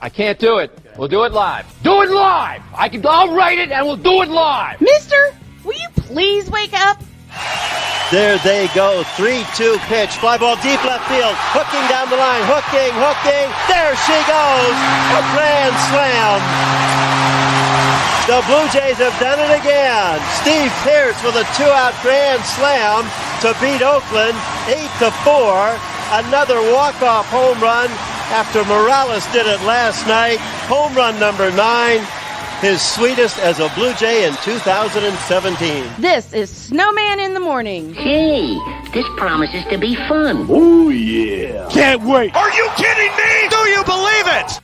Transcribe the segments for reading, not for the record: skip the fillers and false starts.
I can't do it. We'll do it live. Do it live! I'll write it and we'll do it live! Mister, will you please wake up? There they go. 3-2 pitch. Fly ball deep left field. Hooking down the line. Hooking. There she goes. A grand slam. The Blue Jays have done it again. Steve Pearce with a 2-out grand slam to beat Oakland 8-4. Another walk-off home run after Morales did it last night. Home run number 9. His sweetest as a Blue Jay in 2017. This is Snowman in the Morning. Hey, this promises to be fun. Oh, yeah. Can't wait. Are you kidding me? Do you believe it?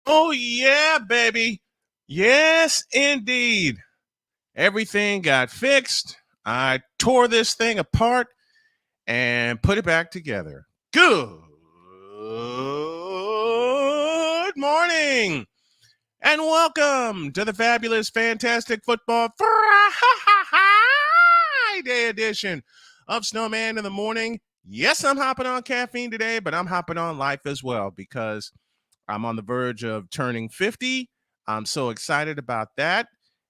Oh, yeah, baby. Yes, indeed. Everything got fixed. I tore this thing apart and put it back together. Good morning. And welcome to the fabulous, fantastic football Friday edition of Snowman in the Morning. Yes, I'm hopping on caffeine today, but I'm hopping on life as well because I'm on the verge of turning 50. I'm so excited about that.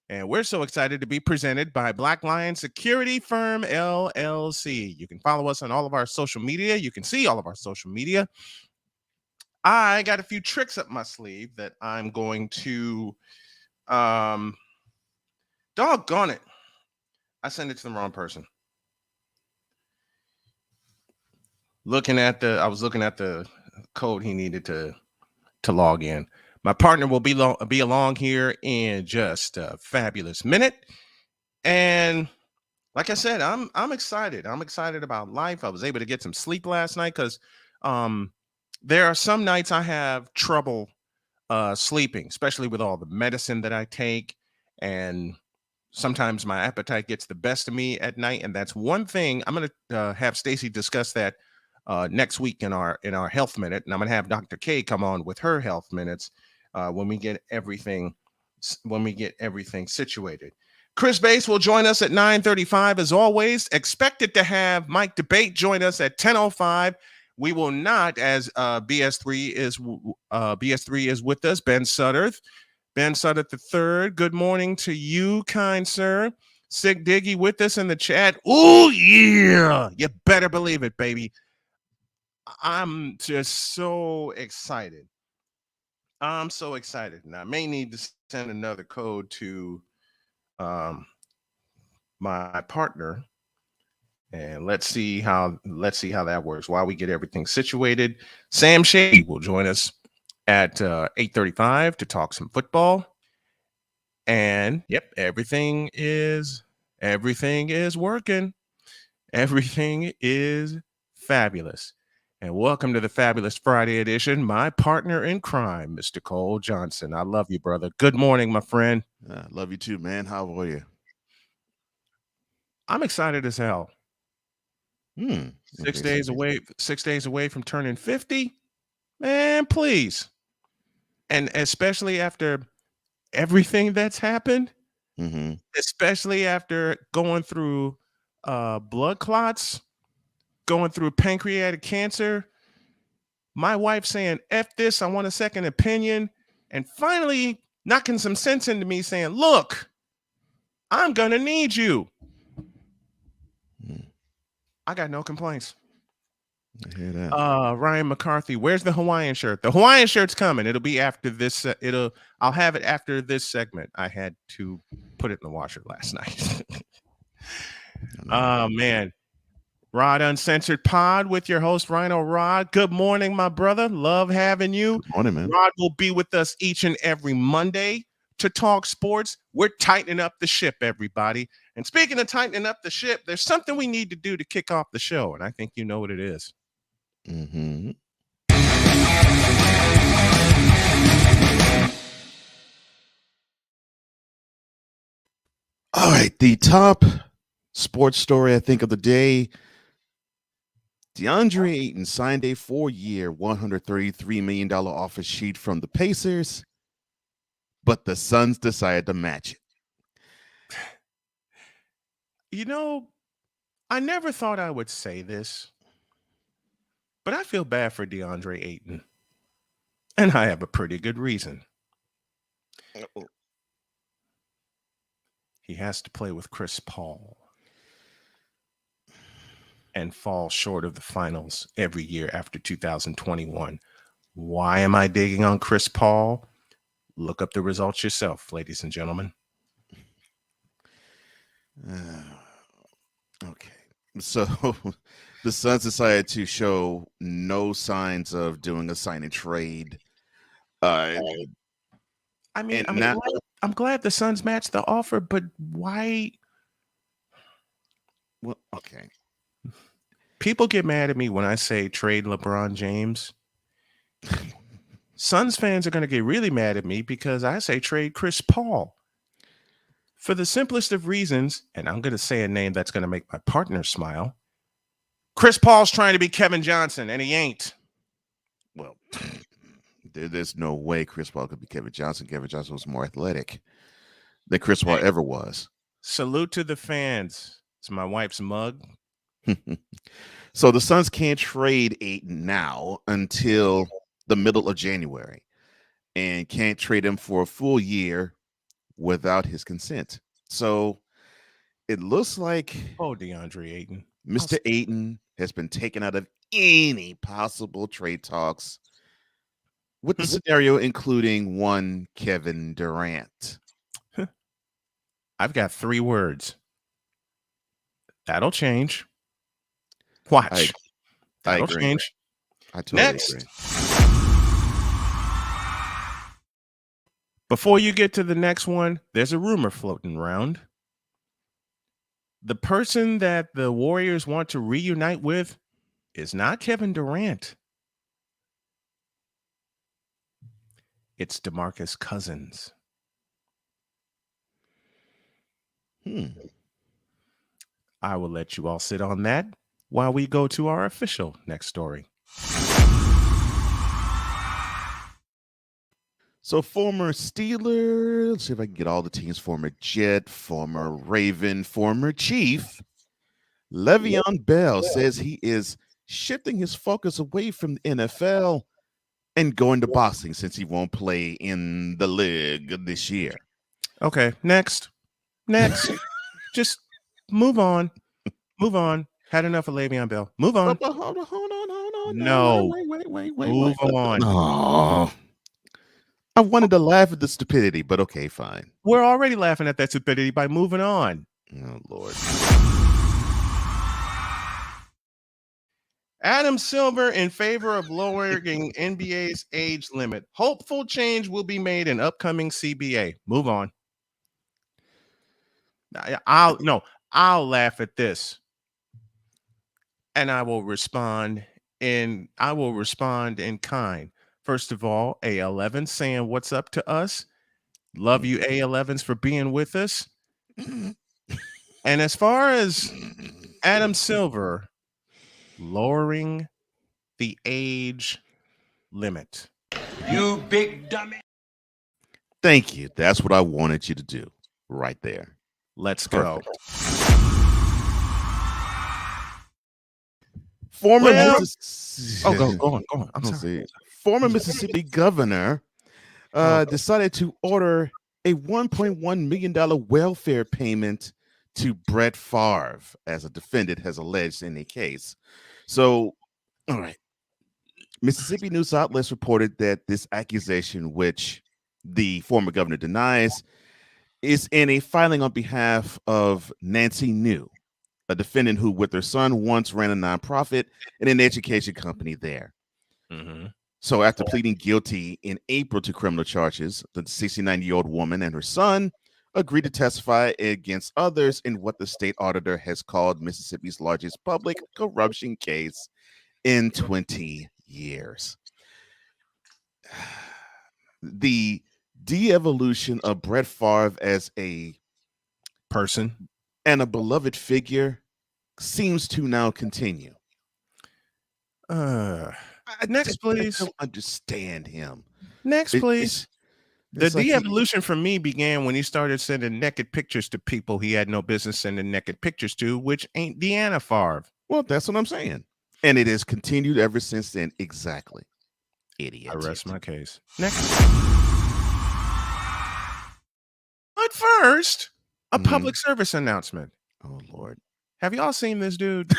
And we're so excited to be presented by Black Lion Security Firm, LLC. You can follow us on all of our social media. You can see all of our social media. I got a few tricks up my sleeve that I'm going to, doggone it. I sent it to the wrong person. I was looking at the code he needed to log in. My partner will be along here in just a fabulous minute. And like I said, I'm excited. I'm excited about life. I was able to get some sleep last night because, there are some nights I have trouble sleeping, especially with all the medicine that I take. And sometimes my appetite gets the best of me at night. And that's one thing. I'm going to have Stacy discuss that next week in our health minute. And I'm going to have Dr. K come on with her health minutes when we get everything situated. Chris Bass will join us at 9:35 as always. Expected to have Mike Debate join us at 10:05. We will not, as BS3 is with us. Ben Sutterth III. Good morning to you, kind sir. Sig Diggy with us in the chat. Oh yeah, you better believe it, baby. I'm just so excited. I'm so excited, and I may need to send another code to my partner. And let's see how that works while we get everything situated. Sam Shady will join us at 8:35 to talk some football. And yep, everything is working. Everything is fabulous. And welcome to the fabulous Friday edition. My partner in crime, Mr. Cole Johnson. I love you, brother. Good morning, my friend. Love you too, man. How are you? I'm excited as hell. 6 days away from turning 50, man, please. And especially after everything that's happened, especially after going through blood clots, going through pancreatic cancer, my wife saying, F this, I want a second opinion, and finally knocking some sense into me saying, look, I'm going to need you. I got no complaints. I hear that. Ryan McCarthy, where's the Hawaiian shirt? The Hawaiian shirt's coming. It'll be after this. I'll have it after this segment. I had to put it in the washer last night. Oh man. Rod Uncensored Pod with your host, Rhino Rod. Good morning, my brother. Love having you. Good morning, man. Rod will be with us each and every Monday to talk sports. We're tightening up the ship, everybody. And speaking of tightening up the ship, there's something we need to do to kick off the show, and I think you know what it is. All right, the top sports story I think of the day. DeAndre Ayton signed a 4-year, $133 million offer sheet from the Pacers, but the Suns decided to match it. You know, I never thought I would say this, but I feel bad for DeAndre Ayton. And I have a pretty good reason. He has to play with Chris Paul and fall short of the finals every year after 2021. Why am I digging on Chris Paul? Look up the results yourself, ladies and gentlemen. Okay. So the Suns decided to show no signs of doing a sign and trade. I mean, And now, I'm glad the Suns matched the offer, but why? well, okay. People get mad at me when I say trade LeBron James. Suns fans are going to get really mad at me because I say trade Chris Paul. For the simplest of reasons, and I'm going to say a name that's going to make my partner smile. Chris Paul's trying to be Kevin Johnson, and he ain't. Well, there's no way Chris Paul could be Kevin Johnson. Kevin Johnson was more athletic than Chris Paul ever was. Salute to the fans. It's my wife's mug. So the Suns can't trade Ayton now until the middle of January and can't trade him for a full year without his consent. So it looks like DeAndre Ayton. Mr. Ayton has been taken out of any possible trade talks, with the scenario including one Kevin Durant. I've got 3 words. That'll change. Watch. That'll agree. change. I totally Next. agree. Before you get to the next one, there's a rumor floating around. The person that the Warriors want to reunite with is not Kevin Durant. It's DeMarcus Cousins. I will let you all sit on that while we go to our official next story. So former Steeler, let's see if I can get all the teams, former Jet, former Raven, former Chief, Le'Veon Bell says he is shifting his focus away from the NFL and going to boxing since he won't play in the league this year. Okay, next. Just move on. Move on. Had enough of Le'Veon Bell. Move on. Hold on. No. Wait. Move on. Oh. I wanted to laugh at the stupidity, but okay, fine. We're already laughing at that stupidity by moving on. Oh, Lord. Adam Silver in favor of lowering NBA's age limit. Hopeful change will be made in upcoming CBA. Move on. I'll laugh at this. And I will respond in kind. First of all, A11 saying what's up to us. Love you, A11s, for being with us. And as far as Adam Silver lowering the age limit. You big dummy. Thank you. That's what I wanted you to do right there. Let's go. Former Well, Mississippi, go on. I'm sorry. Former Mississippi governor decided to order a $1.1 million welfare payment to Brett Favre, as a defendant has alleged in the case. So, all right. Mississippi news outlets reported that this accusation, which the former governor denies, is in a filing on behalf of Nancy New, a defendant who, with her son, once ran a nonprofit and an education company there. Mm-hmm. So after pleading guilty in April to criminal charges, the 69-year-old woman and her son agreed to testify against others in what the state auditor has called Mississippi's largest public corruption case in 20 years. The de-evolution of Brett Favre as a Person and a beloved figure seems to now continue. Next, please. I don't understand him. Next, please. The it's like de-evolution for me began when he started sending naked pictures to people he had no business sending naked pictures to, which ain't Deanna Favre. Well, that's what I'm saying. And it has continued ever since then. Exactly. Idiot. I rest my case. Next. But first, a public service announcement. Oh, Lord. Have y'all seen this dude?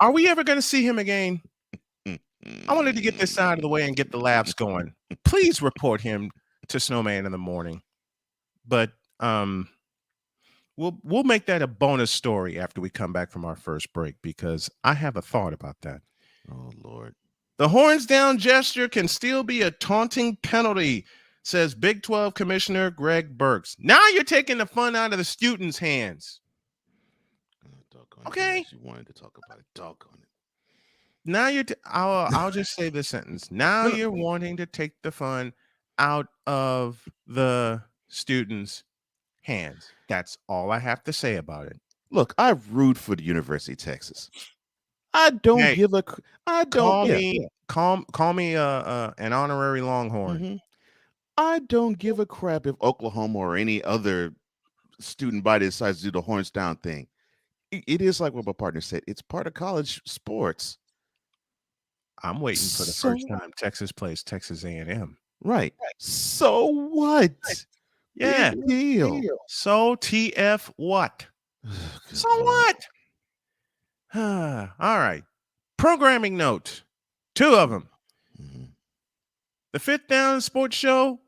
Are we ever going to see him again? I wanted to get this out of the way and get the laughs going. Please report him to Snowman in the morning. But we'll make that a bonus story after we come back from our first break, because I have a thought about that. Oh, Lord. The horns down gesture can still be a taunting penalty, says Big 12 Commissioner Greg Burks. Now you're taking the fun out of the students' hands. Okay. You wanted to talk about it. Doggone it. Now I'll just say this sentence. Now you're wanting to take the fun out of the students' hands. That's all I have to say about it. Look, I root for the University of Texas. I don't give a. I don't. Call me an honorary Longhorn. Mm-hmm. I don't give a crap if Oklahoma or any other student body decides to do the horns down thing. It is like what my partner said. It's part of college sports. I'm waiting for the first time Texas plays Texas A&M. Right. So what? Yeah. Big deal. So TF what? So what? All right. Programming note. 2 of them. Mm-hmm. The Fifth Down Sports Show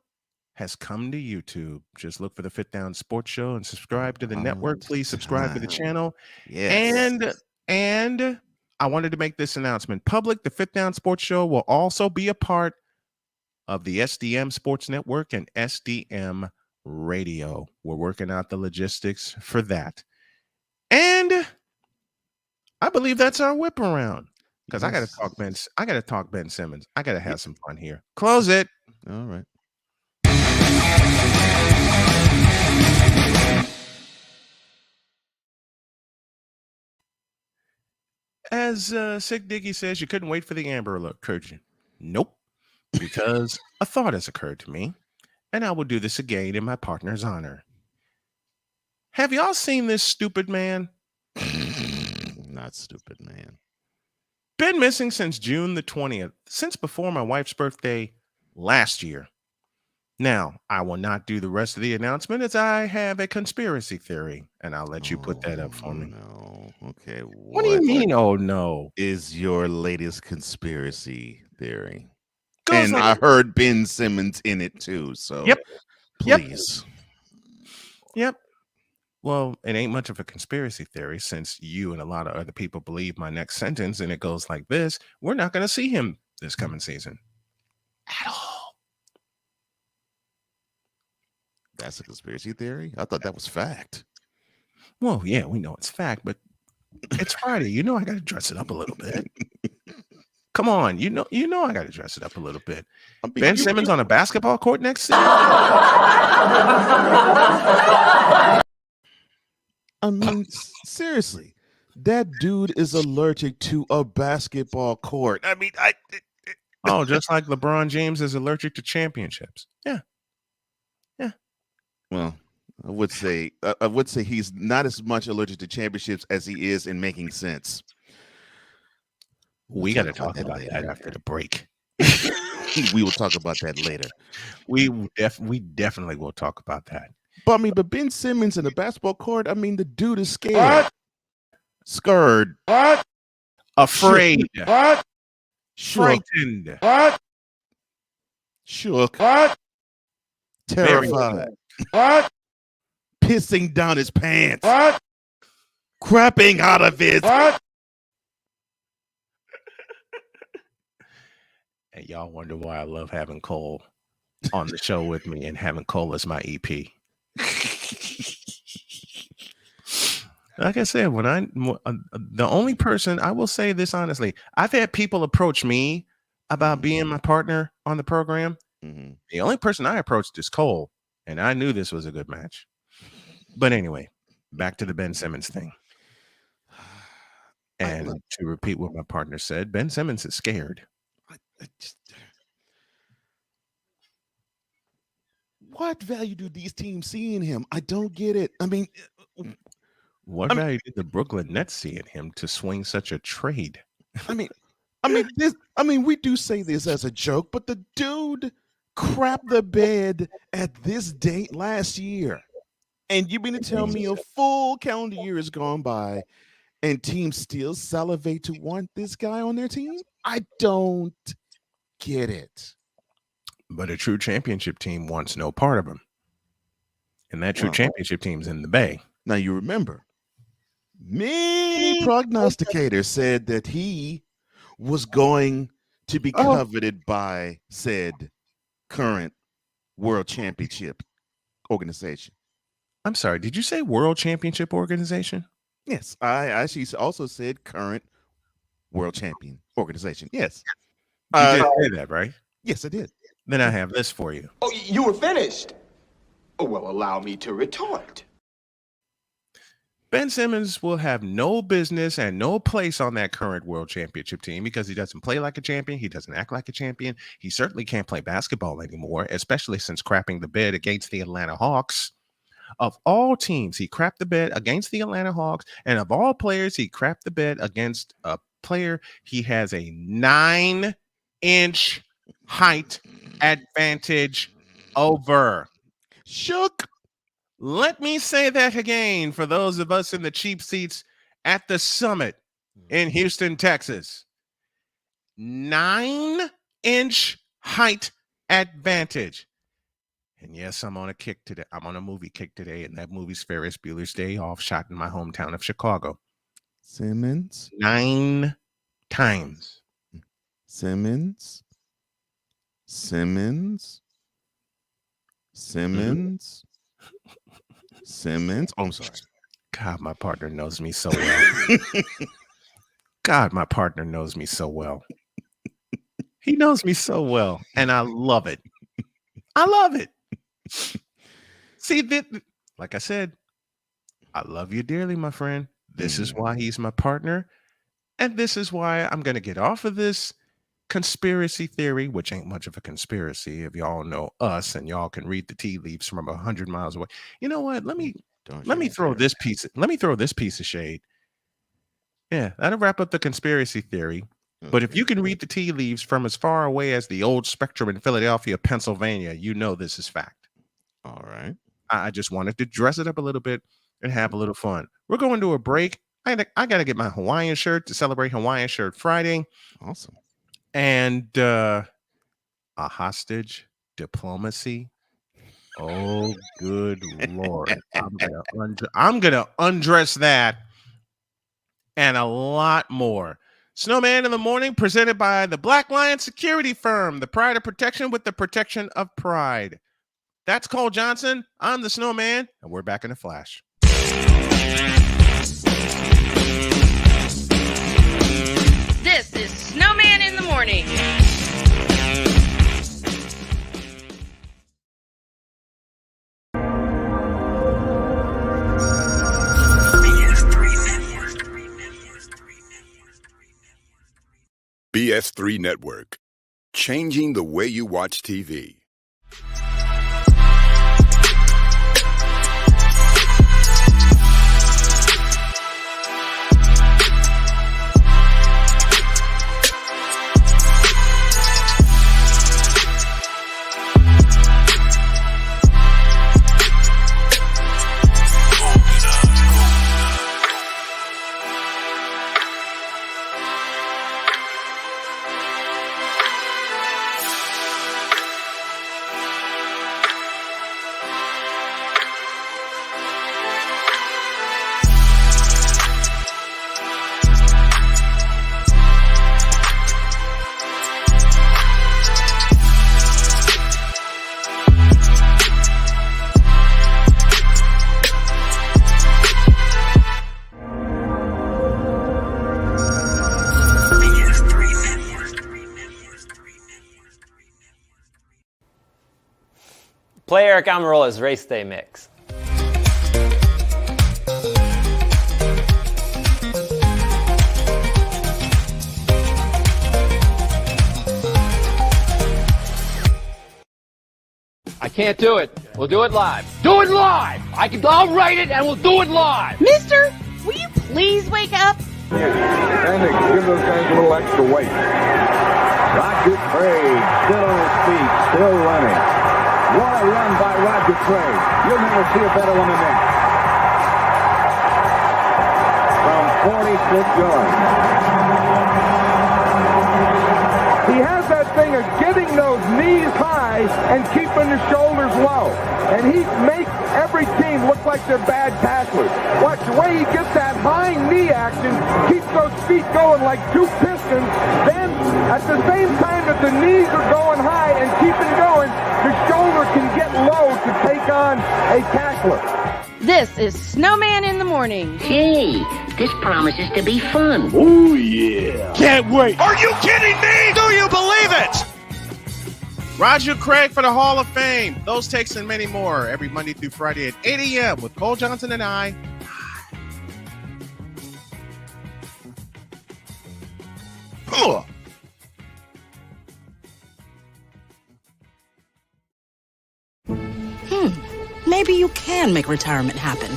has come to YouTube. Just look for the Fifth Down Sports Show and subscribe to the network. Please subscribe to the channel. Yes. And I wanted to make this announcement public. The Fifth Down Sports Show will also be a part of the SDM Sports Network and SDM Radio. We're working out the logistics for that. And I believe that's our whip around, because I got to talk Ben. I got to talk Ben Simmons. I got to have some fun here. Close it. All right. As Sick Diggy says, you couldn't wait for the Amber Alert, could you? Nope. Because a thought has occurred to me, and I will do this again in my partner's honor. Have y'all seen this stupid man? Not stupid, man. Been missing since June the 20th, since before my wife's birthday last year. Now, I will not do the rest of the announcement, as I have a conspiracy theory, and I'll let you put that up for me. No. Okay. What do you mean, oh no? Is your latest conspiracy theory? Goes And like, I heard Ben Simmons in it too, so Yep. please. Yep. Well, it ain't much of a conspiracy theory, since you and a lot of other people believe my next sentence, and it goes like this. We're not going to see him this coming season at all. That's a conspiracy theory? I thought that was fact. Well, yeah, we know it's fact, but it's Friday. You know I got to dress it up a little bit. Come on, you know I got to dress it up a little bit. Ben Simmons on a basketball court next season? I mean, seriously, that dude is allergic to a basketball court. I mean, Oh, just like LeBron James is allergic to championships. Yeah. Well, I would say he's not as much allergic to championships as he is in making sense. We got to talk about that after the break. We will talk about that later. We definitely will talk about that. But Ben Simmons in the basketball court, I mean, the dude is scared. Scared. Afraid. Frightened. Shook. Terrified. Pissing down his pants. Crapping out of it. And y'all wonder why I love having Cole on the show with me and having Cole as my EP. Like I said, the only person, I will say this honestly, I've had people approach me about being my partner on the program. Mm-hmm. The only person I approached is Cole, and I knew this was a good match. But anyway, back to the Ben Simmons thing. And to repeat what my partner said, Ben Simmons is scared. What value do these teams see in him? I don't get it. I mean, what value did the Brooklyn Nets see in him to swing such a trade? I mean, We do say this as a joke, but the dude crapped the bed at this date last year. And you mean to tell me a full calendar year has gone by and teams still salivate to want this guy on their team? I don't get it. But a true championship team wants no part of him. And that true championship team's in the Bay. Now, you remember, many prognosticators said that he was going to be coveted by said current world championship organization. I'm sorry, did you say world championship organization? Yes, I actually also said current world champion organization. Yes. You did say that, right? Yes, I did. Then I have this for you. Oh, you were finished. Oh, well, allow me to retort. Ben Simmons will have no business and no place on that current world championship team because he doesn't play like a champion. He doesn't act like a champion. He certainly can't play basketball anymore, especially since crapping the bed against the Atlanta Hawks. Of all teams, he crapped the bed against the Atlanta Hawks. And of all players, he crapped the bed against a player he has a 9-inch height advantage over. Shook. Let me say that again for those of us in the cheap seats at the summit in Houston, Texas. 9-inch height advantage. And yes, I'm on a kick today. I'm on a movie kick today, and that movie's Ferris Bueller's Day Off, shot in my hometown of Chicago. Simmons. 9 times. Simmons. Oh, I'm sorry. God, my partner knows me so well. God, my partner knows me so well. He knows me so well, and I love it. I love it. See, like I said, I love you dearly, my friend. This is why he's my partner, and this is why I'm going to get off of this conspiracy theory, which ain't much of a conspiracy if y'all know us and y'all can read the tea leaves from 100 miles away. You know what? Let me throw this piece of shade. Yeah, that'll wrap up the conspiracy theory. Okay. But if you can read the tea leaves from as far away as the old Spectrum in Philadelphia, Pennsylvania, you know this is fact. All right. I just wanted to dress it up a little bit and have a little fun. We're going to a break. I got to get my Hawaiian shirt to celebrate Hawaiian Shirt Friday. Awesome. And a hostage diplomacy. Oh, good Lord. I'm gonna undress that and a lot more. Snowman in the Morning, presented by the Black Lion Security Firm, the pride of protection with the protection of pride. That's Cole Johnson. I'm the Snowman, and we're back in a flash. This is Snowman in the Morning. BS3 Network, changing the way you watch TV. Play Eric Amarola's Race Day Mix. I can't do it. We'll do it live. Do it live! I'll write it and we'll do it live! Mister, will you please wake up? And they give those guys a little extra weight. Roger Craig still on his feet, still running. What a run by Roger Craig. You'll never see a better one than that. From 46 yards. He has that thing of getting those knees high and keeping the shoulders low. And he makes every team look like they're bad tacklers. Watch the way he gets that high knee action, keeps those feet going like two pistons. Then, at the same time that the knees are going high and keeping going, the shoulder can get low to take on a tackler. This is Snowman in the morning. Gee, this promises to be fun. Oh, yeah. Can't wait. Are you kidding me? Do you believe it? Roger Craig for the Hall of Fame. Those takes and many more every Monday through Friday at 8 a.m. with Cole Johnson and I. Ugh. Maybe you can make retirement happen.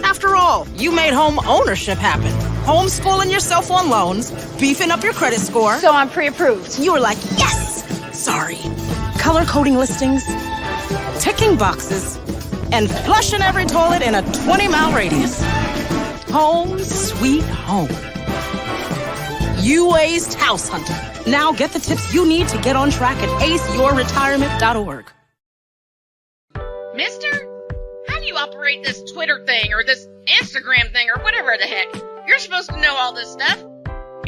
After all, you made home ownership happen. Homeschooling yourself on loans, beefing up your credit score. So I'm pre-approved. You were like, yes! Sorry. Color coding listings, ticking boxes, and flushing every toilet in a 20-mile radius. Home sweet home. You aced House Hunter. Now get the tips you need to get on track at aceyourretirement.org. Mister, how do you operate this Twitter thing or this Instagram thing or whatever the heck? You're supposed to know all this stuff.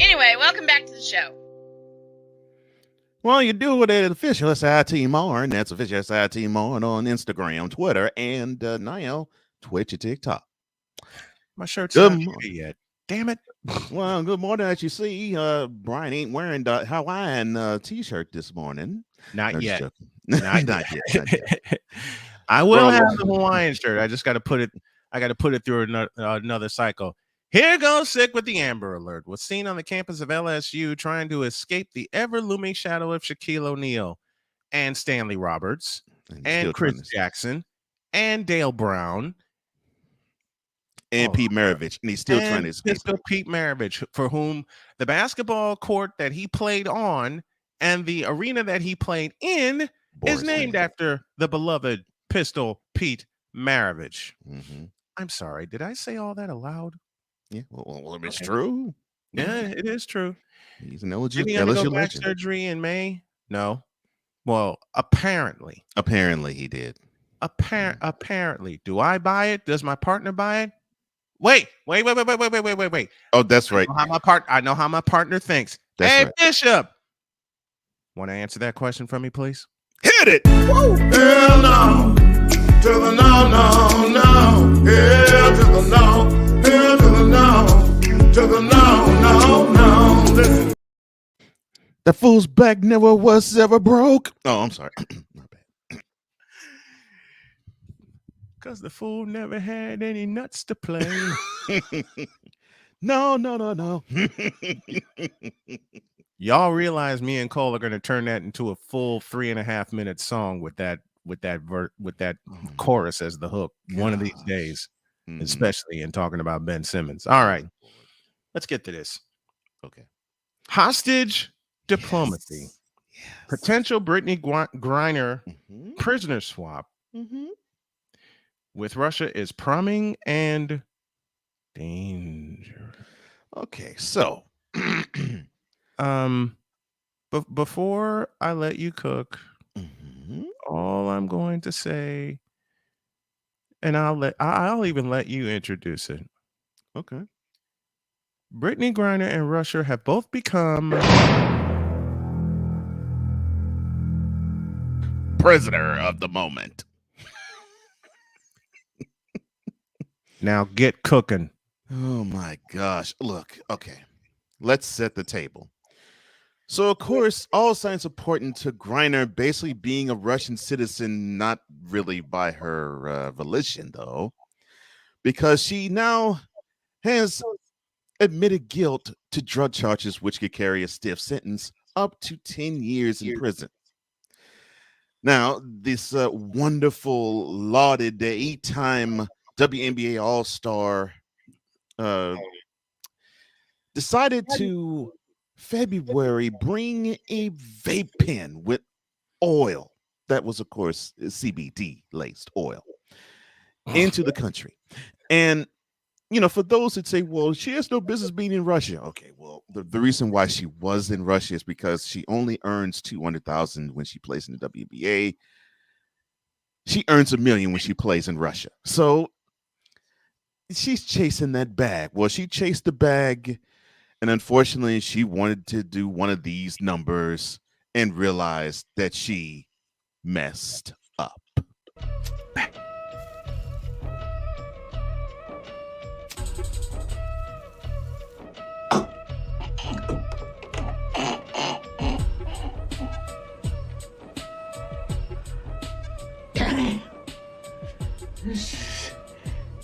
Anyway, welcome back to the show. Well, you do it at official SIT Martin. That's official SIT Martin on Instagram, Twitter, and now Twitch and TikTok. My shirt's not here yet. Damn it. Well, good morning. As you see, Brian ain't wearing the Hawaiian t-shirt this morning. Not yet. Not yet. I will have the Hawaiian shirt. I just got to put it. I got to put it through another cycle. Here goes Sick with the Amber Alert. Was seen on the campus of LSU trying to escape the ever-looming shadow of Shaquille O'Neal and Stanley Roberts and Chris Jackson and Dale Brown and Pete Maravich, and he's still trying to escape. Pete Maravich, for whom the basketball court that he played on and the arena that he played in is named after the beloved Pistol Pete Maravich. Mm-hmm. I'm sorry, did I say all that aloud? Yeah, well it's true. Yeah, it is true. He's an LSU, Did he undergo back surgery in May? No. Well, apparently. Apparently he did. Apparently. Do I buy it? Does my partner buy it? Wait. Oh, that's right. I know how my partner thinks. That's hey, right. Bishop. Want to answer that question for me, please? Hit it. Hell no. To the no, no, no. Hell to the no. Hell to the no. To the no, no, no. Listen. The fool's back never was ever broke. Oh, I'm sorry. My bad. Because the fool never had any nuts to play. No. Y'all realize me and Cole are going to turn that into a full 3.5-minute song with that chorus as the hook one of these days, especially in talking about Ben Simmons. All right, let's get to this. Okay. Hostage diplomacy. Yes. Potential Brittany Griner prisoner swap with Russia is priming and dangerous. Okay, so before I let you cook, all I'm going to say, and I'll even let you introduce it. Okay. Brittany Griner and Russia have both become prisoner of the moment. Now get cooking. Oh my gosh. Look, okay. Let's set the table. So, of course, all signs supporting to Griner basically being a Russian citizen, not really by her volition, though, because she now has admitted guilt to drug charges, which could carry a stiff sentence up to 10 years in prison. Now, this wonderful, lauded 8-time WNBA All-Star decided to February bring a vape pen with oil that was, of course, CBD laced oil into the country. And for those that say, well, she has no business being in Russia. Okay, well, the reason why she was in Russia is because she only earns 200,000 when she plays in the WBA. She earns $1 million when she plays in Russia. So she's chasing that bag. Well, she chased the bag, and unfortunately, she wanted to do one of these numbers and realized that she messed up.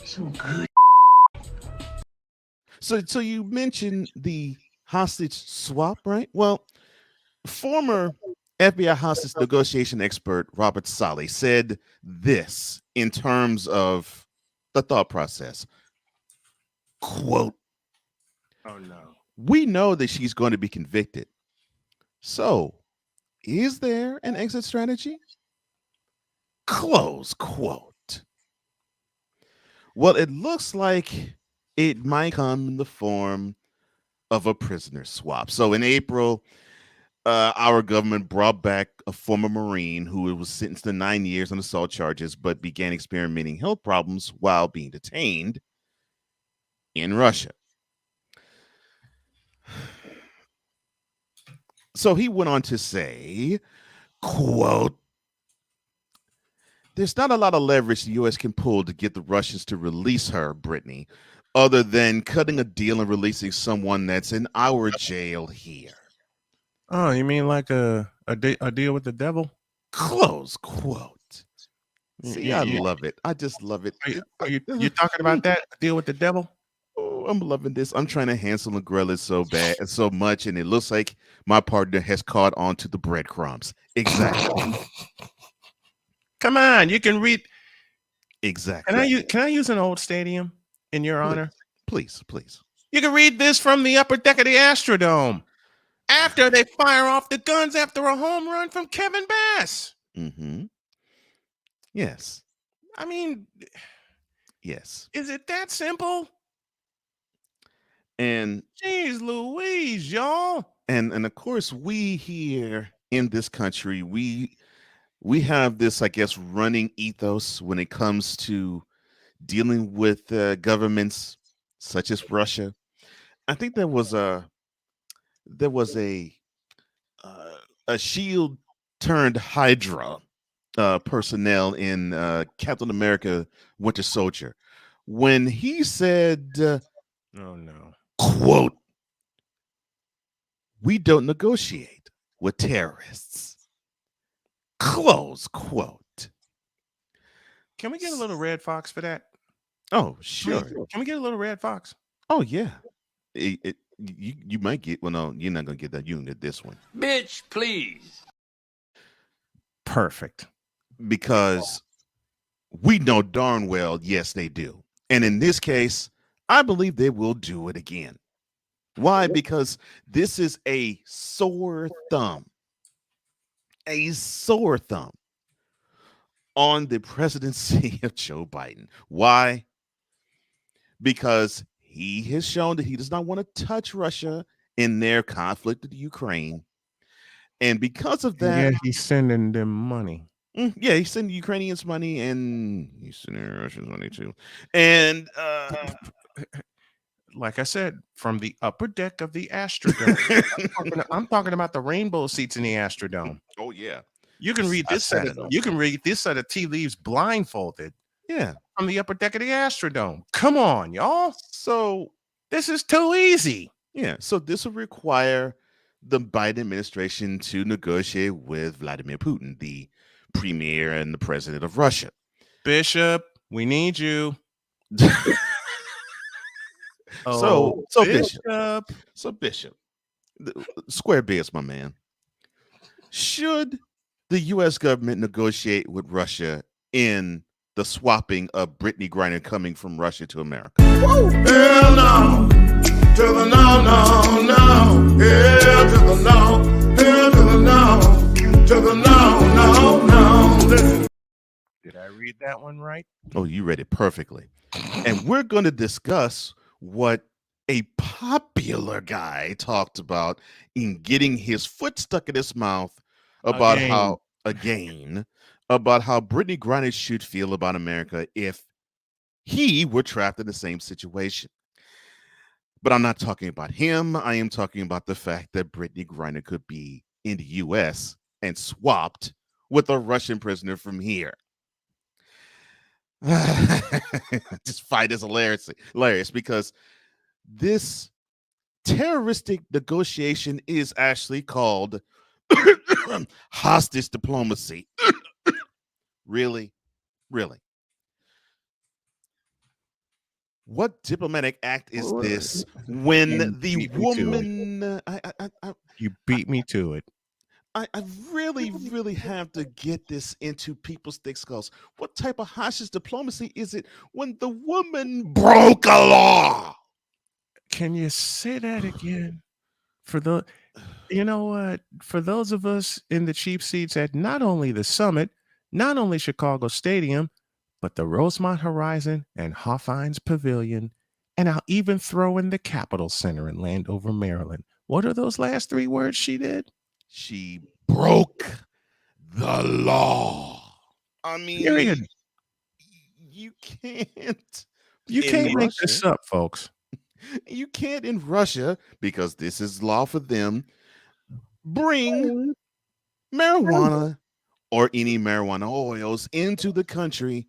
So good. So you mentioned the hostage swap, right? Well, former FBI hostage negotiation expert Robert Solly said this in terms of the thought process. Quote, Oh no. we know that she's going to be convicted. So, is there an exit strategy? Close quote. Well, it looks like it might come in the form of a prisoner swap. So in April, our government brought back a former Marine who was sentenced to 9 years on assault charges, but began experiencing health problems while being detained in Russia. So he went on to say, quote, there's not a lot of leverage the U.S. can pull to get the Russians to release her, Brittany, other than cutting a deal and releasing someone that's in our jail here. Oh, you mean like a deal with the devil? Close quote. See, I love it. I just love it. Are you talking about that? A deal with the devil? Oh, I'm loving this. I'm trying to Hansel and Gretel it so bad and so much, and it looks like my partner has caught on to the breadcrumbs. Exactly. Come on, you can read. Exactly. Can I use an old stadium in your honor? Please. You can read this from the upper deck of the Astrodome after they fire off the guns after a home run from Kevin Bass. Mm-hmm. Yes. I mean, yes. Is it that simple? And jeez Louise, y'all. And of course, we here in this country, we have this, I guess, running ethos when it comes to dealing with governments such as Russia. I think there was a shield turned Hydra personnel in Captain America Winter Soldier when he said, oh no, quote, we don't negotiate with terrorists, close quote. Can we get a little Red Fox for that? Oh, sure. Can we get a little Red Fox? Oh, yeah. You might get, well, no, you're not going to get that. You can get this one. Bitch, please. Perfect. Because we know darn well, yes, they do. And in this case, I believe they will do it again. Why? Because this is a sore thumb. A sore thumb on the presidency of Joe Biden. Why? Because he has shown that he does not want to touch Russia in their conflict with Ukraine. And because of that, yeah, he's sending them money. Yeah, he's sending Ukrainians money, and he's sending Russians money too. And like I said, from the upper deck of the Astrodome. I'm talking about the rainbow seats in the Astrodome. Oh yeah, you can read this set. You can read this set of tea leaves blindfolded. Yeah, from the upper deck of the Astrodome. Come on, y'all. So this is too easy. Yeah, so this will require the Biden administration to negotiate with Vladimir Putin, the premier and the president of Russia. Bishop, we need you. So Bishop, square biz, my man. Should the U.S. government negotiate with Russia in the swapping of Brittany Griner coming from Russia to America. Hell no, to the no, no, no. Hell to the no, hell to the no, to the no, no, no. Listen. Did I read that one right? Oh, you read it perfectly. And we're going to discuss what a popular guy talked about in getting his foot stuck in his mouth about about how Brittany Griner should feel about America if he were trapped in the same situation. But I'm not talking about him. I am talking about the fact that Brittany Griner could be in the U.S. and swapped with a Russian prisoner from here. Just fight is hilarious because this terroristic negotiation is actually called hostage diplomacy. Really? What diplomatic act is this when the woman you beat me to it. I really have to get this into people's thick skulls. What type of hostage diplomacy is it when the woman broke a law? Can you say that again? You know what? For those of us in the cheap seats at not only the Summit, not only Chicago Stadium, but the Rosemont Horizon and Hofheinz Pavilion, and I'll even throw in the Capitol Center in Landover, Maryland. What are those last 3 words she did? She broke the law. I mean, period. You can't make this up, folks. You can't in Russia, because this is law for them, bring marijuana or any marijuana oils into the country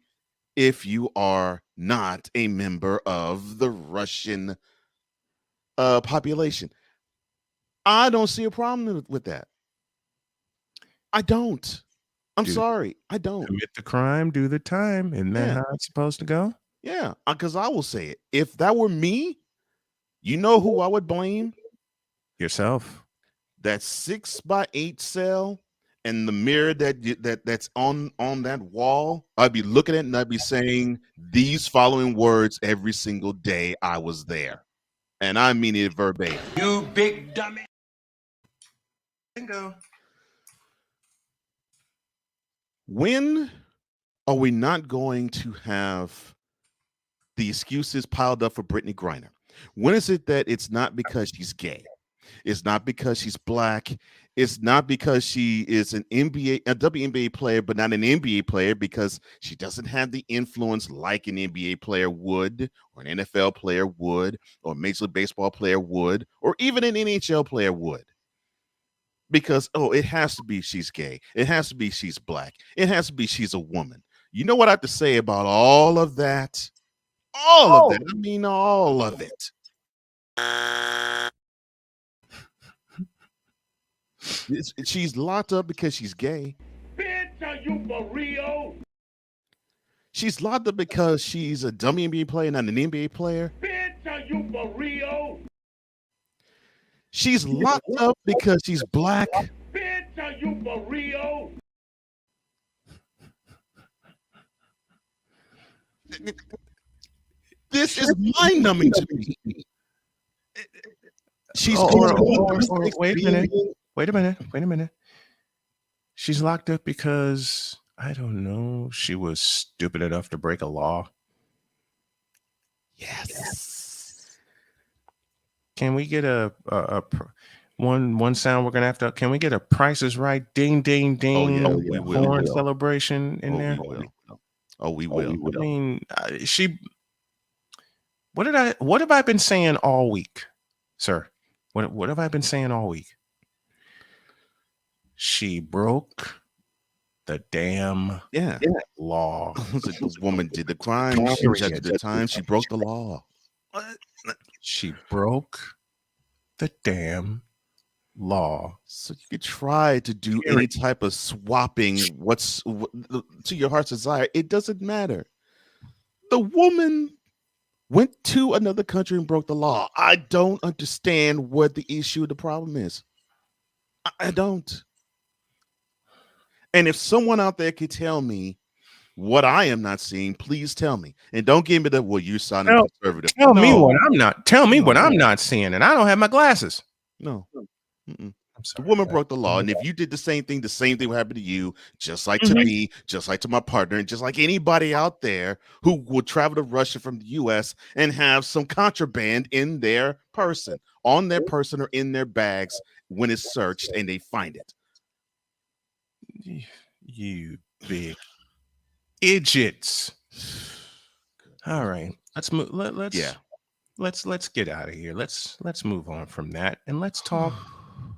if you are not a member of the Russian population. I don't see a problem with that. I don't. I'm sorry. I don't. Commit the crime, do the time. Isn't that how it's supposed to go? Yeah, because I will say it. If that were me, you know who I would blame? Yourself. That 6x8 cell and the mirror that's on that wall. I'd be looking at it and I'd be saying these following words every single day I was there. And I mean it verbatim. You big dummy. Bingo. When are we not going to have the excuses piled up for Brittany Griner? When is it that it's not because she's gay? It's not because she's black. It's not because she is a WNBA player, but not an NBA player, because she doesn't have the influence like an NBA player would, or an NFL player would, or a Major League Baseball player would, or even an NHL player would. Because, it has to be she's gay. It has to be she's black. It has to be she's a woman. You know what I have to say about all of that? All of that. I mean, all of it. She's locked up because she's gay. Bitch, are you for real? She's locked up because she's a WNBA player, not an NBA player. Bitch, are you for real? She's locked up because she's black. Bitch, are you for real? This is mind-numbing to me. She's wait a minute. She's locked up because, I don't know, she was stupid enough to break a law. Yes. Can we get a one sound we're gonna have to? Can we get a Price is Right ding ding ding horn celebration in there? We will. I mean, What have I been saying all week, sir? What have I been saying all week? She broke the damn law. This woman did the crime. She rejected the time. She broke the law. She broke the damn law. So you could try to do any type of swapping to your heart's desire. It doesn't matter. The woman went to another country and broke the law. I don't understand what the issue, the problem is. I don't. And if someone out there could tell me what I am not seeing, please tell me. And don't give me the, well, you're sounding conservative. Tell me No. what I'm not. Tell me what I'm not seeing, and I don't have my glasses. No. I'm sorry. The woman broke the law, and if you did the same thing would happen to you, just like to me, just like to my partner, and just like anybody out there who would travel to Russia from the U.S. and have some contraband in their person, on their person, or in their bags when it's searched and they find it. You big idiots! All right, let's move. Let's get out of here. Let's move on from that, and let's talk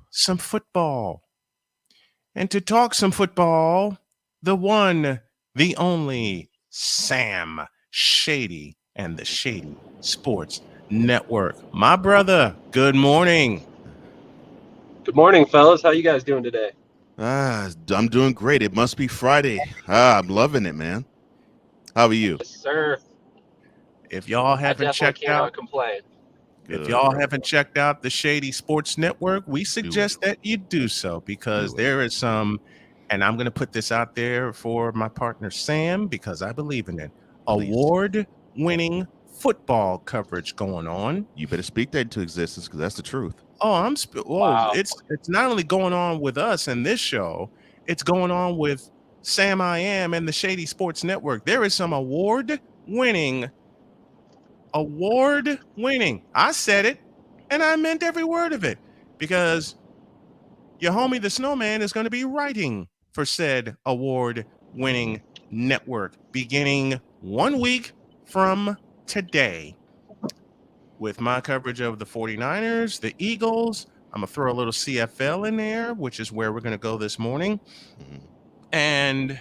some football. And to talk some football, the one, the only Sam Shady and the Shady Sports Network. My brother, good morning. Good morning, fellas. How you guys doing today? I'm doing great. It must be Friday. I'm loving it, man. How are you? Yes, sir. If y'all haven't checked out, complain. If y'all haven't checked out the Shady Sports Network, we suggest that you do so, because there is some, and I'm going to put this out there for my partner Sam, because I believe in it, award-winning football coverage going on. You better speak that into existence, because that's the truth. Oh, it's not only going on with us in this show, it's going on with Sam I Am and the Shady Sports Network. There is some award-winning, I said it, and I meant every word of it, because your homie the Snowman is going to be writing for said award-winning network beginning 1 week from today, with my coverage of the 49ers, the Eagles. I'm going to throw a little CFL in there, which is where we're going to go this morning. And,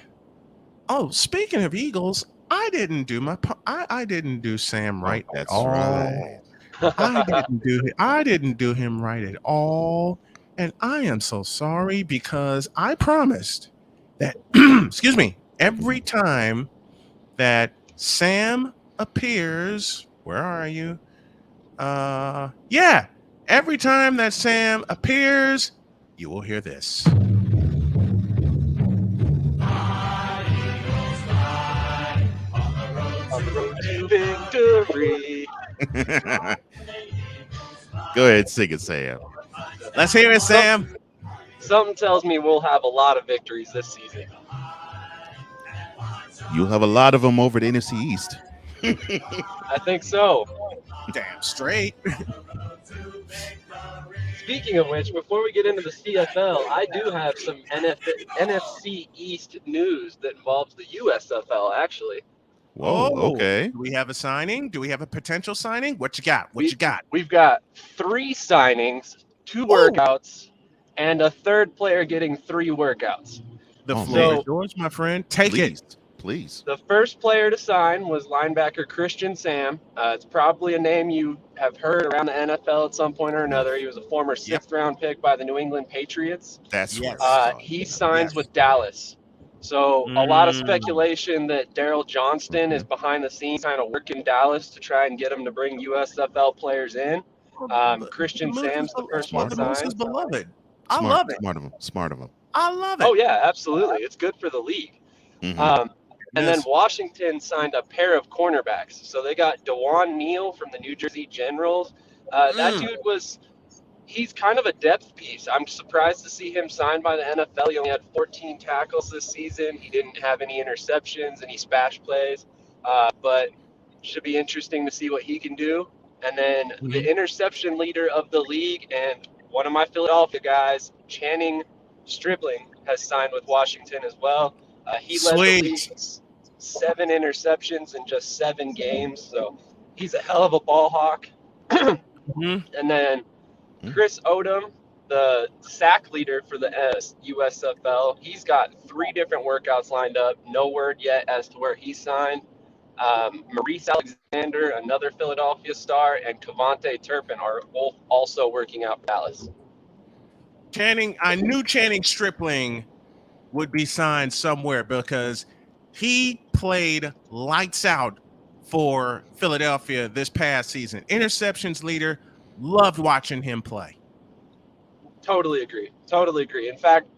speaking of Eagles, I didn't do Sam right at all. Right. I didn't do him right at all. And I am so sorry, because I promised that, excuse me, every time that Sam appears, where are you? Every time that Sam appears, you will hear this. Victory. Go ahead, sing it, Sam. Let's hear it, Sam. Something tells me we'll have a lot of victories this season. You'll have a lot of them over the NFC East. I think so. Damn straight. Speaking of which, before we get into the CFL, I do have some NFC East news that involves the USFL, actually. Whoa, okay. Do we have a signing? Do we have a potential signing? What you got? What you got? We've got 3 signings, 2 workouts, and a third player getting 3 workouts. The floor is yours, my friend. Take it. Please. The first player to sign was linebacker Christian Sam. It's probably a name you have heard around the NFL at some point or another. He was a former 6th-round pick by the New England Patriots. That's he signs with Dallas. So a lot of speculation that Daryl Johnston is behind the scenes kind of working Dallas to try and get him to bring USFL players in. Christian Sam's the first one signed. Beloved. I love it. Smart of him. I love it. Oh, yeah, absolutely. It's good for the league. And then Washington signed a pair of cornerbacks. So they got DeJuan Neal from the New Jersey Generals. That dude he's kind of a depth piece. I'm surprised to see him signed by the NFL. He only had 14 tackles this season. He didn't have any interceptions, any splash plays. But should be interesting to see what he can do. And then the interception leader of the league and one of my Philadelphia guys, Channing Stribling, has signed with Washington as well. He led the league 7 interceptions in just 7 games, so he's a hell of a ball hawk. And then Chris Odom, the sack leader for the USFL, he's got 3 different workouts lined up. No word yet as to where he's signed. Maurice Alexander, another Philadelphia star, and Cavante Turpin are both also working out for Dallas. I knew Channing Stripling would be signed somewhere, because he played lights out for Philadelphia this past season. Interceptions leader. Loved watching him play. Totally agree. In fact,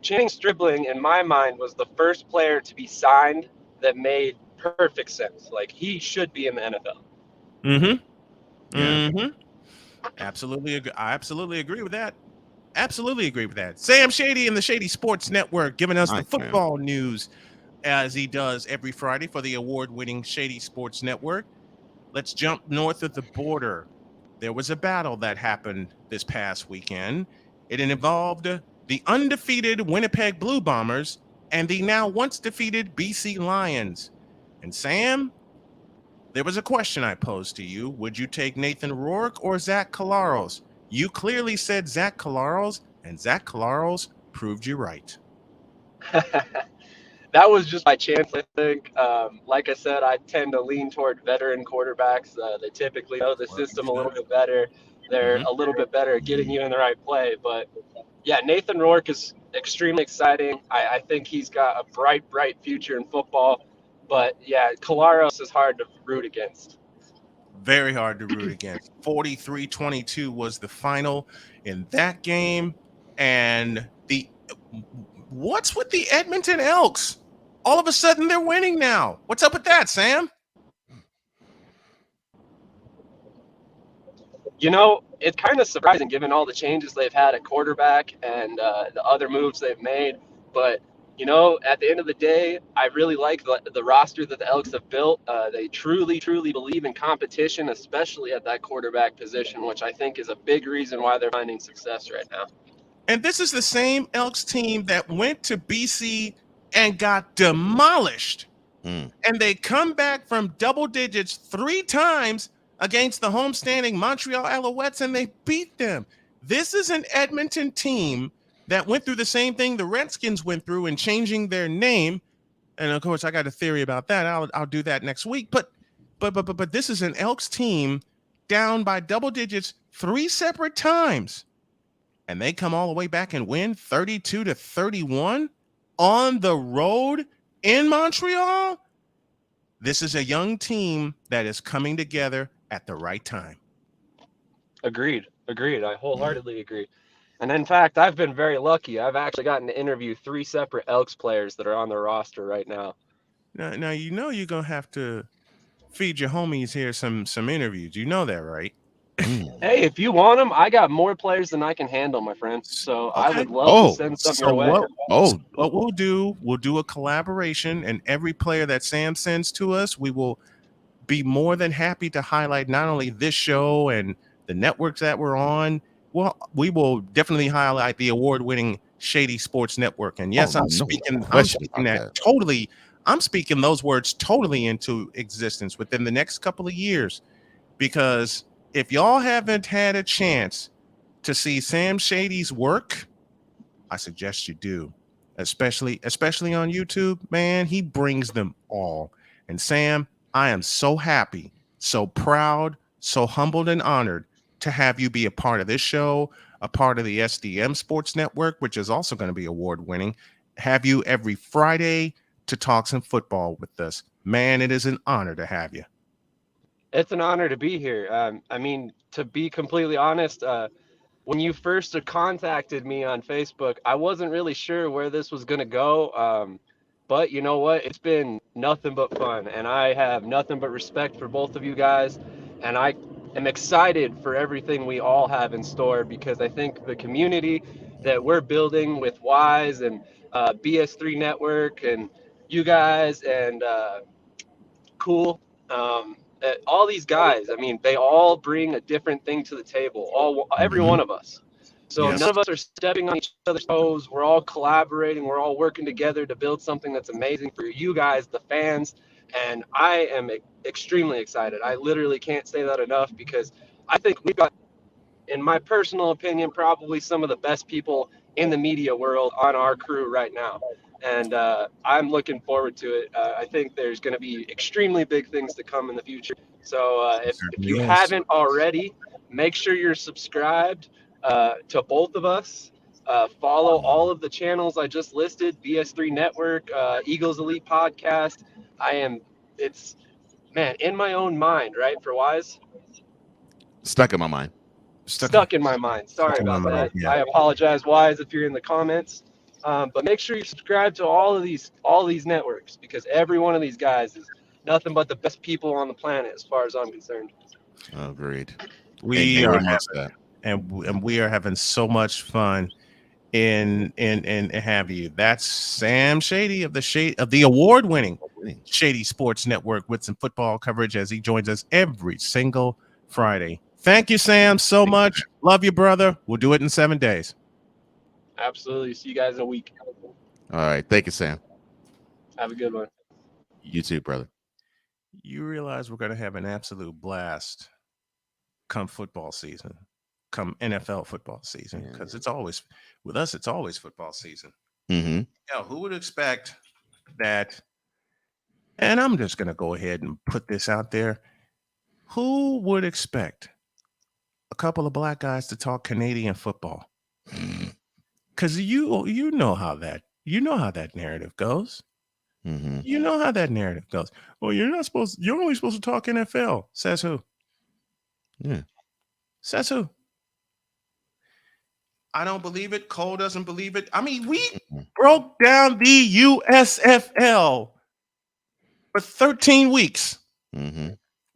Channing Stribling, in my mind, was the first player to be signed that made perfect sense. Like, he should be in the NFL. Mm-hmm. Mm-hmm. Absolutely. I absolutely agree with that. Absolutely agree with that. Sam Shady and the Shady Sports Network giving us the football news as he does every Friday for the award-winning Shady Sports Network. Let's jump north of the border. There was a battle that happened this past weekend. It involved the undefeated Winnipeg Blue Bombers and the now once defeated BC Lions. And Sam, there was a question I posed to you. Would you take Nathan Rourke or Zach Collaros? You clearly said Zach Collaros, and Zach Collaros proved you right. That was just by chance, I think. Like I said, I tend to lean toward veteran quarterbacks. They typically know the system a little bit better. They're a little bit better at getting you in the right play. But yeah, Nathan Rourke is extremely exciting. I think he's got a bright future in football. But yeah, Collaros is hard to root against. Very hard to root against. 43-22 was the final in that game. And what's with the Edmonton Elks? All of a sudden they're winning now. What's up with that, Sam? You know, it's kind of surprising given all the changes they've had at quarterback and the other moves they've made. But, you know, at the end of the day, I really like the roster that the Elks have built. They truly believe in competition, especially at that quarterback position, which I think is a big reason why they're finding success right now. And this is the same Elks team that went to BC and got demolished. And they come back from double digits 3 times against the homestanding Montreal Alouettes, and they beat them. This is an Edmonton team that went through the same thing the Redskins went through in changing their name. And of course, I got a theory about that. I'll do that next week. But this is an Elks team down by double digits 3 separate times. And they come all the way back and win 32-31 on the road in Montreal. This is a young team that is coming together at the right time. Agreed. I wholeheartedly agree. And in fact, I've been very lucky. I've actually gotten to interview 3 separate Elks players that are on the roster right now. Now you know you're going to have to feed your homies here some interviews. You know that, right? Hey, if you want them, I got more players than I can handle, my friend. So okay. I would love to send something your way. What we'll do a collaboration, and every player that Sam sends to us, we will be more than happy to highlight not only this show and the networks that we're on. Well, we will definitely highlight the award-winning Shady Sports Network. And yes, I'm speaking those words totally into existence within the next couple of years, because if y'all haven't had a chance to see Sam Shady's work, I suggest you do, especially on YouTube. Man, he brings them all. And Sam, I am so happy, so proud, so humbled and honored to have you be a part of this show, a part of the SDM Sports Network, which is also going to be award-winning. Have you every Friday to talk some football with us. Man, it is an honor to have you. It's an honor to be here. I mean, to be completely honest, when you first contacted me on Facebook, I wasn't really sure where this was going to go. But you know what? It's been nothing but fun, and I have nothing but respect for both of you guys. And I am excited for everything we all have in store, because I think the community that we're building with Wise and BS3 Network and you guys and Cool, all these guys, I mean, they all bring a different thing to the table, every one of us. So none of us are stepping on each other's toes. We're all collaborating. We're all working together to build something that's amazing for you guys, the fans. And I am extremely excited. I literally can't say that enough, because I think we've got, in my personal opinion, probably some of the best people in the media world on our crew right now. And I'm looking forward to it. I think there's going to be extremely big things to come in the future. So if you haven't already, make sure you're subscribed to both of us. Follow all of the channels I just listed: BS3 Network, Eagles Elite Podcast. It's in my own mind, right? For Wise? Stuck in my mind. Stuck in my mind. Sorry about that. Yeah. I apologize, Wise, if you're in the comments. But make sure you subscribe to all these networks, because every one of these guys is nothing but the best people on the planet, as far as I'm concerned. Agreed. We are having so much fun in have you. That's Sam Shady of the award-winning Shady Sports Network with some football coverage as he joins us every single Friday. Thank you, Sam, so much. Love you, brother. We'll do it in 7 days. Absolutely. See you guys in a week. All right. Thank you, Sam. Have a good one. You too, brother. You realize we're going to have an absolute blast come football season, come NFL football season, because it's always, with us, it's always football season. Mm-hmm. Yeah, who would expect that? And I'm just going to go ahead and put this out there. Who would expect a couple of black guys to talk Canadian football? Because you know how that narrative goes. Mm-hmm. You know how that narrative goes. Well, you're only supposed to talk NFL. Says who? Yeah. Says who? I don't believe it. Cole doesn't believe it. I mean, we broke down the USFL for 13 weeks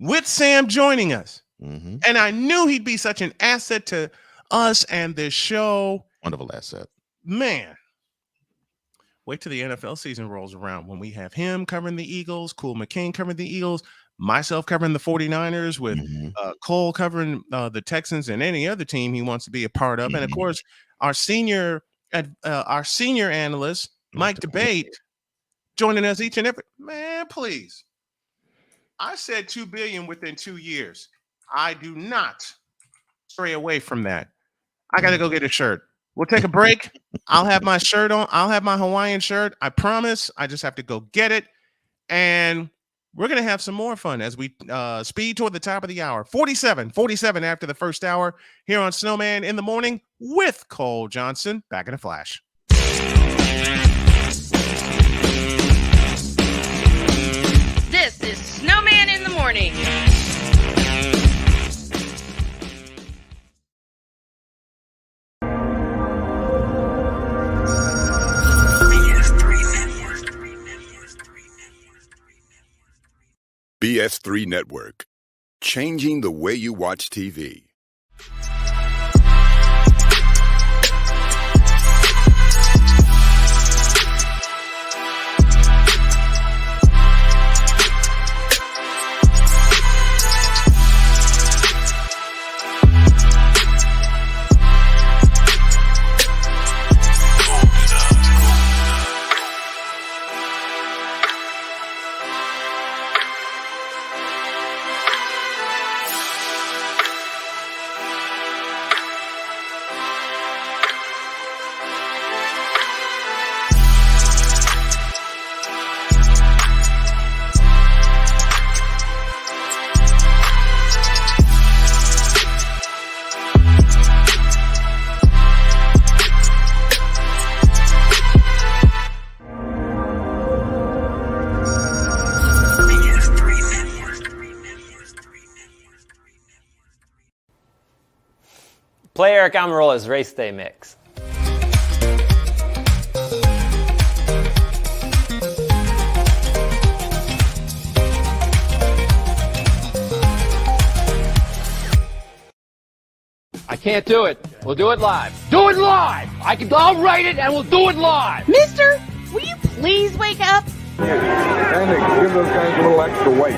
with Sam joining us. Mm-hmm. And I knew he'd be such an asset to us and this show. Wonderful asset. Man. Wait till the NFL season rolls around when we have him covering the Eagles, Cool McCain covering the Eagles, myself covering the 49ers, with Cole covering the Texans and any other team he wants to be a part of. And of course, our senior analyst, Mike Debate, joining us each and every. Man, please. I said $2 billion within 2 years. I do not stray away from that. I got to go get a shirt. We'll take a break. I'll have my shirt on. I'll have my Hawaiian shirt. I promise. I just have to go get it. And we're going to have some more fun as we speed toward the top of the hour. 47 after the first hour here on Snowman in the Morning with Cole Johnson. Back in a flash. This is Snowman in the Morning. BS3 Network, changing the way you watch TV. Play Eric Amarola's Race Day Mix. I can't do it. We'll do it live. Do it live! I'll write it and we'll do it live! Mister, will you please wake up? And they give those guys a little extra weight.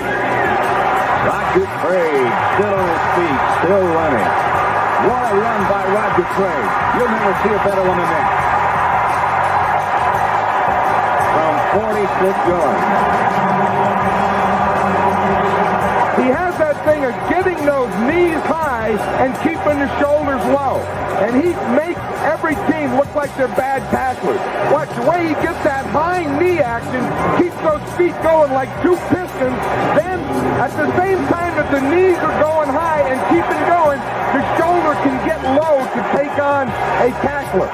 Roger Craig, still on his feet, still running. What a run by Roger Craig. You'll never see a better one than that. From 46 yards. He has that thing of getting those knees high and keeping the shoulders low. And he makes every team look like they're bad tacklers. Watch the way he gets that high knee action, keeps those feet going like two pistons. Then, at the same time that the knees are going high and keeping going, the shoulder can get low to take on a tackler.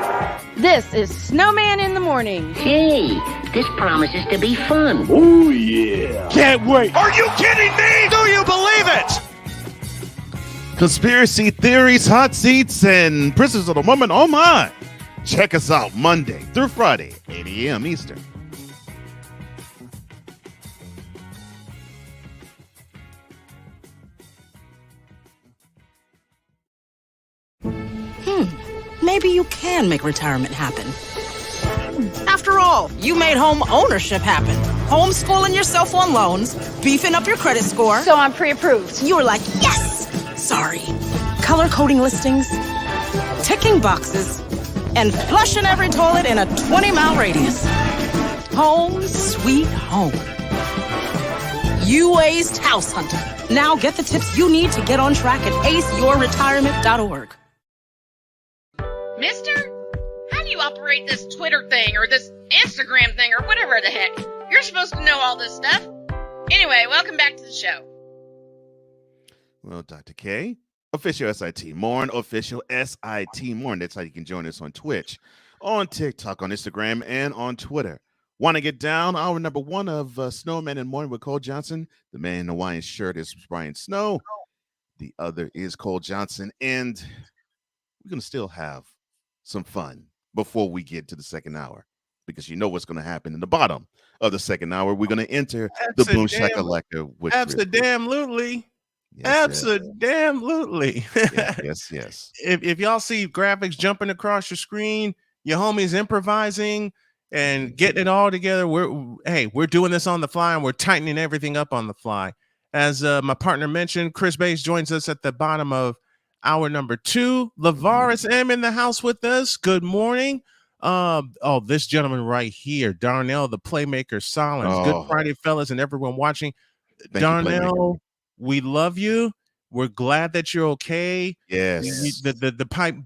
This is Snowman in the Morning. Hey, this promises to be fun. Oh, yeah. Can't wait. Are you kidding me? Do you believe it? Conspiracy theories, hot seats, and prisoners of the moment. Oh, my. Check us out Monday through Friday, 8 a.m. Eastern. Maybe you can make retirement happen. After all, you made home ownership happen. Homeschooling yourself on loans, beefing up your credit score. So I'm pre-approved. You were like, yes! Sorry. Color coding listings, ticking boxes, and flushing every toilet in a 20-mile radius. Home sweet home. You aced House Hunter. Now get the tips you need to get on track at aceyourretirement.org. Mister, how do you operate this Twitter thing or this Instagram thing or whatever the heck? You're supposed to know all this stuff. Anyway, welcome back to the show. Well, Dr. K, official SIT Morn, official SIT Morn. That's how you can join us on Twitch, on TikTok, on Instagram, and on Twitter. Want to get down? Hour number one of Snowman and Morning with Cole Johnson. The man in the Hawaiian shirt is Brian Snow. The other is Cole Johnson. And we're going to still have some fun before we get to the second hour, because you know what's going to happen in the bottom of the second hour. We're going to enter the Boom Shakalaka. Absolutely. Yes, Absolutely. yes. If y'all see graphics jumping across your screen, your homies improvising and getting it all together, we're doing this on the fly, and we're tightening everything up on the fly. As my partner mentioned, Chris Bates joins us at the bottom of hour number 2. Lavaris M in the house with us. Good morning. This gentleman right here, Darnell, the playmaker, Solins. Good Friday, fellas, and everyone watching. Darnell, we love you. We're glad that you're okay. Yes. The pipe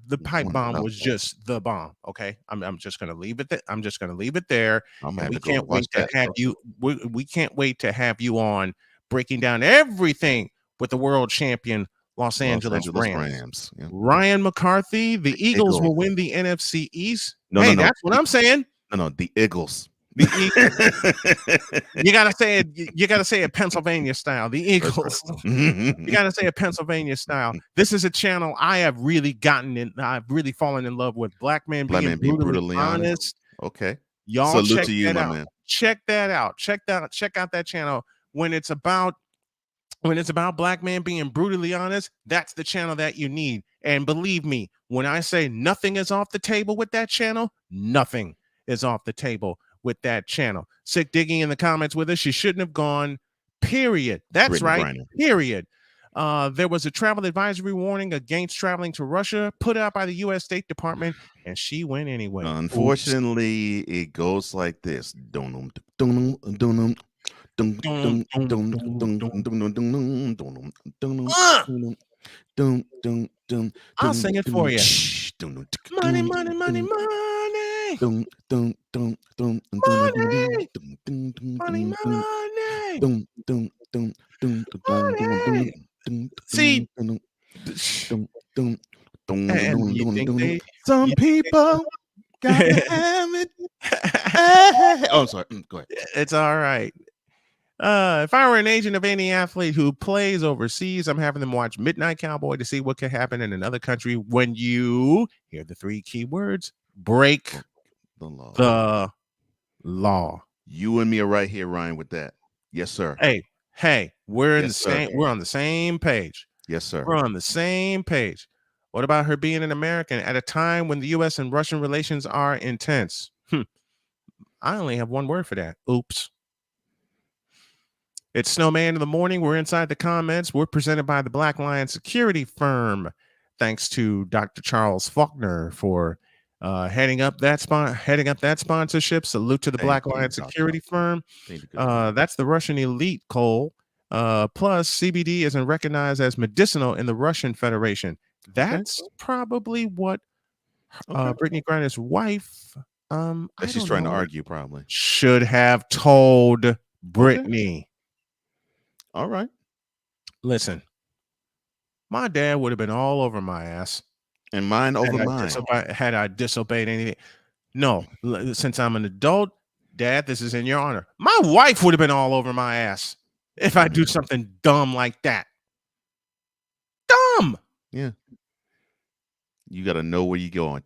bomb was just the bomb. Okay. I'm just gonna leave it there. I'm just gonna leave it there. We can't wait to have you. We can't wait to have you on breaking down everything with the world champion Los Angeles Rams. Yeah. Ryan McCarthy, the Eagles will win the NFC East. No, that's what I'm saying. No, the Eagles. You gotta say it. You gotta say it Pennsylvania style. The Eagles. You gotta say it Pennsylvania style. This is a channel I have really gotten in. I've really fallen in love with. Black Man Being Brutally Honest. Okay, y'all. Salute check to you, that my out. man. Check that out. Check out that channel. When it's about Black Man Being Brutally Honest, that's the channel that you need. And believe me, when I say nothing is off the table with that channel, nothing is off the table with that channel. Sick Digging in the comments with us. She shouldn't have gone, period. That's Brittany right, Griner. period. There was a travel advisory warning against traveling to Russia put out by the U.S. State Department, and she went anyway. Unfortunately, it goes like this. I'll sing it for you. Money, money, money, money. Money, money. See, some people gotta have it. Oh, I'm sorry. Go ahead. It's all right. If I were an agent of any athlete who plays overseas, I'm having them watch Midnight Cowboy to see what could happen in another country when you hear the 3 key words: break the law. You and me are right here, Ryan, with that. Yes, sir. Hey, we're on the same page. Yes, sir. We're on the same page. What about her being an American at a time when the U.S. and Russian relations are intense? I only have one word for that. Oops. It's Snowman in the morning. We're inside the comments. We're presented by the Black Lion Security Firm. Thanks to Dr. Charles Faulkner for heading up that sponsorship. Salute to the Black Lion Security Firm. That's the Russian elite, Cole. Plus, CBD isn't recognized as medicinal in the Russian Federation. That's probably what Brittany Griner's wife, that she's trying to argue, probably should have told Brittany. All right. Listen, my dad would have been all over my ass. And mine over mine. Had I disobeyed anything. No, since I'm an adult, Dad, this is in your honor. My wife would have been all over my ass if I do something dumb like that. Dumb. Yeah. You got to know where you're going.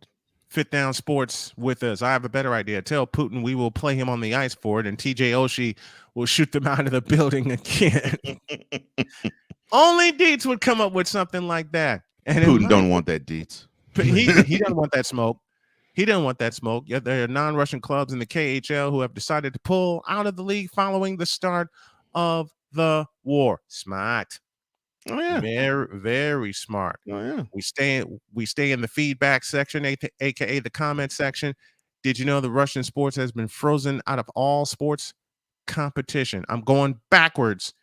Fit Down Sports with us. I have a better idea. Tell Putin we will play him on the ice for it, and TJ Oshie will shoot them out of the building again. Only Dietz would come up with something like that. And Putin don't want that, Dietz. He doesn't want that smoke. He doesn't want that smoke. Yet there are non-Russian clubs in the KHL who have decided to pull out of the league following the start of the war. Smart. Oh yeah, very, very smart. Oh yeah. We stay in the feedback section, aka the comment section. Did you know the Russian sports has been frozen out of all sports competition? I'm going backwards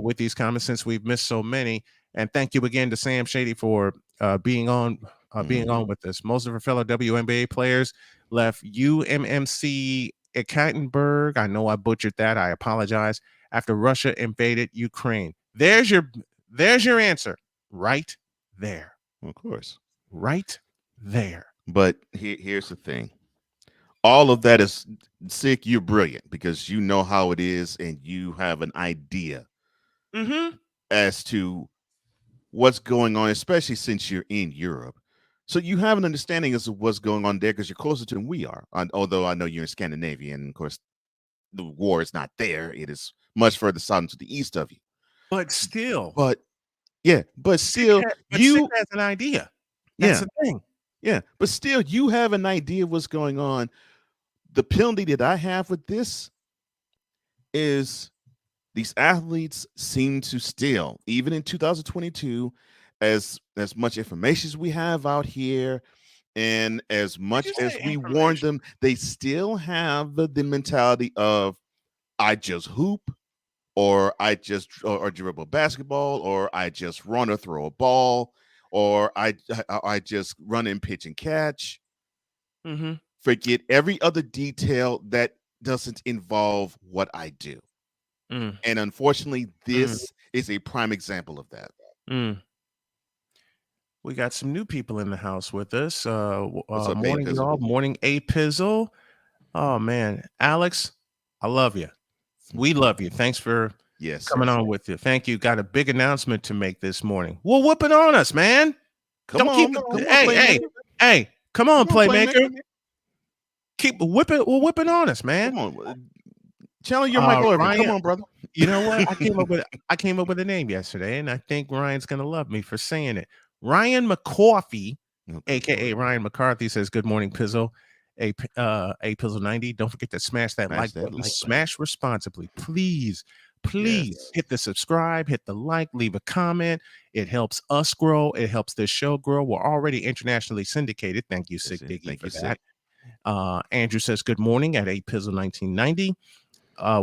with these comments since we've missed so many. And thank you again to Sam Shady for being on with us. Most of our fellow WNBA players left UMMC Ekaterinburg. I know I butchered that. I apologize. After Russia invaded Ukraine. There's your answer right there. Of course. Right there. But here's the thing. All of that is sick. You're brilliant because you know how it is and you have an idea as to what's going on, especially since you're in Europe. So you have an understanding as to what's going on there because you're closer to than we are. Although I know you're in Scandinavia, and of course, the war is not there. It is much further south and to the east of you. But still. You has an idea. That's the thing. Yeah, but still, you have an idea of what's going on. The penalty that I have with this is these athletes seem to still, even in 2022, as much information as we have out here, and as much as we warn them, they still have the mentality of, I just hoop, or I just or dribble basketball, or I just run or throw a ball, or I just run and pitch and catch. Forget every other detail that doesn't involve what I do. And unfortunately, this is a prime example of that. We got some new people in the house with us. What's up, morning, y'all. Morning, A Pizzle. Oh man, Alex, I love you. We love you. Thanks for coming on with you. Thank you. Got a big announcement to make this morning. We're whooping on us, man. Come on, Playmaker. Keep whipping. We're whipping on us, man. Come on, challenge your Michael Irvin. Come on, brother. You know what? I came up with a name yesterday, and I think Ryan's gonna love me for saying it. Ryan McCarthy, aka Ryan McCarthy, says, "Good morning, Pizzle. A Pizzle 90. Don't forget to smash that like button. Smash responsibly, please." Please hit the subscribe, hit the like, leave a comment. It helps us grow. It helps this show grow. We're already internationally syndicated. Thank you, Sick Diggy, for that. Andrew says, good morning at 8 Pizzle 1990.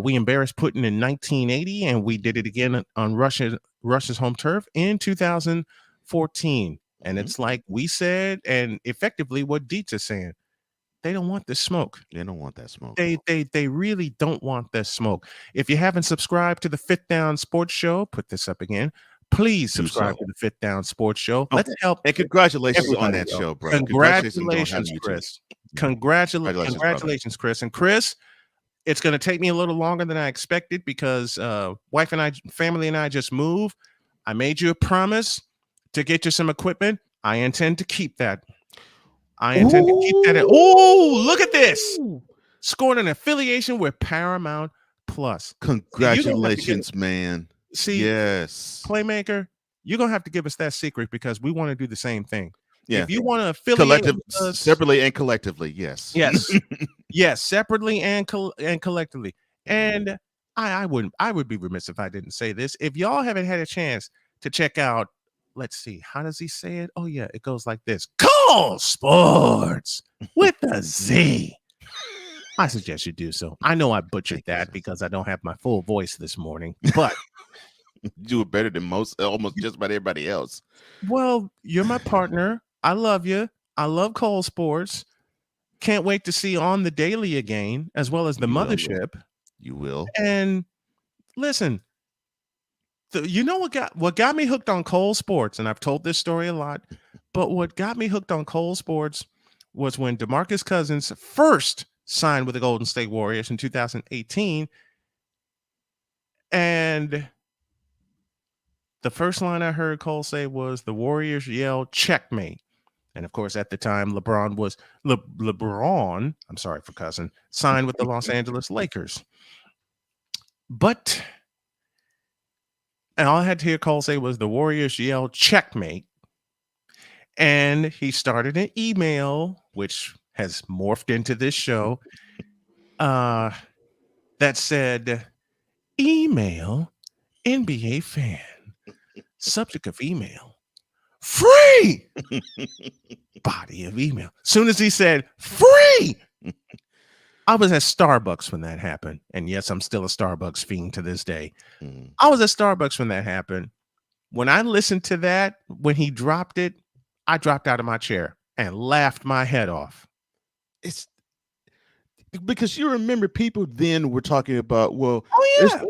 We embarrassed Putin in 1980, and we did it again on Russia's home turf in 2014. And it's like we said, and effectively what Dietz is saying. They don't want this smoke. They don't want that smoke. They really don't want this smoke. If you haven't subscribed to the Fit Down Sports Show, put this up again. Please subscribe to the Fit Down Sports Show. Let's help. And congratulations on that show, bro. Congratulations, Chris. Congratulations, Chris. And Chris, it's going to take me a little longer than I expected because family and I just moved. I made you a promise to get you some equipment. I intend to keep that. Oh, look at this. Scored an affiliation with Paramount Plus. Congratulations, man. See, yes. Playmaker, you're going to have to give us that secret because we want to do the same thing. Yeah. If you want to affiliate with us, separately and collectively, yes. Yes, separately and collectively. And I would be remiss if I didn't say this. If y'all haven't had a chance to check out, let's see, how does he say it? Oh yeah, it goes like this. Call Sports with a Z. I suggest you do so. I know I butchered that because I don't have my full voice this morning, but you do it better than almost just about everybody else. Well, you're my partner. I love you. I love Cole Sports. Can't wait to see you on the daily again, as well as the mothership. You will. And listen, you know what got me hooked on Cole Sports, and I've told this story a lot, but what got me hooked on Cole Sports was when DeMarcus Cousins first signed with the Golden State Warriors in 2018, and the first line I heard Cole say was, the Warriors yelled, checkmate. And of course, at the time, LeBron, I'm sorry for cussing, signed with the Los Angeles Lakers. But, and all I had to hear Cole say was the Warriors yelled checkmate. And he started an email, which has morphed into this show, that said, email NBA fan. Subject of email. Free body of email. Soon as he said free, I was at Starbucks when that happened. And yes, I'm still a Starbucks fiend to this day. I was at Starbucks when that happened. When I listened to that, when he dropped it, I dropped out of my chair and laughed my head off. It's because you remember people then were talking about, well,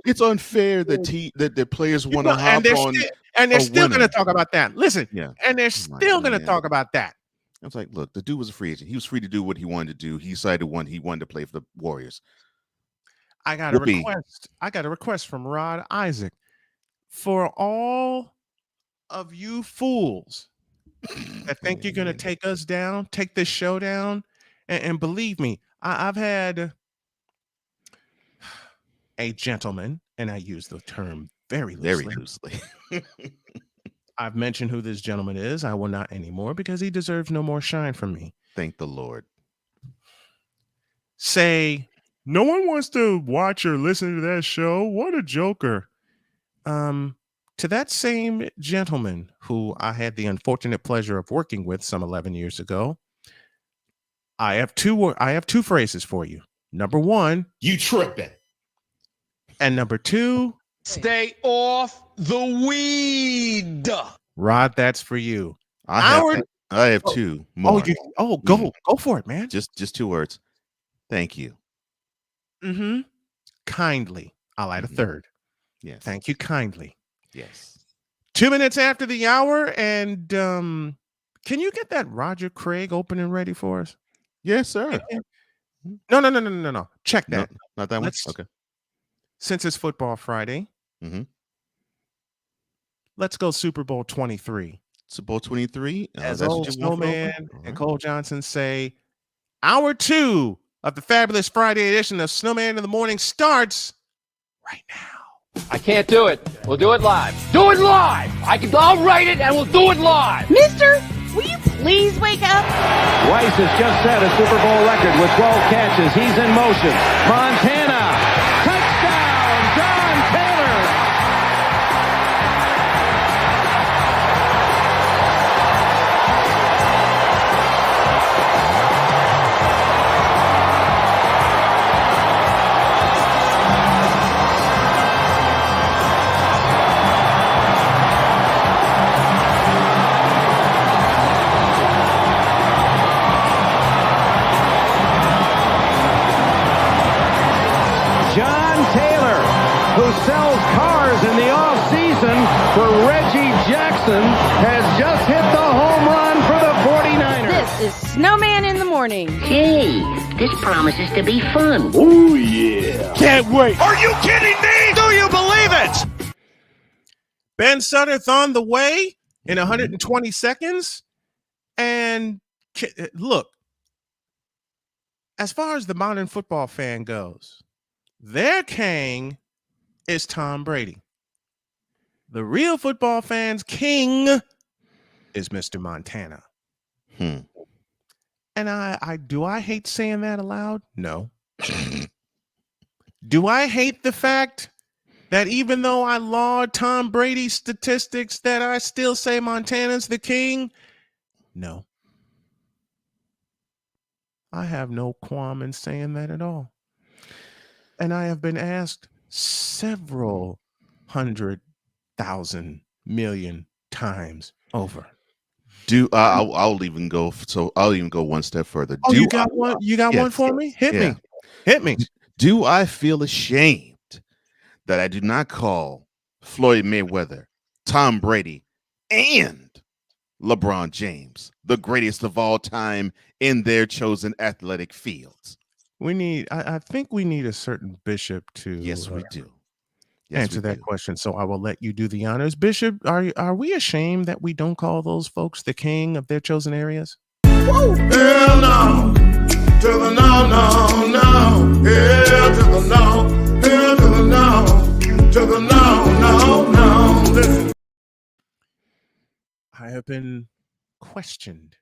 it's unfair that the players want to hop on. And they're still going to talk about that. Listen, yeah. And they're still going to talk about that. I was like, look, the dude was a free agent. He was free to do what he wanted to do. He decided he wanted to play for the Warriors. I got a request. I got a request from Rod Isaac. For all of you fools that think you're going to take us down, take this show down, and believe me, I've had a gentleman, and I use the term very loosely. I've mentioned who this gentleman is. I will not anymore because he deserves no more shine from me. Thank the Lord. Say, no one wants to watch or listen to that show. What a joker. To that same gentleman who I had the unfortunate pleasure of working with some 11 years ago, I have two phrases for you. Number one, you tripping. And number two, stay off the weed. Rod, that's for you. I have two more. Go for it, man. Just 2 words. Thank you. Kindly. I'll add a third. Yes. Thank you kindly. Yes. 2 minutes after the hour, and can you get that Roger Craig opening ready for us? Yes, sir. No. Check that. No, not that one. Okay. Since it's Football Friday, let's go Super Bowl 23. Super Bowl 23. As old Snowman and Cole Johnson say, hour 2 of the fabulous Friday edition of Snowman in the Morning starts right now. I can't do it. We'll do it live. Do it live! I'll write it and we'll do it live! Mister, will you please wake up? Weiss has just set a Super Bowl record with 12 catches. He's in motion. Montana. Touchdown, John Taylor. Who sells cars in the off-season for Reggie Jackson, has just hit the home run for the 49ers. This is Snowman in the Morning. Hey, this promises to be fun. Oh, yeah. Can't wait. Are you kidding me? Do you believe it? Ben Sutter's on the way in 120 seconds. And look, as far as the modern football fan goes, their king is Tom Brady. The real football fans' king is Mr. Montana. And I hate saying that aloud? No. Do I hate the fact that even though I laud Tom Brady's statistics, that I still say Montana's the king? No. I have no qualm in saying that at all. And I have been asked several 100,000 million times over. I'll even go one step further. You got one? You got one for me? Hit me. Do I feel ashamed that I do not call Floyd Mayweather, Tom Brady, and LeBron James the greatest of all time in their chosen athletic fields? I think we need a certain bishop to. Yes, we do. answer that question. So I will let you do the honors. Bishop, are we ashamed that we don't call those folks the king of their chosen areas? Hell no, to the no, no, no. Hell to the no, hell to the no, to the no, no, no. Listen. I have been questioned,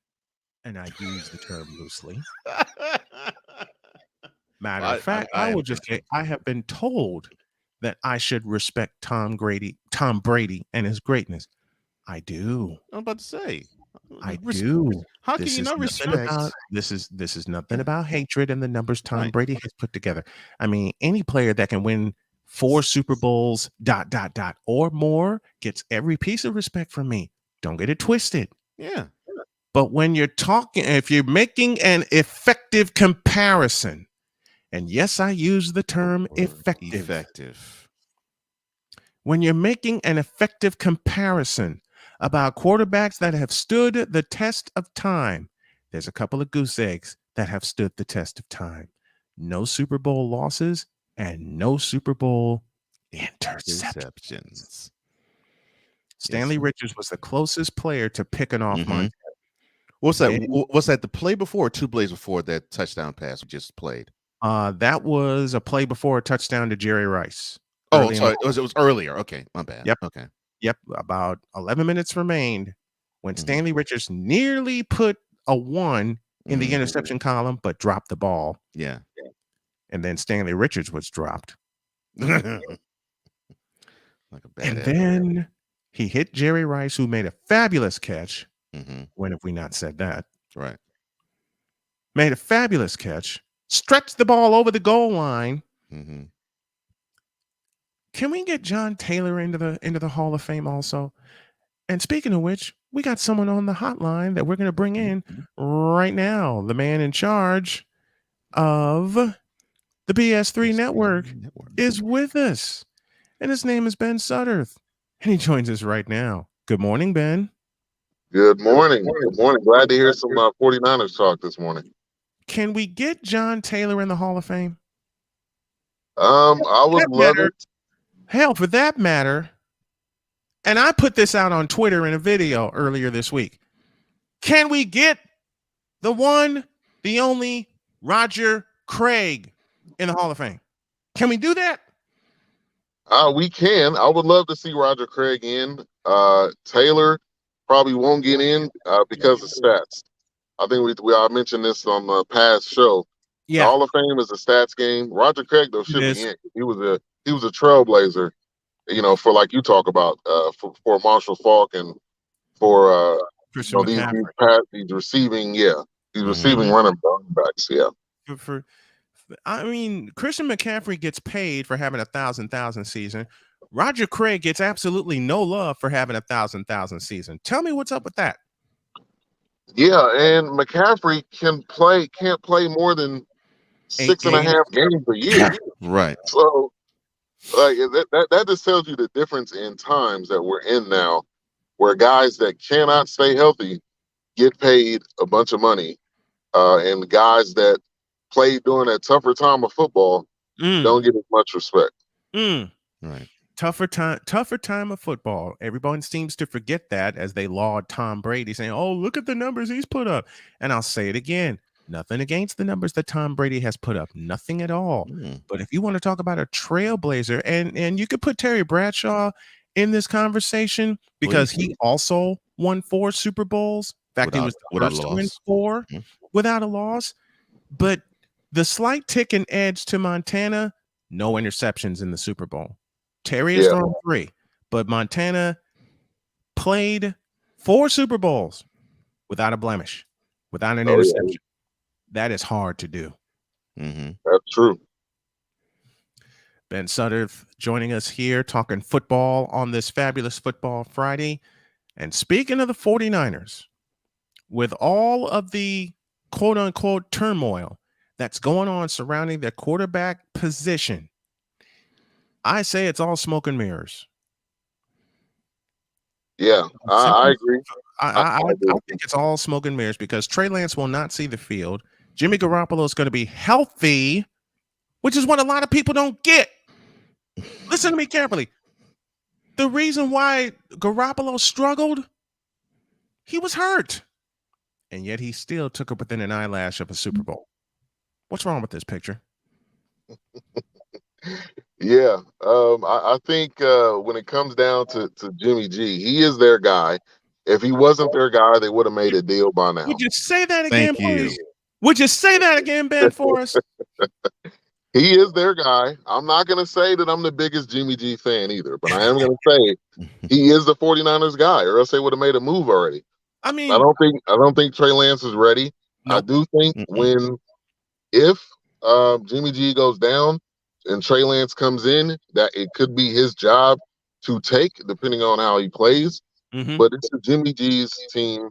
and I use the term loosely. Matter of fact, I will just say I have been told that I should respect Tom Brady and his greatness. I do. I'm about to say. I do. How can you not respect? This is nothing about hatred and the numbers Tom Brady has put together. I mean, any player that can win 4 Super Bowls, ... or more gets every piece of respect from me. Don't get it twisted. Yeah. But when you're talking, if you're making an effective comparison, and yes, I use the term effective. When you're making an effective comparison about quarterbacks that have stood the test of time, there's a couple of goose eggs that have stood the test of time. No Super Bowl losses and no Super Bowl interceptions. Stanley Richards was the closest player to picking off Montana. What's that? What's that? The play before or 2 plays before that touchdown pass we just played? That was a play before a touchdown to Jerry Rice. Oh, sorry. It was earlier. Okay, my bad. Yep. Okay. Yep. About 11 minutes remained when Stanley Richards nearly put a 1 in the interception column, but dropped the ball. Yeah. And then Stanley Richards was dropped. Like a bad and then he hit Jerry Rice, who made a fabulous catch. When have we not said that? Right. Made a fabulous catch, stretched the ball over the goal line. Can we get John Taylor into the Hall of Fame also? And speaking of which, we got someone on the hotline that we're going to bring in right now. The man in charge of the BS3 network is with us, and his name is Ben Sutterth, and he joins us right now. Good morning, Ben. Good morning. Good morning. Glad to hear some 49ers talk this morning. Can we get John Taylor in the Hall of Fame? I would love it. Hell, for that matter, and I put this out on Twitter in a video earlier this week. Can we get the one, the only Roger Craig in the Hall of Fame? Can we do that? We can. I would love to see Roger Craig in. Taylor probably won't get in because of stats. I think I mentioned this on the past show. Yeah. The Hall of Fame is a stats game. Roger Craig though should be in. He was a trailblazer, for like you talk about for Marshall Faulk and for these receiving receiving running backs. Yeah. I mean, Christian McCaffrey gets paid for having a 1,000 season. Roger Craig gets absolutely no love for having a 1,000 season. Tell me what's up with that. Yeah, and McCaffrey can't play more than 6.5 games a year. Right. So, like that just tells you the difference in times that we're in now, where guys that cannot stay healthy get paid a bunch of money, and guys that play during that tougher time of football don't get as much respect. Right. Tougher time of football. Everyone seems to forget that as they laud Tom Brady, saying, "Oh, look at the numbers he's put up." And I'll say it again. Nothing against the numbers that Tom Brady has put up. Nothing at all. But if you want to talk about a trailblazer, and you could put Terry Bradshaw in this conversation because he also won 4 Super Bowls. In fact, he was the first to win 4 without a loss. But the slight tick and edge to Montana, no interceptions in the Super Bowl. Terry has thrown 3, but Montana played 4 Super Bowls without a blemish, without an interception. Yeah. That is hard to do. That's true. Ben Sutterth joining us here talking football on this fabulous Football Friday. And speaking of the 49ers, with all of the quote-unquote turmoil that's going on surrounding their quarterback position, I say it's all smoke and mirrors. Yeah, I agree. I think it's all smoke and mirrors because Trey Lance will not see the field. Jimmy Garoppolo is going to be healthy, which is what a lot of people don't get. Listen to me carefully. The reason why Garoppolo struggled, he was hurt. And yet he still took it within an eyelash of a Super Bowl. What's wrong with this picture? Yeah, I think when it comes down to Jimmy G, he is their guy. If he wasn't their guy, they would have made a deal by now. Would you say that again, please? Would you say that again, Ben, for us? He is their guy. I'm not going to say that I'm the biggest Jimmy G fan either, but I am going to say he is the 49ers guy, or else they would have made a move already. I mean, I don't think Trey Lance is ready. Nope. I do think if Jimmy G goes down and Trey Lance comes in, that it could be his job to take, depending on how he plays. Mm-hmm. But it's Jimmy G's team,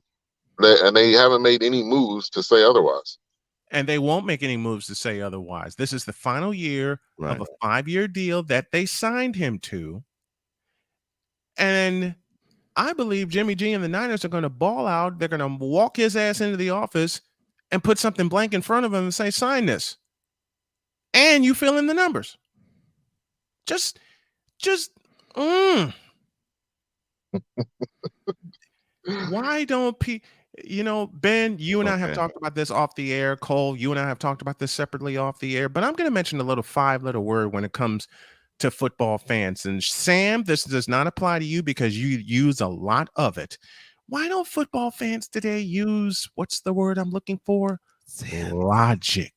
and they haven't made any moves to say otherwise. And they won't make any moves to say otherwise. This is the final year of a 5-year deal that they signed him to. And I believe Jimmy G and the Niners are going to ball out. They're going to walk his ass into the office and put something blank in front of him and say, sign this. And you fill in the numbers. Why don't people, Ben, you and I have talked about this off the air. Cole, you and I have talked about this separately off the air, but I'm going to mention a little 5-letter word when it comes to football fans. And Sam, this does not apply to you because you use a lot of it. Why don't football fans today use, what's the word I'm looking for? Logic.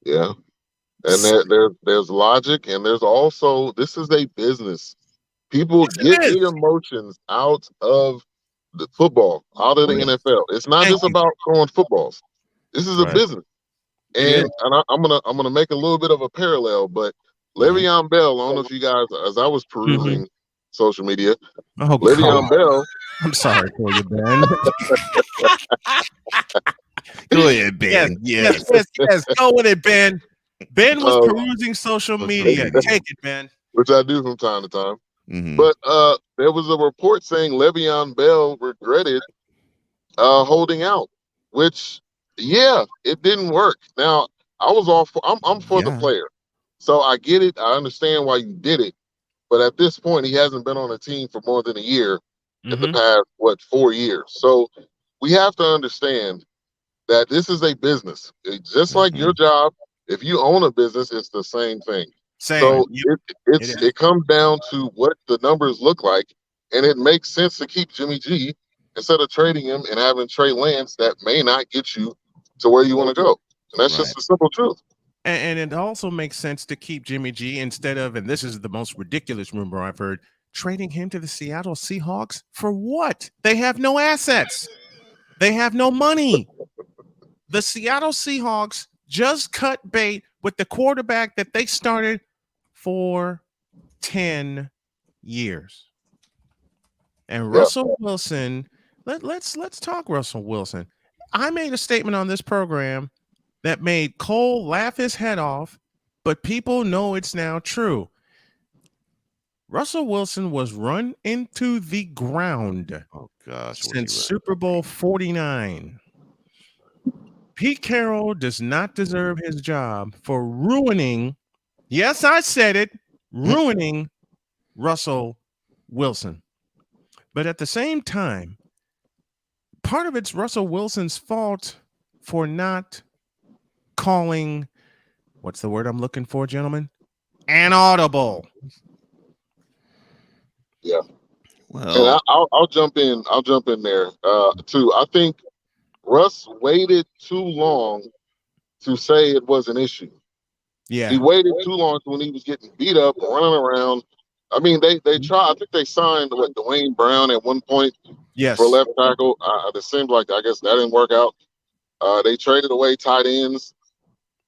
Yeah. And there's logic, and there's also, this is a business. People get the emotions out of the football, out of the NFL. It's not just about throwing footballs. This is a business. And I'm gonna make a little bit of a parallel, but Le'Veon Bell, I don't know if you guys, as I was perusing social media, Le'Veon Bell. I'm sorry for you, Ben. Go ahead, Ben. Yes. Go with it, Ben. Ben was perusing social media. Take it, Ben. Which I do from time to time. But there was a report saying Le'Veon Bell regretted holding out, which, it didn't work. Now, I'm for the player. So I get it. I understand why you did it. But at this point, he hasn't been on a team for more than a year in the past, 4 years. So we have to understand that this is a business. It's just like your job. If you own a business, it's the same thing. So it comes down to what the numbers look like, and it makes sense to keep Jimmy G instead of trading him and having Trey Lance that may not get you to where you want to go. And that's just the simple truth. And it also makes sense to keep Jimmy G instead of, and this is the most ridiculous rumor I've heard, trading him to the Seattle Seahawks for what? They have no assets. They have no money. The Seattle Seahawks just cut bait with the quarterback that they started for 10 years. And Russell Wilson, let's talk Russell Wilson. I made a statement on this program that made Cole laugh his head off, but people know it's now true. Russell Wilson was run into the ground since Super Bowl 49. Pete Carroll does not deserve his job for ruining, yes, I said it, ruining Russell Wilson. But at the same time, part of it's Russell Wilson's fault for not calling, what's the word I'm looking for, gentlemen? An audible. Yeah. Well, and I'll jump in. I'll jump in there too. I think Russ waited too long to say it was an issue. Yeah. He waited too long when he was getting beat up, running around. I mean, they tried. I think they signed Dwayne Brown at one point for left tackle. It seems like, I guess that didn't work out. They traded away tight ends.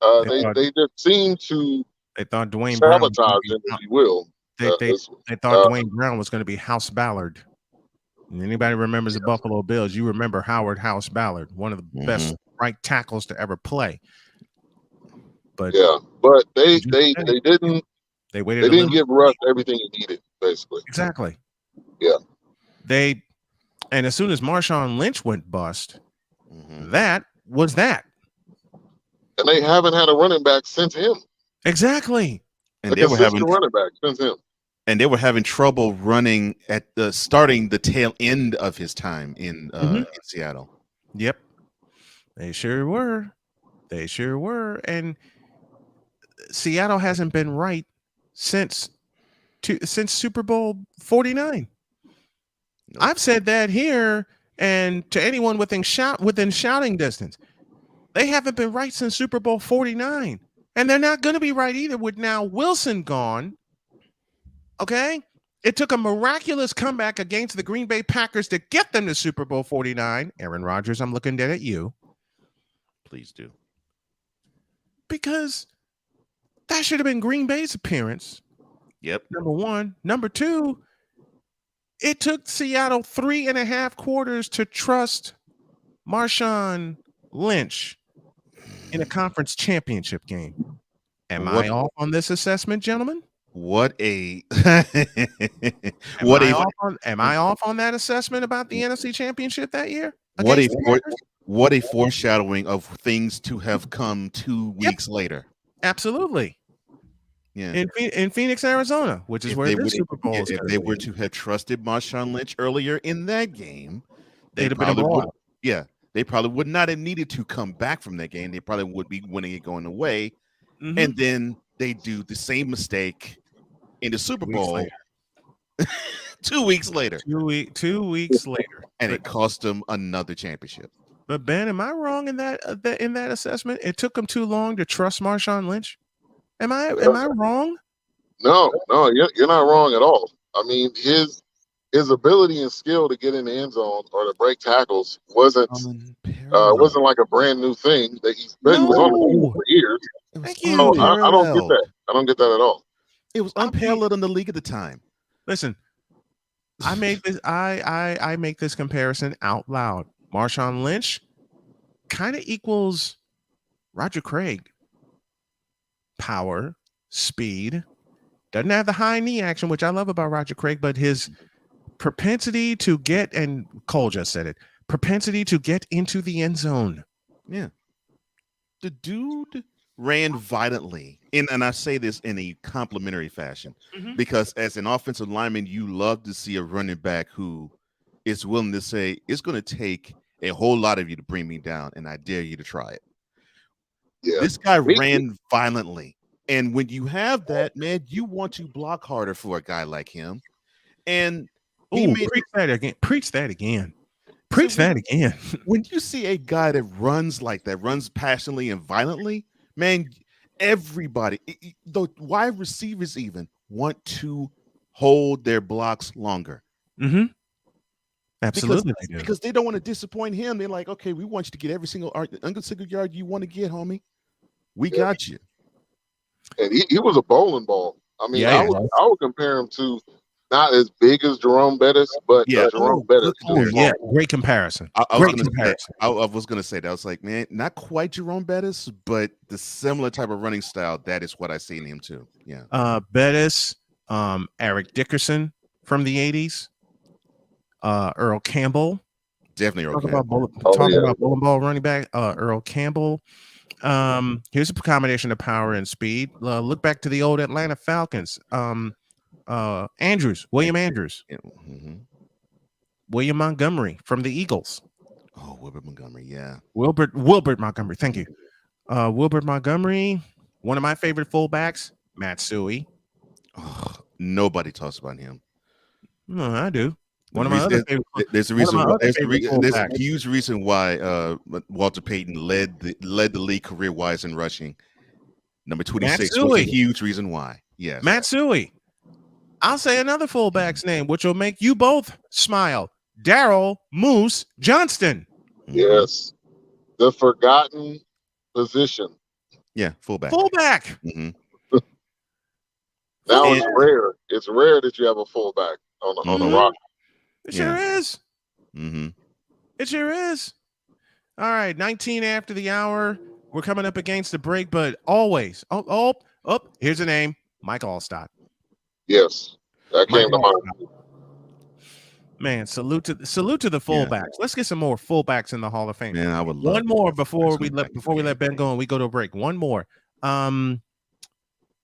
They just seemed to Dwayne sabotage him, if you will. They thought Dwayne Brown was going to be House Ballard. And anybody remembers the Buffalo Bills, you remember Howard House Ballard, one of the best right tackles to ever play. But they didn't give Russ everything he needed, basically. Exactly. Yeah. And as soon as Marshawn Lynch went bust, that was that. And they haven't had a running back since him. Exactly. And a they were having consistent running back since him. and they were having trouble running at the starting the tail end of his time in Seattle. Yep. They sure were. They sure were. And Seattle hasn't been right since Super Bowl 49. Nope. I've said that here, and to anyone within shouting distance, they haven't been right since Super Bowl 49. And they're not going to be right either with now Wilson gone. Okay? It took a miraculous comeback against the Green Bay Packers to get them to Super Bowl 49. Aaron Rodgers, I'm looking dead at you. Please do. Because that should have been Green Bay's appearance. Yep. Number one. Number two, it took Seattle 3.5 quarters to trust Marshawn Lynch in a conference championship game. Am I off on this assessment, gentlemen? What a am I off on that assessment about the NFC Championship that year? What a foreshadowing of things to have come 2 weeks later. Absolutely. Yeah. In Phoenix, Arizona, which is where the Super Bowl is. If they were to have trusted Marshawn Lynch earlier in that game, they'd have been involved. They probably would not have needed to come back from that game. They probably would be winning it going away. Mm-hmm. And then they do the same mistake in the Super Bowl 2 weeks later. 2 weeks later. And it cost them another championship. But Ben, am I wrong in that assessment? It took them too long to trust Marshawn Lynch. Am I wrong? No, you're not wrong at all. I mean, his ability and skill to get in the end zone or to break tackles wasn't like a brand new thing. That he was on the team for years. So I don't get that. I don't get that at all. It was unparalleled in the league at the time. Listen, I make this I make this comparison out loud. Marshawn Lynch kind of equals Roger Craig. Power, speed, doesn't have the high knee action, which I love about Roger Craig, but his propensity to get, and Cole just said it, propensity to get into the end zone. Yeah. The dude ran violently. And I say this in a complimentary fashion, because as an offensive lineman, you love to see a running back who is willing to say, it's going to take a whole lot of you to bring me down, and I dare you to try it. Yeah. This guy ran violently. And when you have that, man, you want to block harder for a guy like him. And preach that again. Preach that again. When you see a guy that runs like that, runs passionately and violently, man, everybody, the wide receivers even want to hold their blocks longer. Mm-hmm. Absolutely. Because they don't want to disappoint him. They're like, okay, we want you to get every single yard you want to get, homie. We got you. And he was a bowling ball. I mean, I would compare him to not as big as Jerome Bettis, but Jerome Bettis. Yeah, great comparison. I was going to say that. I was like, man, not quite Jerome Bettis, but the similar type of running style. That is what I see in him too. Yeah. Bettis, Eric Dickerson from the 80s, Earl Campbell. Definitely Earl Campbell. Talking about bowling ball running back, Earl Campbell. Here's a combination of power and speed. Look back to the old Atlanta Falcons. William Andrews, William Montgomery from the Eagles. Oh, Wilbert Montgomery, yeah. Wilbert Montgomery, thank you. Wilbert Montgomery, one of my favorite fullbacks, Matt Suey. Oh, nobody talks about him. No, I do. There's a huge reason why Walter Payton led the league career-wise in rushing. Number 26 was a huge reason why. Yes. Matt Suey. I'll say another fullback's name, which will make you both smile. Darryl Moose Johnston. Yes. The forgotten position. Yeah, fullback. Mm-hmm. Now it's rare. It's rare that you have a fullback on the roster. It sure is. Mm-hmm. It sure is. All right, 19 after the hour. We're coming up against the break, but always. Here's a name, Mike Allstott. Yes, that came to mind. Man, salute to the fullbacks. Yeah. Let's get some more fullbacks in the Hall of Fame. Man, I would love one more before we let Ben go and we go to a break. One more.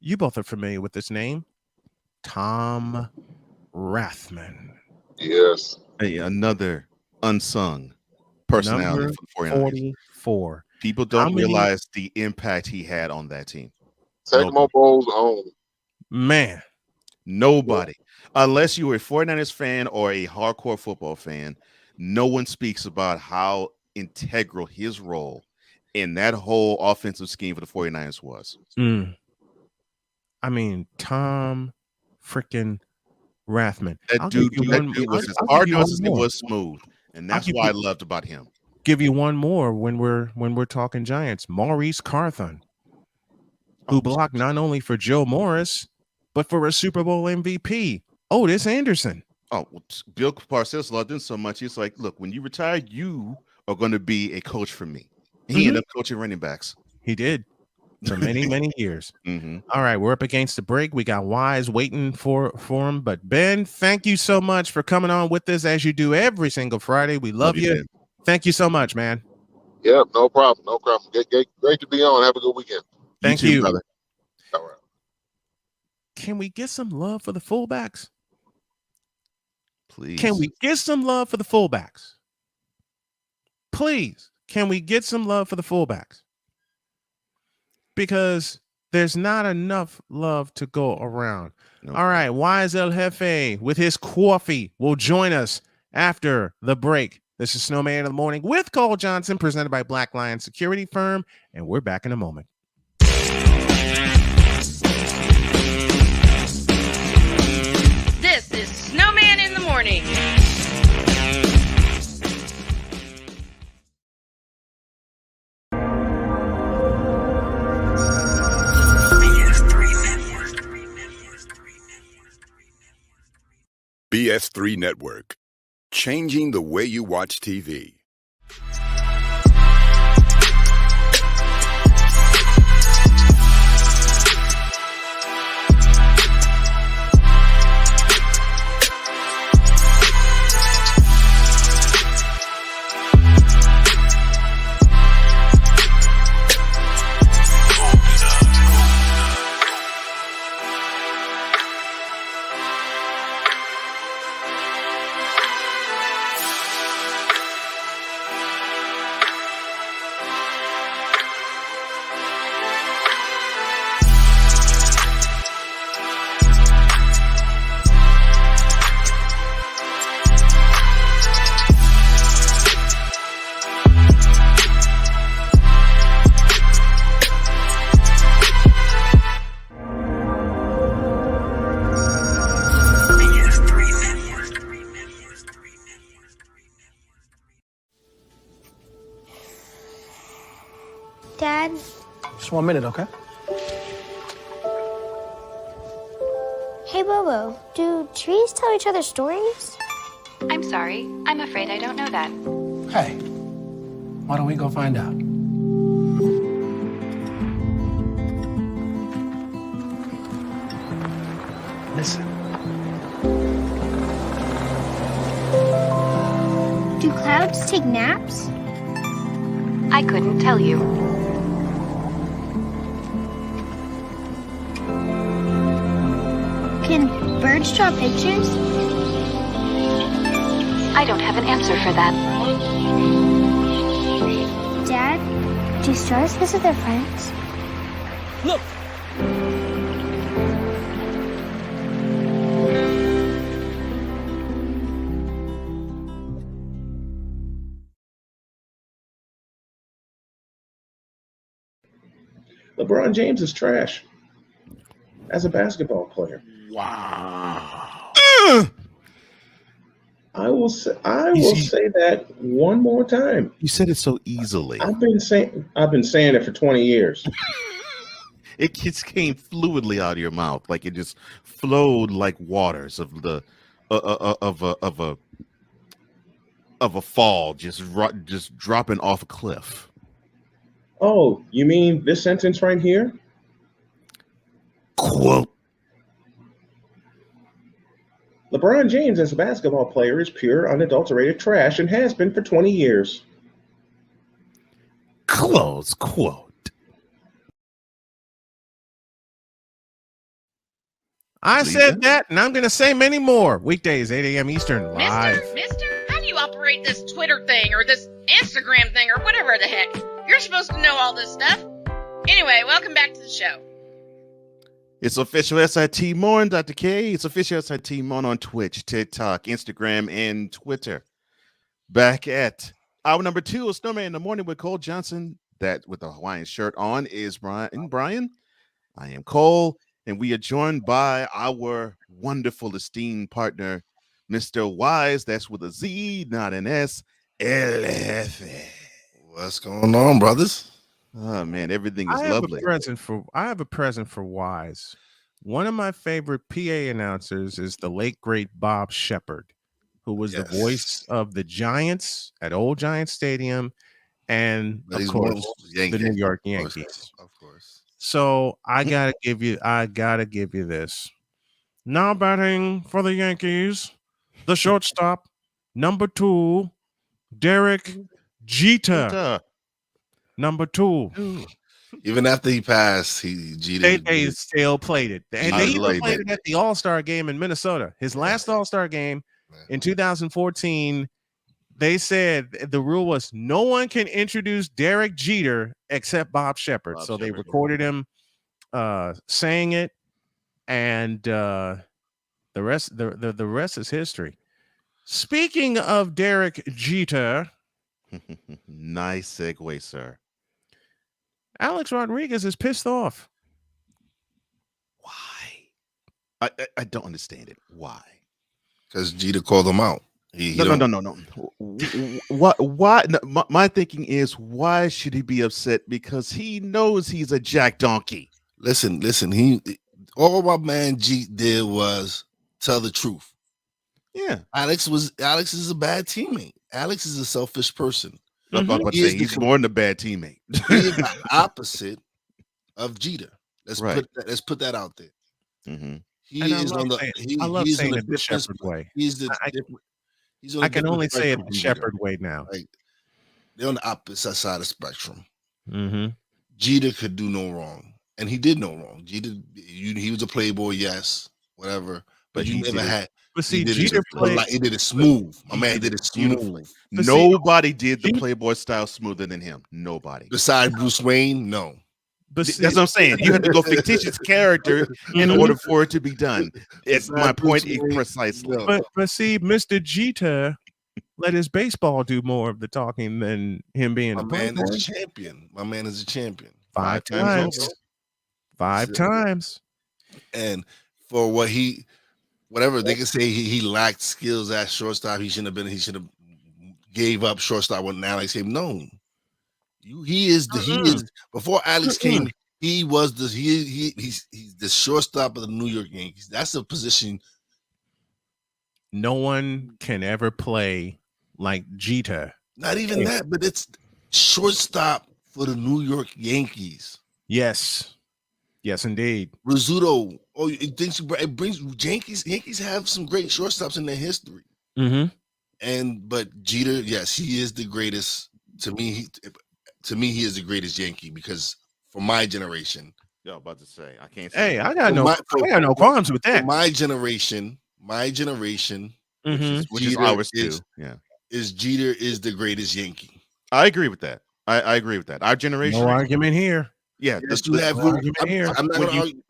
You both are familiar with this name, Tom Rathman. Yes. Hey, another unsung personality Number for the 49ers. 44. People don't realize the impact he had on that team. Tecmo Bowl's own. Man. Nobody. Unless you were a 49ers fan or a hardcore football fan, no one speaks about how integral his role in that whole offensive scheme for the 49ers was. I mean, Tom freaking Rathman. That dude was as hard nosed as it was smooth. And that's what I loved about him. Give you one more when we're talking Giants. Maurice Carthon, who blocked not only for Joe Morris, but for a Super Bowl MVP, Otis Anderson. Oh, well, Bill Parcells loved him so much. He's like, look, when you retire, you are going to be a coach for me. He ended up coaching running backs. He did for many, many years. All right, we're up against the break. We got Wise waiting for him. But Ben, thank you so much for coming on with us as you do every single Friday. We love you. Ben. Thank you so much, man. Yep, no problem. No problem. Great to be on. Have a good weekend. Thank you, brother. All right. Can we get some love for the fullbacks? Please. Can we get some love for the fullbacks? Please. Can we get some love for the fullbacks? Because there's not enough love to go around. Nope. All right. Wise El Jefe with his coffee will join us after the break. This is Snowman in the Morning with Cole Johnson, presented by Black Lion Security Firm. And we're back in a moment. This is Snowman in the Morning. BS3 Network. Changing the way you watch TV. Dad? Just 1 minute, okay? Hey, Bobo, do trees tell each other stories? I'm sorry. I'm afraid I don't know that. Hey, why don't we go find out? Listen. Do clouds take naps? I couldn't tell you. Can birds draw pictures? I don't have an answer for that. Dad, do stars visit their friends? Look! LeBron James is trash as a basketball player. Wow. I will say that one more time. You said it so easily. I've been saying it for 20 years. It just came fluidly out of your mouth, like it just flowed like waters of the of a fall, just dropping off a cliff. Oh, you mean this sentence right here? Quote. LeBron James as a basketball player is pure, unadulterated trash and has been for 20 years. Close quote. I said that, and I'm going to say many more. Weekdays, 8 a.m. Eastern, live. Mister, how do you operate this Twitter thing or this Instagram thing or whatever the heck? You're supposed to know all this stuff. Anyway, welcome back to the show. It's official SIT Morn, Dr. K. It's official SIT Morn on Twitch, TikTok, Instagram, and Twitter. Back at hour number 2 of Snowman in the Morning with Cole Johnson. That with the Hawaiian shirt on is Brian. I am Cole, and we are joined by our wonderful, esteemed partner, Mr. Wise. That's with a Z, not an S. LF. What's going on, brothers? Oh man, everything is I have lovely. I have a present for Wise. One of my favorite PA announcers is the late great Bob Shepard, who was the voice of the Giants at Old Giant Stadium, and of course the New York Yankees. Of course. So I gotta give you this. Now batting for the Yankees, the shortstop, number 2, Derek Jeter. Number 2. Even after he passed, They still played it. And they even played it at the All-Star game in Minnesota. His last All-Star game in 2014, they said the rule was no one can introduce Derek Jeter except Bob Shepard. So they recorded him saying it, and the rest is history. Speaking of Derek Jeter, nice segue, sir. Alex Rodriguez is pissed off. Why? I don't understand it. Why? Because Jeter called him out. No. Why? No, my thinking is, why should he be upset? Because he knows he's a jack donkey. Listen. All my man G did was tell the truth. Yeah. Alex is a bad teammate. Alex is a selfish person. He's more than a bad teammate. He is the opposite of Jeter. Let's put that out there. Mm-hmm. I love saying it the Shepard way. I can only say it the Shepard way now. Like, they're on the opposite side of the spectrum. Mm-hmm. Jeter could do no wrong, and he did no wrong. Jeter, he was a playboy, yes, whatever, but you never had. But see, Jeter he did it smooth. My man did it smooth. Nobody did the playboy style smoother than him. Nobody. Besides Bruce Wayne, no. But that's what I'm saying. You have to go fictitious character in order for it to be done. It's my point precisely. But see, Mr. Jeter let his baseball do more of the talking than him being a man is a champion. My man is a champion. 5 times. 5 times. And for whatever they can say, he lacked skills at shortstop. He should have gave up shortstop when Alex came. No. He is before Alex came, he's the shortstop of the New York Yankees. That's a position no one can ever play like Jeter. Not even that, but it's shortstop for the New York Yankees. Yes, indeed. Rizzuto. Oh, it brings Yankees have some great shortstops in their history. Mm-hmm. But Jeter, yes, he is the greatest. To me, he is the greatest Yankee because for my generation. Yo, about to say, I can't say. Hey, I got no qualms with that. For my generation, mm-hmm. which is ours too. Is Jeter is the greatest Yankee. I agree with that. I agree with that. Our generation. No argument here. Yeah, yes, you have argument here. I'm not going to argue.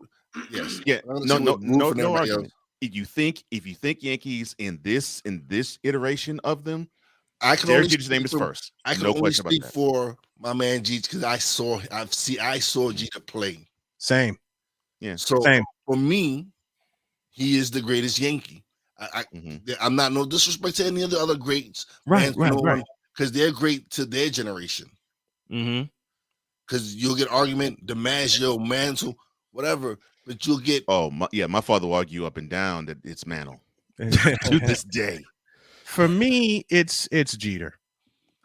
Yes. Yeah. No argument. If you think Yankees in this iteration of them, I can Derek only Jeter's name is first. I can only speak for my man Jeter because I saw Jeter play. Same. Yeah. So for me, he is the greatest Yankee. I'm not no disrespect to any of the other greats, right? Because they're great to their generation. Mm-hmm. Because you'll get argument, DiMaggio, Mantle, whatever, but you'll get. My father will argue up and down that it's Mantle to this day. For me, it's Jeter.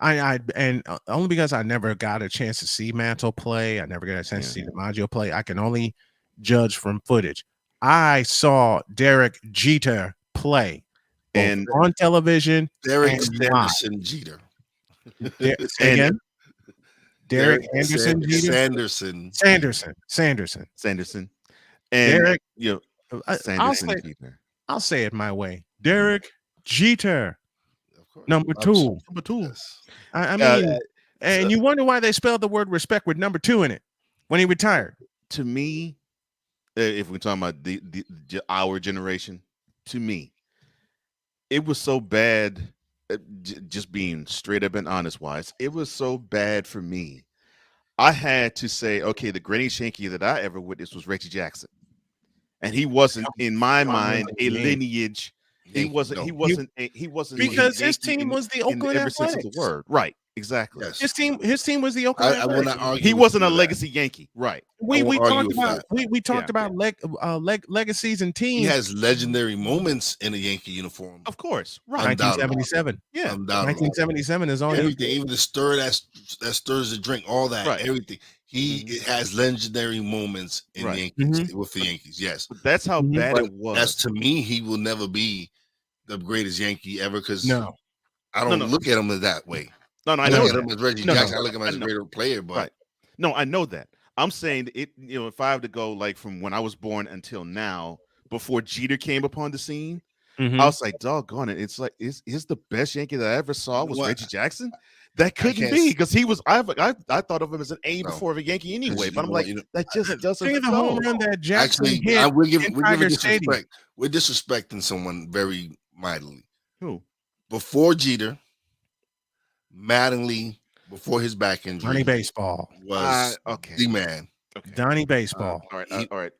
And only because I never got a chance to see Mantle play, I never got a chance to see DiMaggio play. I can only judge from footage. I saw Derek Jeter play and on television. Derek Sanderson Jeter. Again. Derek Anderson Jeter. Sanderson. Sanderson. And Derek, I'll say it my way. Derek Jeter, number two. Number two. I mean, and you wonder why they spelled the word respect with number 2 in it when he retired. To me, if we're talking about our generation, to me, it was so bad. Just being straight up and honest, wise, it was so bad for me. I had to say, okay, the greatest Yankee that I ever witnessed was Reggie Jackson, and he wasn't, in my mind, a lineage. He wasn't because his team was the Oakland every sense of the word. Right, exactly. Yes. His team was the Oakland I will not argue. He wasn't a legacy Yankee, right? We talked about legacies and teams. He has legendary moments in a Yankee uniform. Of course, right. 1977. Yeah, 1977 is all everything. Even the stir that stirs the drink, all that, right. Everything. He has legendary moments in the Yankees with the Yankees. Yes, but that's how bad it was. That's, to me, he will never be the greatest Yankee ever because I don't look at him that way. No, I look know at him as Reggie Jackson. I look at him as a greater player, but right. No, I know that. I'm saying it. If I have to go like from when I was born until now, before Jeter came upon the scene, I was like, doggone it! It's like is the best Yankee that I ever saw was Reggie Jackson. That couldn't be because he was. I thought of him as an A before of a Yankee anyway, but I'm like that just doesn't. The home run that Jackson hit. We're giving disrespect. We're disrespecting someone very mightily. Who? Before Jeter, Mattingly, before his back injury, Donnie Baseball was the man. Okay. Donnie Baseball. All right.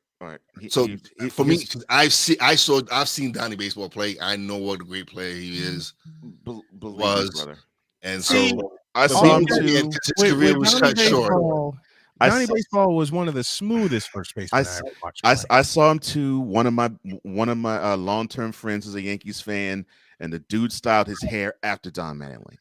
So for me, I've seen Donnie Baseball play. I know what a great player he is. Brother. And so I saw him too. His career was cut short. Donnie Baseball was one of the smoothest first basemen I ever watched. I saw him too. One of my long-term friends is a Yankees fan, and the dude styled his hair after Don Mattingly.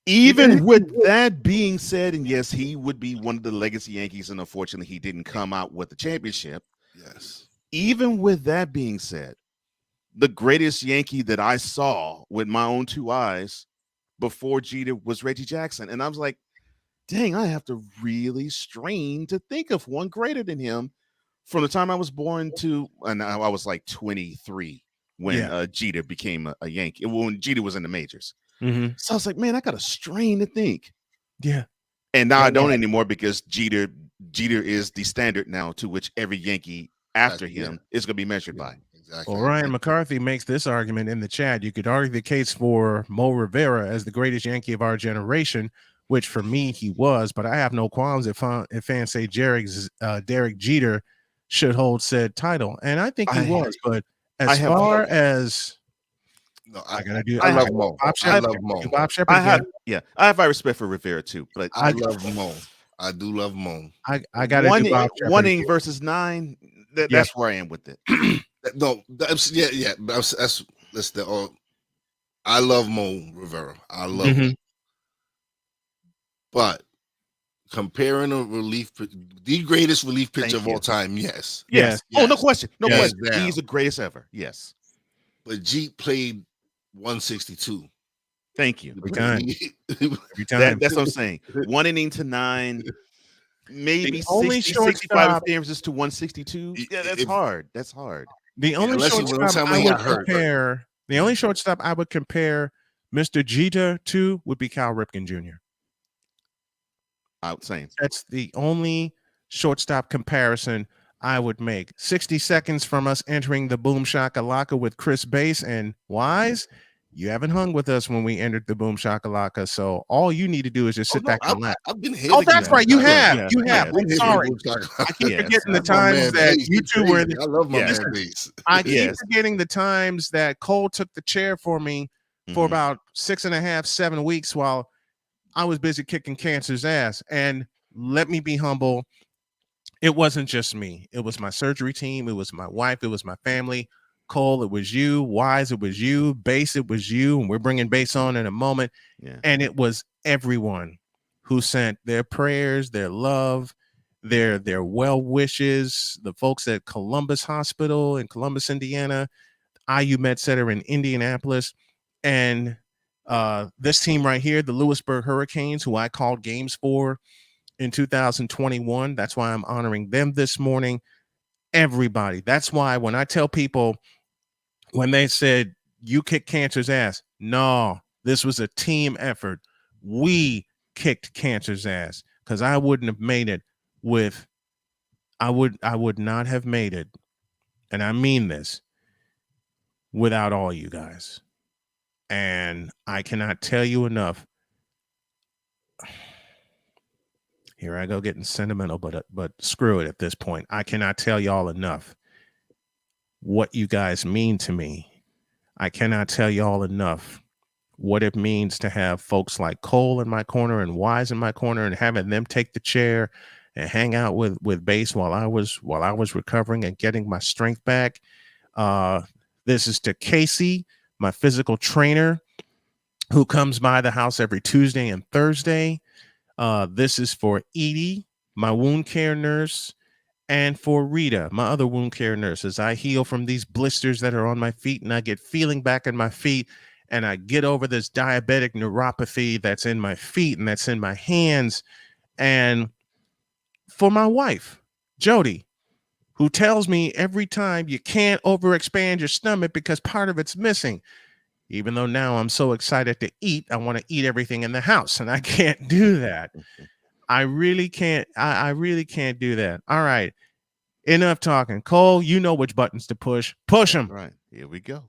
Even with that being said, and yes, he would be one of the legacy Yankees, and unfortunately, he didn't come out with the championship. Yes. Even with that being said, the greatest Yankee that I saw with my own 2 eyes before Jeter was Reggie Jackson, and I was like, dang, I have to really strain to think of one greater than him from the time I was born to, and I was like 23 when Jeter became a Yankee, when Jeter was in the majors. So I was like, man, I got to strain to think. Yeah. And now I don't anymore because Jeter is the standard now to which every Yankee after him is going to be measured by. Exactly. Well, Ryan McCarthy makes this argument in the chat. You could argue the case for Mo Rivera as the greatest Yankee of our generation, which for me he was, but I have no qualms if fans say Derek Jeter should hold said title, and I think he was. But as far as I love Mo. I love Mo. Bob Shepard. I have high respect for Rivera too, but I love Mo. I do love Mo. I got to do one inning versus 9. That's where I am with it. No, that's I love Mo Rivera. I love him. But comparing the greatest relief pitcher of all time, yes. Oh, no question. No question. He's the greatest ever. Yes. But Jeet played 162. Thank you. Every time. That's what I'm saying. 1 inning to 9. Maybe 65 appearances to 162. Yeah, that's hard. That's hard. The only shortstop I would compare Mr. Jeter to would be Cal Ripken Jr. Outside. That's the only shortstop comparison I would make. 60 seconds from us entering the Boom Shakalaka with Chris Bass and Wise. You haven't hung with us when we entered the Boom Shakalaka, so all you need to do is just sit back and laugh. I've been Oh, that's right. You have. You have. I'm sorry. I keep forgetting the times that you two were. I love my man Bass. I keep forgetting the times that Cole took the chair for me for about 6.5, 7 weeks while I was busy kicking cancer's ass. And let me be humble. It wasn't just me. It was my surgery team. It was my wife. It was my family. Cole, it was you. Wise, it was you. Bass, it was you. And we're bringing Bass on in a moment. Yeah. And it was everyone who sent their prayers, their love, their well wishes, the folks at Columbus Hospital in Columbus, Indiana, IU Med Center in Indianapolis, and this team right here, the Lewisburg Hurricanes, who I called games for in 2021. That's why I'm honoring them this morning. everybody. That's why when I tell people, when they said you kicked cancer's ass, no, this was a team effort. We kicked cancer's ass, because I wouldn't have made it with, I would not have made it, and I mean this, without all you guys. And I cannot tell you enough. Here I go getting sentimental, but screw it at this point. I cannot tell y'all enough what you guys mean to me. I cannot tell y'all enough what it means to have folks like Cole in my corner and Wise in my corner, and having them take the chair and hang out with Bass while I was recovering and getting my strength back. This is to Casey, my physical trainer, who comes by the house every Tuesday and Thursday. This is for Edie, my wound care nurse, and for Rita, my other wound care nurse, as I heal from these blisters that are on my feet, and I get feeling back in my feet, and I get over this diabetic neuropathy that's in my feet and that's in my hands. And for my wife, Jody, who tells me every time you can't overexpand your stomach because part of it's missing. Even though now I'm so excited to eat, I want to eat everything in the house, and I can't do that. I really can't. I really can't do that. All right. Enough talking. Cole, you know which buttons to push. Push them. Right. Here we go.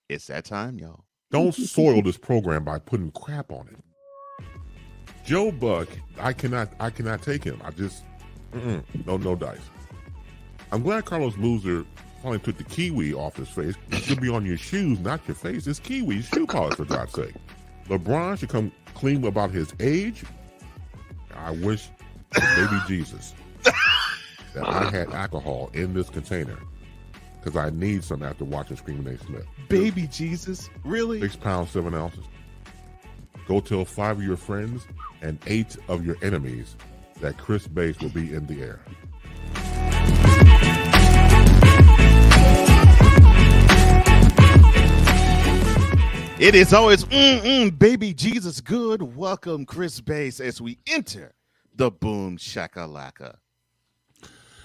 It's that time, y'all. Don't soil this program by putting crap on it. Joe Buck, I cannot take him. I just no dice. I'm glad Carlos Boozer finally took the kiwi off his face. It should be on your shoes, not your face. It's kiwi shoe polish, for God's sake. LeBron should come clean about his age. I wish, baby Jesus, that I had alcohol in this container, because I need some after watching Screaming A. Smith. Baby Jesus? Really? 6 pounds, 7 ounces. Go tell 5 of your friends and 8 of your enemies that Chris Bass will be in the air. It is always baby Jesus good. Welcome, Chris Bass, as we enter the Boom Shakalaka.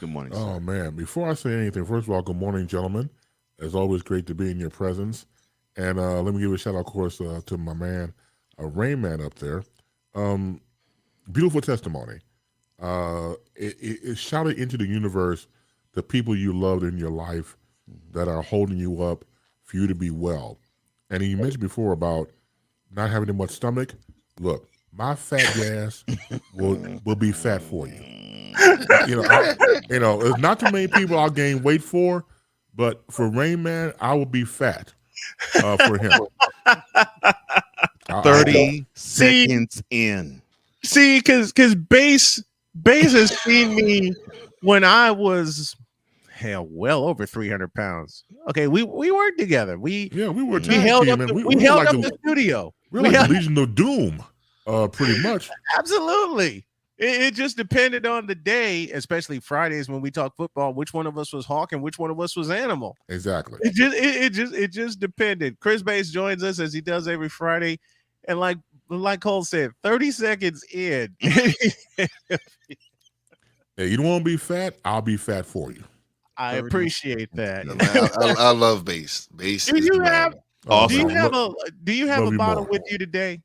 Good morning, sir. Oh, man. Before I say anything, first of all, good morning, gentlemen. As always, great to be in your presence. And let me give a shout out, of course, to my man, Rain Man up there. Beautiful testimony. It shouted into the universe the people you loved in your life that are holding you up for you to be well. And you mentioned before about not having much stomach. Look, my fat gas will be fat for you. There's not too many people I'll gain weight for, but for Rain Man, I will be fat for him. 30 seconds in. See, because Bass has seen me when I was well over 300 pounds. Okay, we worked together. We were we held up teaming. we held up the studio. We're like the Legion of Doom, pretty much. Absolutely. It just depended on the day, especially Fridays when we talk football, which one of us was Hawk and which one of us was Animal. Exactly. It just depended. Chris Bass joins us as he does every Friday, and like Cole said, 30 seconds in. Hey, you don't want to be fat? I'll be fat for you. I appreciate that. No, man, I love Bass. Bass. Do you have a bottle with you today?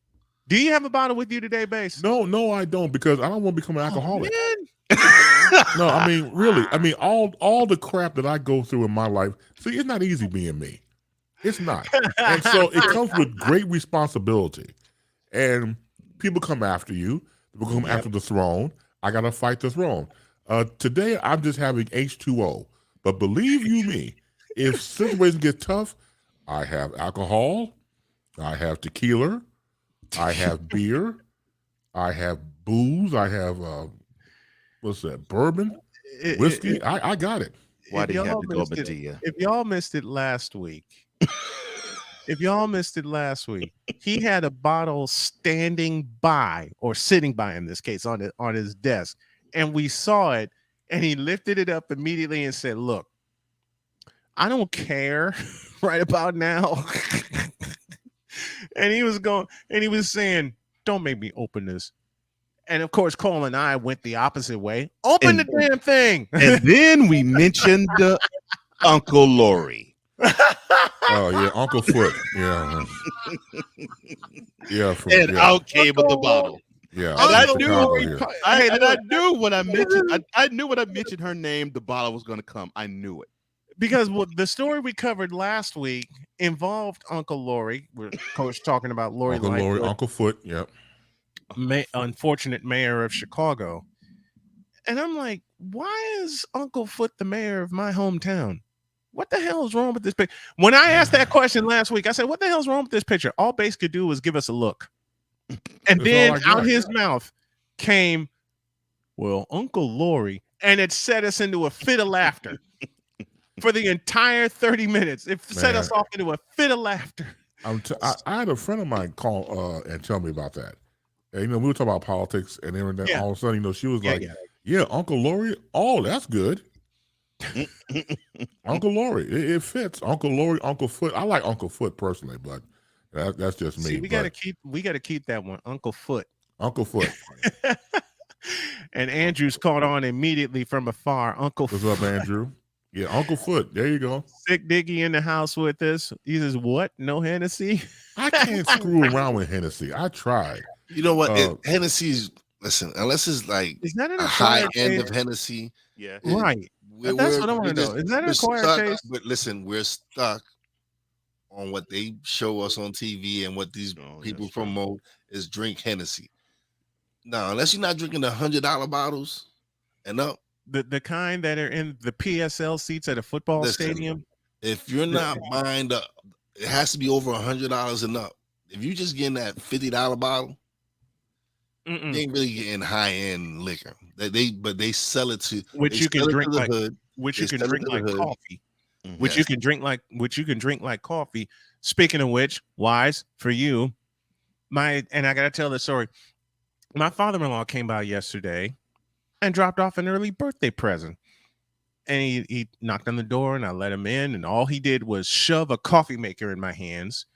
Do you have a bottle with you today, Bass? No, I don't, because I don't want to become an alcoholic. No, I mean, really. I mean, all the crap that I go through in my life. See, it's not easy being me. It's not. And so it comes with great responsibility. And people come after you. People come after the throne. I got to fight the throne. Today, I'm just having H2O. But believe you me, if situations get tough, I have alcohol. I have tequila. I have beer. I have booze. I have, what's that, bourbon, whiskey. I got it. Why do you have to go, Medea? If y'all missed it last week, he had a bottle standing by, or sitting by in this case, on his desk. And we saw it, and he lifted it up immediately and said, "Look, I don't care right about now." And he was saying, "Don't make me open this." And of course, Cole and I went the opposite way. Open the damn thing. And then we mentioned Uncle Lori. Oh yeah, Uncle Foot. Yeah. Yeah. And out came with the bottle. Yeah. And I Chicago knew. here. I knew when I mentioned. I knew when I mentioned her name, the bottle was going to come. I knew it. Because the story we covered last week involved Uncle Lori. We're coach talking about Lori Uncle Lightfoot, Lori, Uncle Foot. Yep. Unfortunate mayor of Chicago. And I'm like, why is Uncle Foot the mayor of my hometown? What the hell is wrong with this picture? When I asked that question last week, I said, what the hell's wrong with this picture? All Base could do was give us a look. And then out his mouth came, well, Uncle Lori. And it set us into a fit of laughter for the entire 30 minutes. It set us off into a fit of laughter. I had a friend of mine call and tell me about that. And, we were talking about politics and everything. Yeah. All of a sudden, she was like, yeah, Uncle Lori. Oh, that's good. Uncle Lori. It fits. Uncle Lori, Uncle Foot. I like Uncle Foot personally, but that's just me. See, we gotta keep that one, Uncle Foot. Uncle Foot. And Andrew's caught on immediately from afar. Uncle What's Foot. up, Andrew? Yeah, Uncle Foot. There you go. Sick Diggy in the house with us. He says, what? No Hennessy? I can't screw around with Hennessy. I tried. You know what? Hennessy's, listen, unless it's like is that a high end of Hennessy. Yeah. Right. That's what I want to know. Is that an acquired taste? But listen, we're stuck on what they show us on TV and what these people promote is drink Hennessy. Now, unless you're not drinking the $100 bottles and up. The kind that are in the PSL seats at a football stadium. If you're not buying it has to be over $100 and up. If you just getting that $50 bottle, they ain't really getting high end liquor. They sell it to which you can drink like hood. Which you can drink like coffee. Which you can drink like coffee. Speaking of which, Wise, for you, and I gotta tell the story. My father-in-law came by yesterday and dropped off an early birthday present. And he knocked on the door and I let him in. And all he did was shove a coffee maker in my hands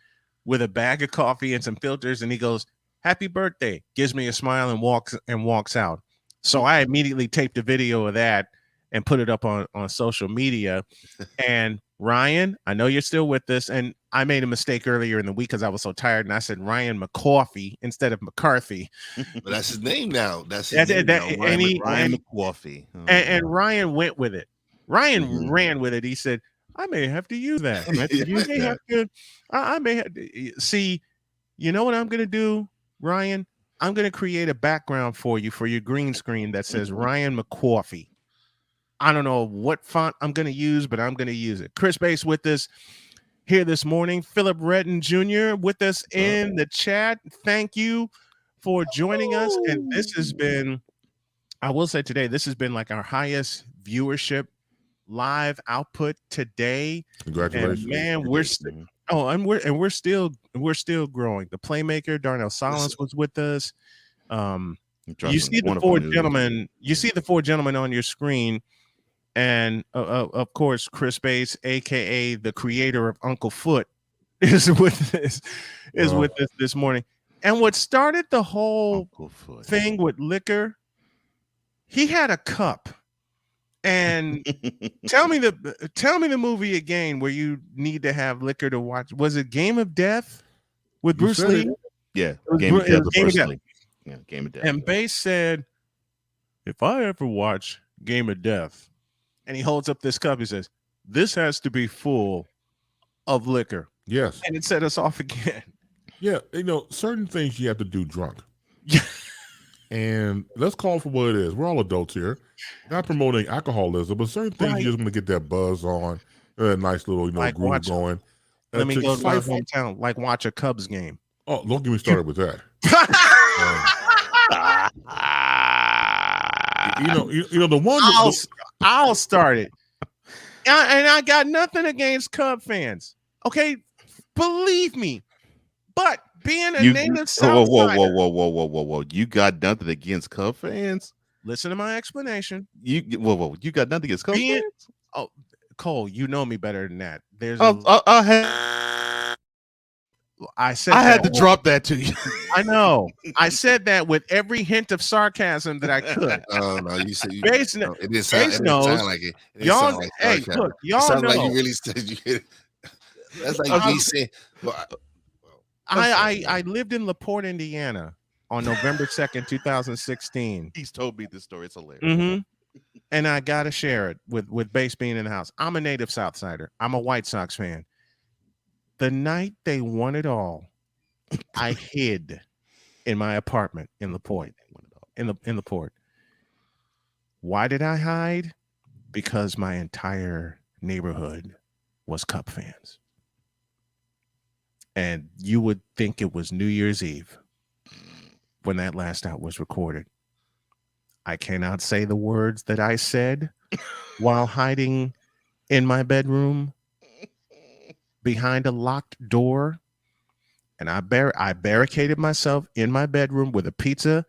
with a bag of coffee and some filters. And he goes, happy birthday, gives me a smile and walks out. So I immediately taped a video of that and put it up on social media. And Ryan, I know you're still with us. And I made a mistake earlier in the week because I was so tired. And I said Ryan McCoffey instead of McCarthy. But that's his name now. That's his name now. Ryan McCoffey. And Ryan went with it. Ryan ran with it. He said, I may have to use that. I may have to see, you know what I'm going to do, Ryan? I'm going to create a background for you for your green screen that says Ryan McCoffey. I don't know what font I'm going to use, but I'm going to use it. Chris Bass with us here this morning. Philip Redden Jr. with us in the chat. Thank you for joining us. And this has been, I will say today, this has been like our highest viewership live output today. Congratulations. And man, we're still growing. The playmaker Darnell Solins was with us. You see the four gentlemen. You see the four gentlemen on your screen, and of course, Chris Bass, aka the creator of Uncle Foot, is with us. With us this morning. And what started the whole thing with liquor, he had a cup. And tell me the movie again where you need to have liquor to watch. Was it Game of Death with Bruce Lee? Yeah, Game of Death. Yeah, Game of Death. And Bass said, if I ever watch Game of Death, and he holds up this cup, he says, this has to be full of liquor. Yes. And it set us off again. Yeah, certain things you have to do drunk. And let's call for what it is. We're all adults here. Not promoting alcoholism, but certain things you just want to get that buzz on, a nice little, like groove going. Let me go to my hometown, like watch a Cubs game. Oh, don't get me started with that. The one I'll start it. And I got nothing against Cub fans. Okay, believe me. But being a native Southsider, whoa! You got nothing against Cub fans? Listen to my explanation. You got nothing against Cub fans? Oh, Cole, you know me better than that. There's I said I had that- to drop that to you. I know. I said that with every hint of sarcasm that I could. Oh no, you said Base, no, it didn't sound knows. like it. It didn't Y'all, sound like hey, sarcasm. look, It y'all sounded know. like you really said you. That's like me saying. Well, I lived in LaPorte, Indiana, on November 2nd, 2016. He's told me this story. It's hilarious. Mm-hmm. And I gotta share it with Base being in the house. I'm a native Southsider. I'm a White Sox fan. The night they won it all, I hid in my apartment in LaPorte. In LaPorte. Why did I hide? Because my entire neighborhood was Cup fans. And you would think it was New Year's Eve when that last out was recorded. I cannot say the words that I said while hiding in my bedroom behind a locked door. And I barricaded myself in my bedroom with a pizza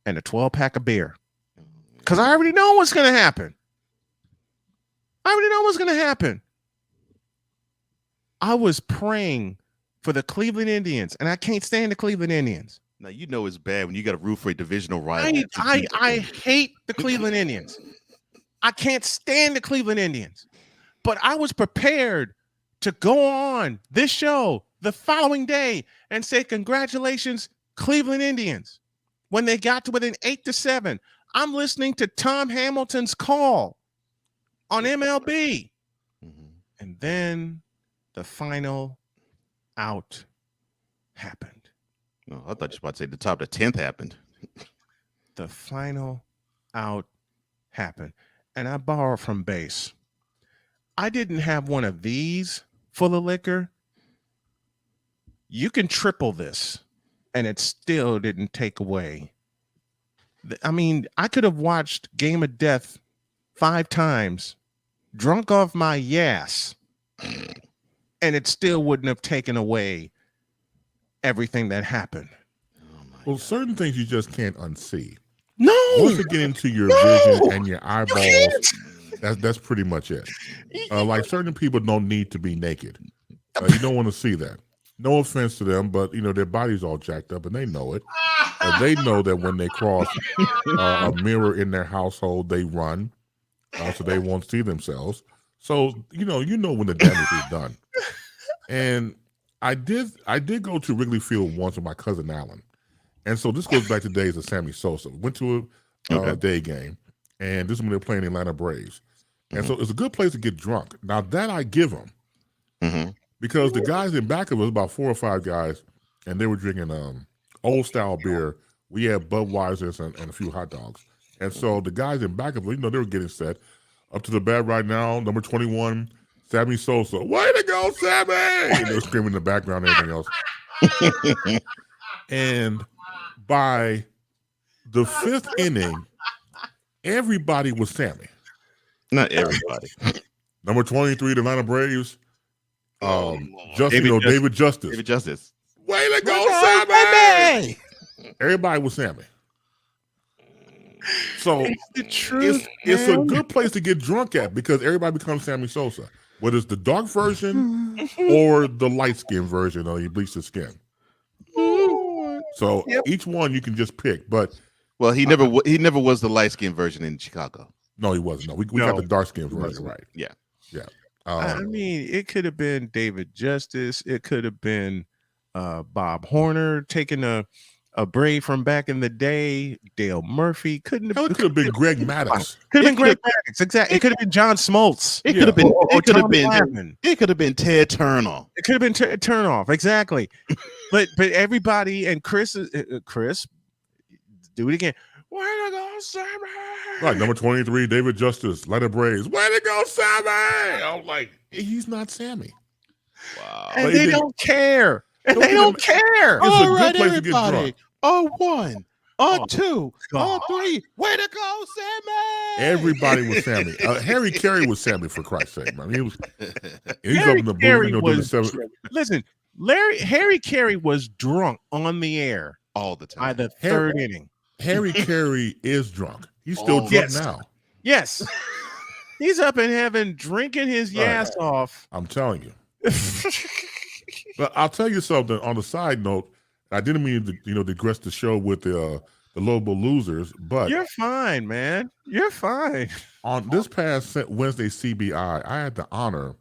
and a 12-pack of beer. Because I already know what's going to happen. I was praying for the Cleveland Indians, and I can't stand the Cleveland Indians. Now you know it's bad when you got to root for a divisional rival. I hate the Cleveland Indians. I can't stand the Cleveland Indians. But I was prepared to go on this show the following day and say, congratulations, Cleveland Indians. When they got to within 8-7, I'm listening to Tom Hamilton's call on MLB. And then the final out happened. No, I thought you were about to say the top of the 10th happened. The final out happened. And I borrowed from Base. I didn't have one of these full of liquor. You can triple this, and it still didn't take away. I mean, I could have watched Game of Death 5 times, drunk off my yass, and it still wouldn't have taken away everything that happened. Well, certain things you just can't unsee. No. Once you get into your vision and your eyeballs, that's pretty much it. Like certain people don't need to be naked. You don't want to see that. No offense to them, but their body's all jacked up and they know it. They know that when they cross a mirror in their household, they run, so they won't see themselves. So you know when the damage is done. And I did go to Wrigley Field once with my cousin Alan. And so this goes back to days of Sammy Sosa. Went to a day game, and this is when they're playing the Atlanta Braves. And so it's a good place to get drunk. Now that I give them, because the guys in back of us, about 4 or 5 guys, and they were drinking old style beer. We had Budweisers and a few hot dogs. And so the guys in back of us, they were getting set. Up to the bat right now, number 21, Sammy Sosa. Way to go, Sammy! And they're screaming in the background and everything else. And by the 5th inning, everybody was Sammy. Not everybody. Number 23, the Atlanta Braves. David Justice. David Justice. Way to go, Sammy! Everybody was Sammy. So it's the truth. It's a good place to get drunk at because everybody becomes Sammy Sosa, whether it's the dark version or the light skin version, or you bleach the skin. So each one you can just pick. But he never was the light skin version in Chicago. No, he wasn't. No, we got the dark skin version, right? Yeah. I mean, it could have been David Justice. It could have been Bob Horner taking a Brave from back in the day. Dale Murphy it could have been Greg Maddux. Could have been Greg Maddux. Exactly. It could have been John Smoltz. It could have been. It could have been Ted Turnoff. It could have been Turnoff. Exactly. but everybody and Chris, do it again. Way to go, Sammy! Right, number 23, David Justice, Atlanta Braves. Way to go, Sammy! I'm like, he's not Sammy. Wow. And they don't care. And they don't care. It's a good place to get drunk. *1, *2, *3. Way to go, Sammy! Everybody was Sammy. Harry Carey was Sammy, for Christ's sake, man. He's Harry up in the Carey booth. Was, listen, Harry Carey was drunk on the air all the time. By the 3rd inning. Harry Carey is drunk. He's still drunk now. Yes. He's up in heaven drinking his ass off. I'm telling you. Well, I'll tell you something. On a side note, I didn't mean to digress the show with the Lobo Losers, but You're fine, man. You're fine. On this past Wednesday CBI, I had the honor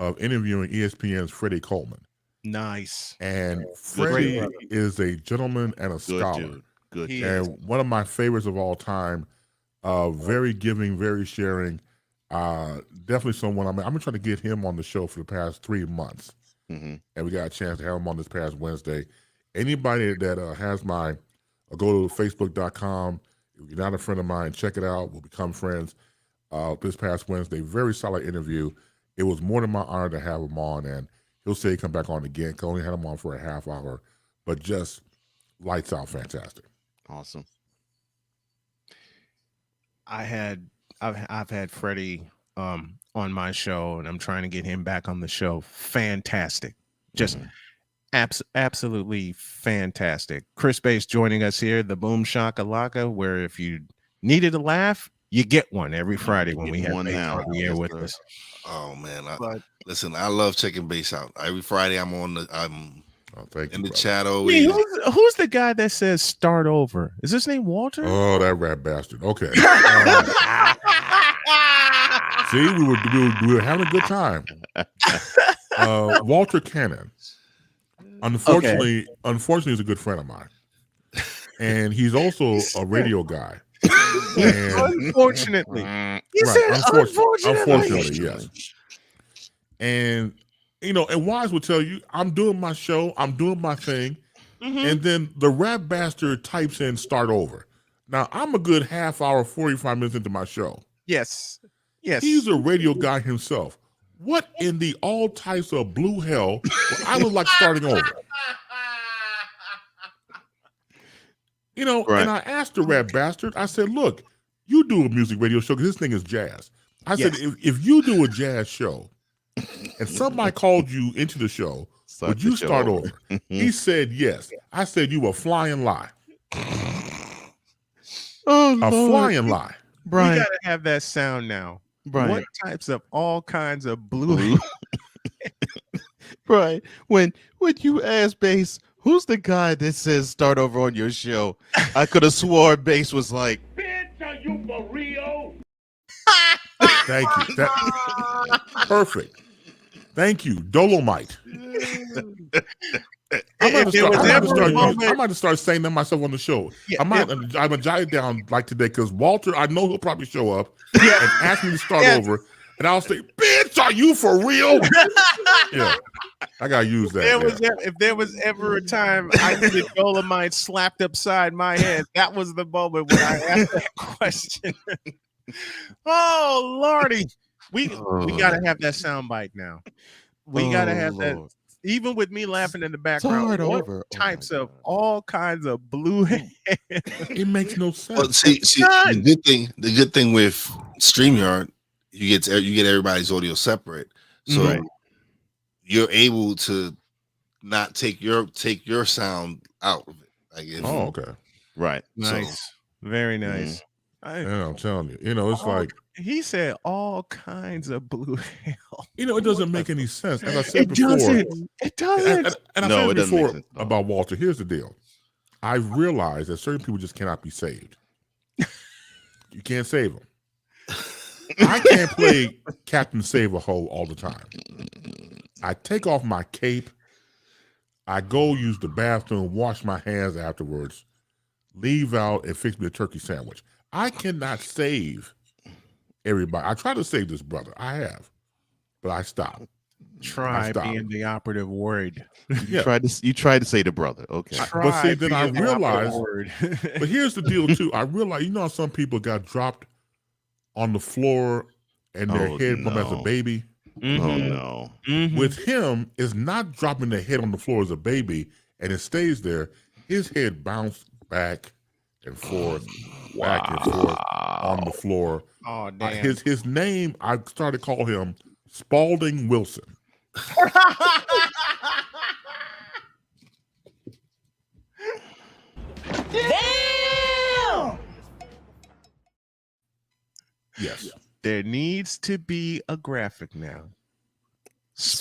of interviewing ESPN's Freddie Coleman. Nice. And Freddie is a gentleman and a scholar. Dude. Good. And one of my favorites of all time. Very giving, very sharing. Definitely someone I've been trying to get him on the show for the past 3 months. And we got a chance to have him on this past Wednesday. Anybody that has go to facebook.com. If you're not a friend of mine, check it out. We'll become friends. This past Wednesday, very solid interview. It was more than my honor to have him on, and he'll say he come back on again. I only had him on for a half hour, but just lights out, fantastic. Awesome. I've had Freddie on my show, and I'm trying to get him back on the show. Fantastic, just absolutely fantastic. Chris Bass joining us here, the Boom Shakalaka, where if you needed a laugh, you get one every Friday when we have Bass on the air with us. Oh man, listen, I love checking Bass out. Every Friday I'm in the chat always. Who's the guy that says start over? Is his name Walter? Oh, that rat bastard. Okay. See, we were having a good time. Walter Cannon. Unfortunately, he's a good friend of mine. And he's also a radio guy. And, unfortunately. Unfortunately, yes. And and Wise will tell you, I'm doing my show, I'm doing my thing, and then the rat bastard types in start over. Now, I'm a good half hour, 45 minutes into my show. Yes. He's a radio guy himself. What in the all types of blue hell would I look like starting over? And I asked the rat bastard, I said, look, you do a music radio show because this thing is jazz. I said, if you do a jazz show and somebody called you into the show, would you start over? He said yes. I said, you a flying lie. Flying lie. Brian, we gotta have that sound now. Brian, what types of all kinds of blue? Brian, when you ask Bass, who's the guy that says start over on your show? I could have swore Bass was like, "Bitch, are you for real?" Thank you. Perfect. Thank you, Dolomite. I might have started saying that myself on the show. Yeah, I'm gonna jot it down like today because Walter, I know he'll probably show up and ask me to start over, and I'll say, "Bitch, are you for real?" Yeah, I gotta use that. If there was ever a time I needed Dolomite slapped upside my head, that was the moment when I asked that question. Oh Lordy, we gotta have that soundbite now. We gotta have that. Even with me laughing in the background, types of all kinds of blue hair. It makes no sense. Well, see, the good thing with StreamYard, you get everybody's audio separate, so you're able to not take your sound out of it. Okay, right, nice, so, very nice. I'm telling you, it's like he said all kinds of blue hell. It doesn't make any sense. As I said before, it doesn't. And I said before about Walter. Here's the deal: I've realized that certain people just cannot be saved. You can't save them. I can't play Captain Save-A-Ho all the time. I take off my cape. I go use the bathroom, wash my hands afterwards, leave out, and fix me a turkey sandwich. I cannot save everybody. I try to save this brother. I have, but I stopped. Try being the operative word. You tried to say the brother. Okay. But see, then I realized, but here's the deal too. I realized, how some people got dropped on the floor and their head bumped as a baby. Mm-hmm. Oh no. Mm-hmm. With him, it's not dropping the head on the floor as a baby and it stays there. His head bounced back and forth, back and forth on the floor. Oh damn! His name, I started to call him Spalding Wilson. Damn! Yes. There needs to be a graphic now.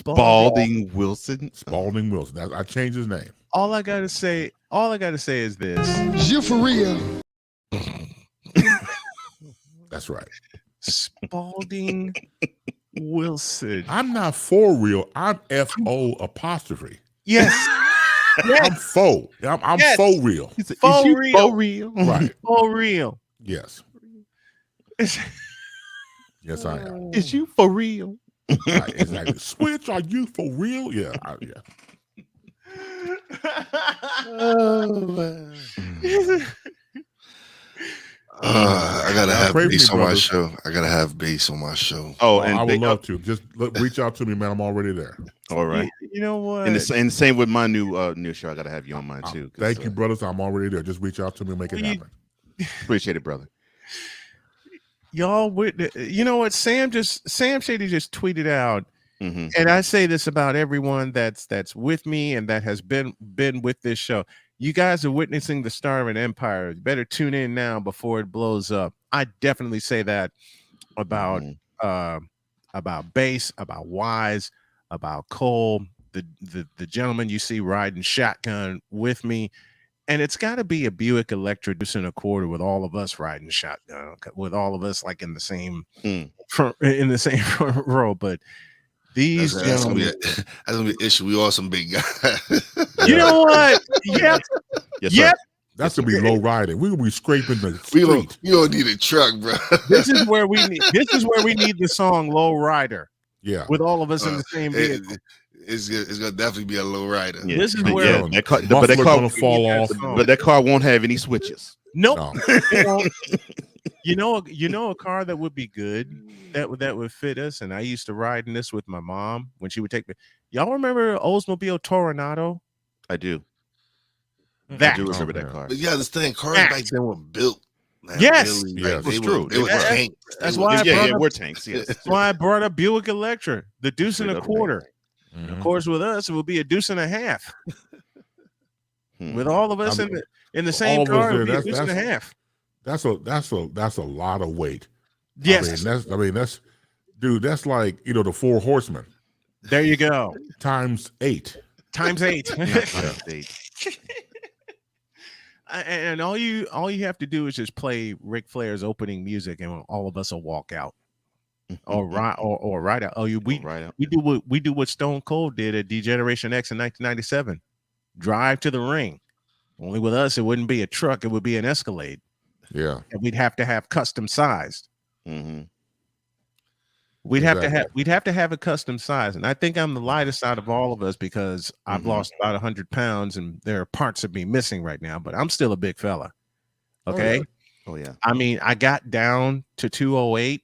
Spalding Wilson. Spalding Wilson. I changed his name. All I gotta say is this. You for real? That's right. Spalding Wilson. I'm not for real. I'm FO apostrophe. Yes. I'm faux. I'm Yes. faux real. Faux real. Faux real. Right. For real. Yes. Yes, I am. Is you for real? Right, exactly. Switch, are you for real? Yeah. I gotta have pray for bass me, on my brothers. show. I gotta have bass on my show. Oh, I and would love to. Just reach out to me, man. I'm already there. all right. You know what? And the same with my new show. I gotta have you on mine too. 'Cause, Thank you, brothers. I'm already there. Just reach out to me and make it happen. Appreciate it, brother. Y'all, you know what? Sam Shady just tweeted out, Mm-hmm. and I say this about everyone that's with me and that has been with this show. You guys are witnessing the start of an empire. You better tune in now before it blows up. I definitely say that about Bass, about Wise, about Cole, the gentleman you see riding shotgun with me. And it's got to be a Buick Electra in a quarter with all of us riding shotgun, with all of us like in the same front row. But these That's gonna gentlemen, be an issue. We all some big guys. you know what? Yep. Yes, Yep. That's gonna be low riding. We're gonna be scraping the We street. don't need a truck, bro. This is where we need the song Low Rider. Yeah. With all of us in the same vehicle. It's gonna definitely be a low rider. Yeah. This is where that car, muffler but that car gonna fall off. But that car won't have any switches. Nope. No. You know a car that would be good that would fit us. And I used to ride in this with my mom when she would take me. Y'all remember Oldsmobile Toronado? I do. That I do remember that car. But you understand, cars back then were built. Man, Yes. really, Yeah, like, that's they true. Were, they were tanks. That's They why were- I brought up, we're tanks. Yes. That's why I brought up Buick Electra, the deuce and a Straight up quarter. Mhm. Of course, with us, it will be a deuce and a half. With all of us in the same all of us car, it there, would be a that's- deuce and a half. That's a lot of weight. Yes. I mean that's dude, that's like the 4 horsemen There you go. times 8. Times 8. Yeah. And all you have to do is just play Ric Flair's opening music, and all of us will walk out, or ride out. We do what Stone Cold did at Degeneration X in 1997. Drive to the ring. Only with us, it wouldn't be a truck; it would be an Escalade. Yeah, and we'd have to have custom sized. Mm-hmm. We'd have to have a custom size, and I think I'm the lightest out of all of us because I've lost about 100 pounds, and there are parts of me missing right now. But I'm still a big fella. Okay. Oh yeah. I mean, I got down to 208,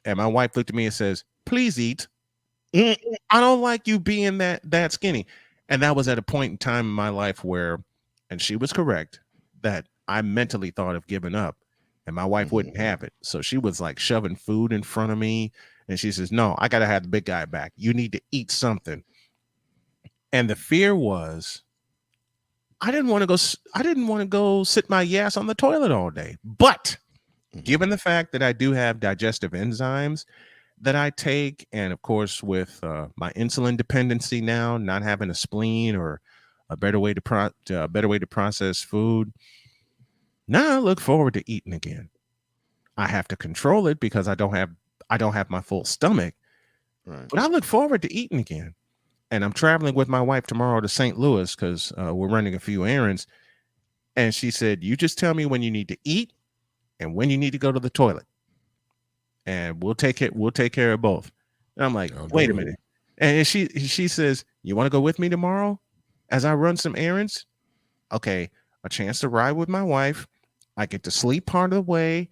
and my wife looked at me and says, "Please eat. I don't like you being that skinny." And that was at a point in time in my life where, and she was correct, that I mentally thought of giving up, and my wife wouldn't have it. So she was like shoving food in front of me. And she says, "No, I got to have the big guy back. You need to eat something." And the fear was, I didn't want to go sit my ass on the toilet all day. But given the fact that I do have digestive enzymes that I take, and of course with my insulin dependency now, not having a spleen or a better way to process food, now I look forward to eating again. I have to control it because I don't have my full stomach, right. But I look forward to eating again. And I'm traveling with my wife tomorrow to St. Louis because we're running a few errands. And she said, "You just tell me when you need to eat and when you need to go to the toilet, and we'll take care of both." And I'm like, "Wait a minute." And she says, "You want to go with me tomorrow as I run some errands?" Okay, a chance to ride with my wife. I get to sleep part of the way,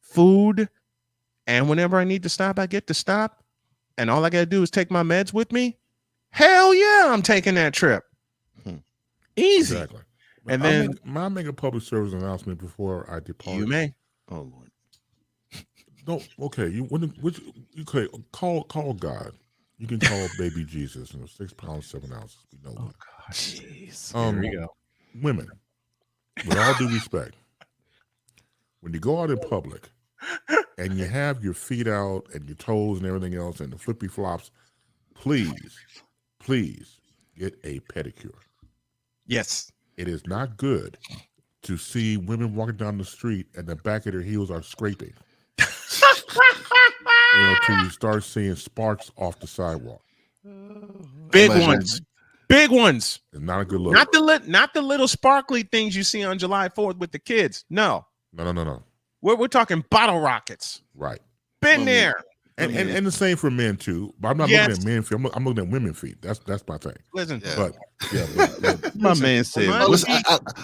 food. And whenever I need to stop, I get to stop. And all I got to do is take my meds with me. Hell yeah, I'm taking that trip. Easy. Exactly. And then, may I make a public service announcement before I depart? You may. Oh Lord. No. Okay. Okay. Call God. You can call baby Jesus. 6 pounds 7 ounces. We know. Oh God. Jeez. Here we go. Women, with all due respect, when you go out in public and you have your feet out and your toes and everything else and the flippy flops, please get a pedicure. Yes. It is not good to see women walking down the street and the back of their heels are scraping. Till you start seeing sparks off the sidewalk. Big ones. Big ones. It's not a good look. Not the little sparkly things you see on July 4th with the kids. No. No. We're talking bottle rockets. Right. Been there. And the same for men too. But I'm not looking at men feet. I'm looking at women feet. That's my thing. Listen, but my man said,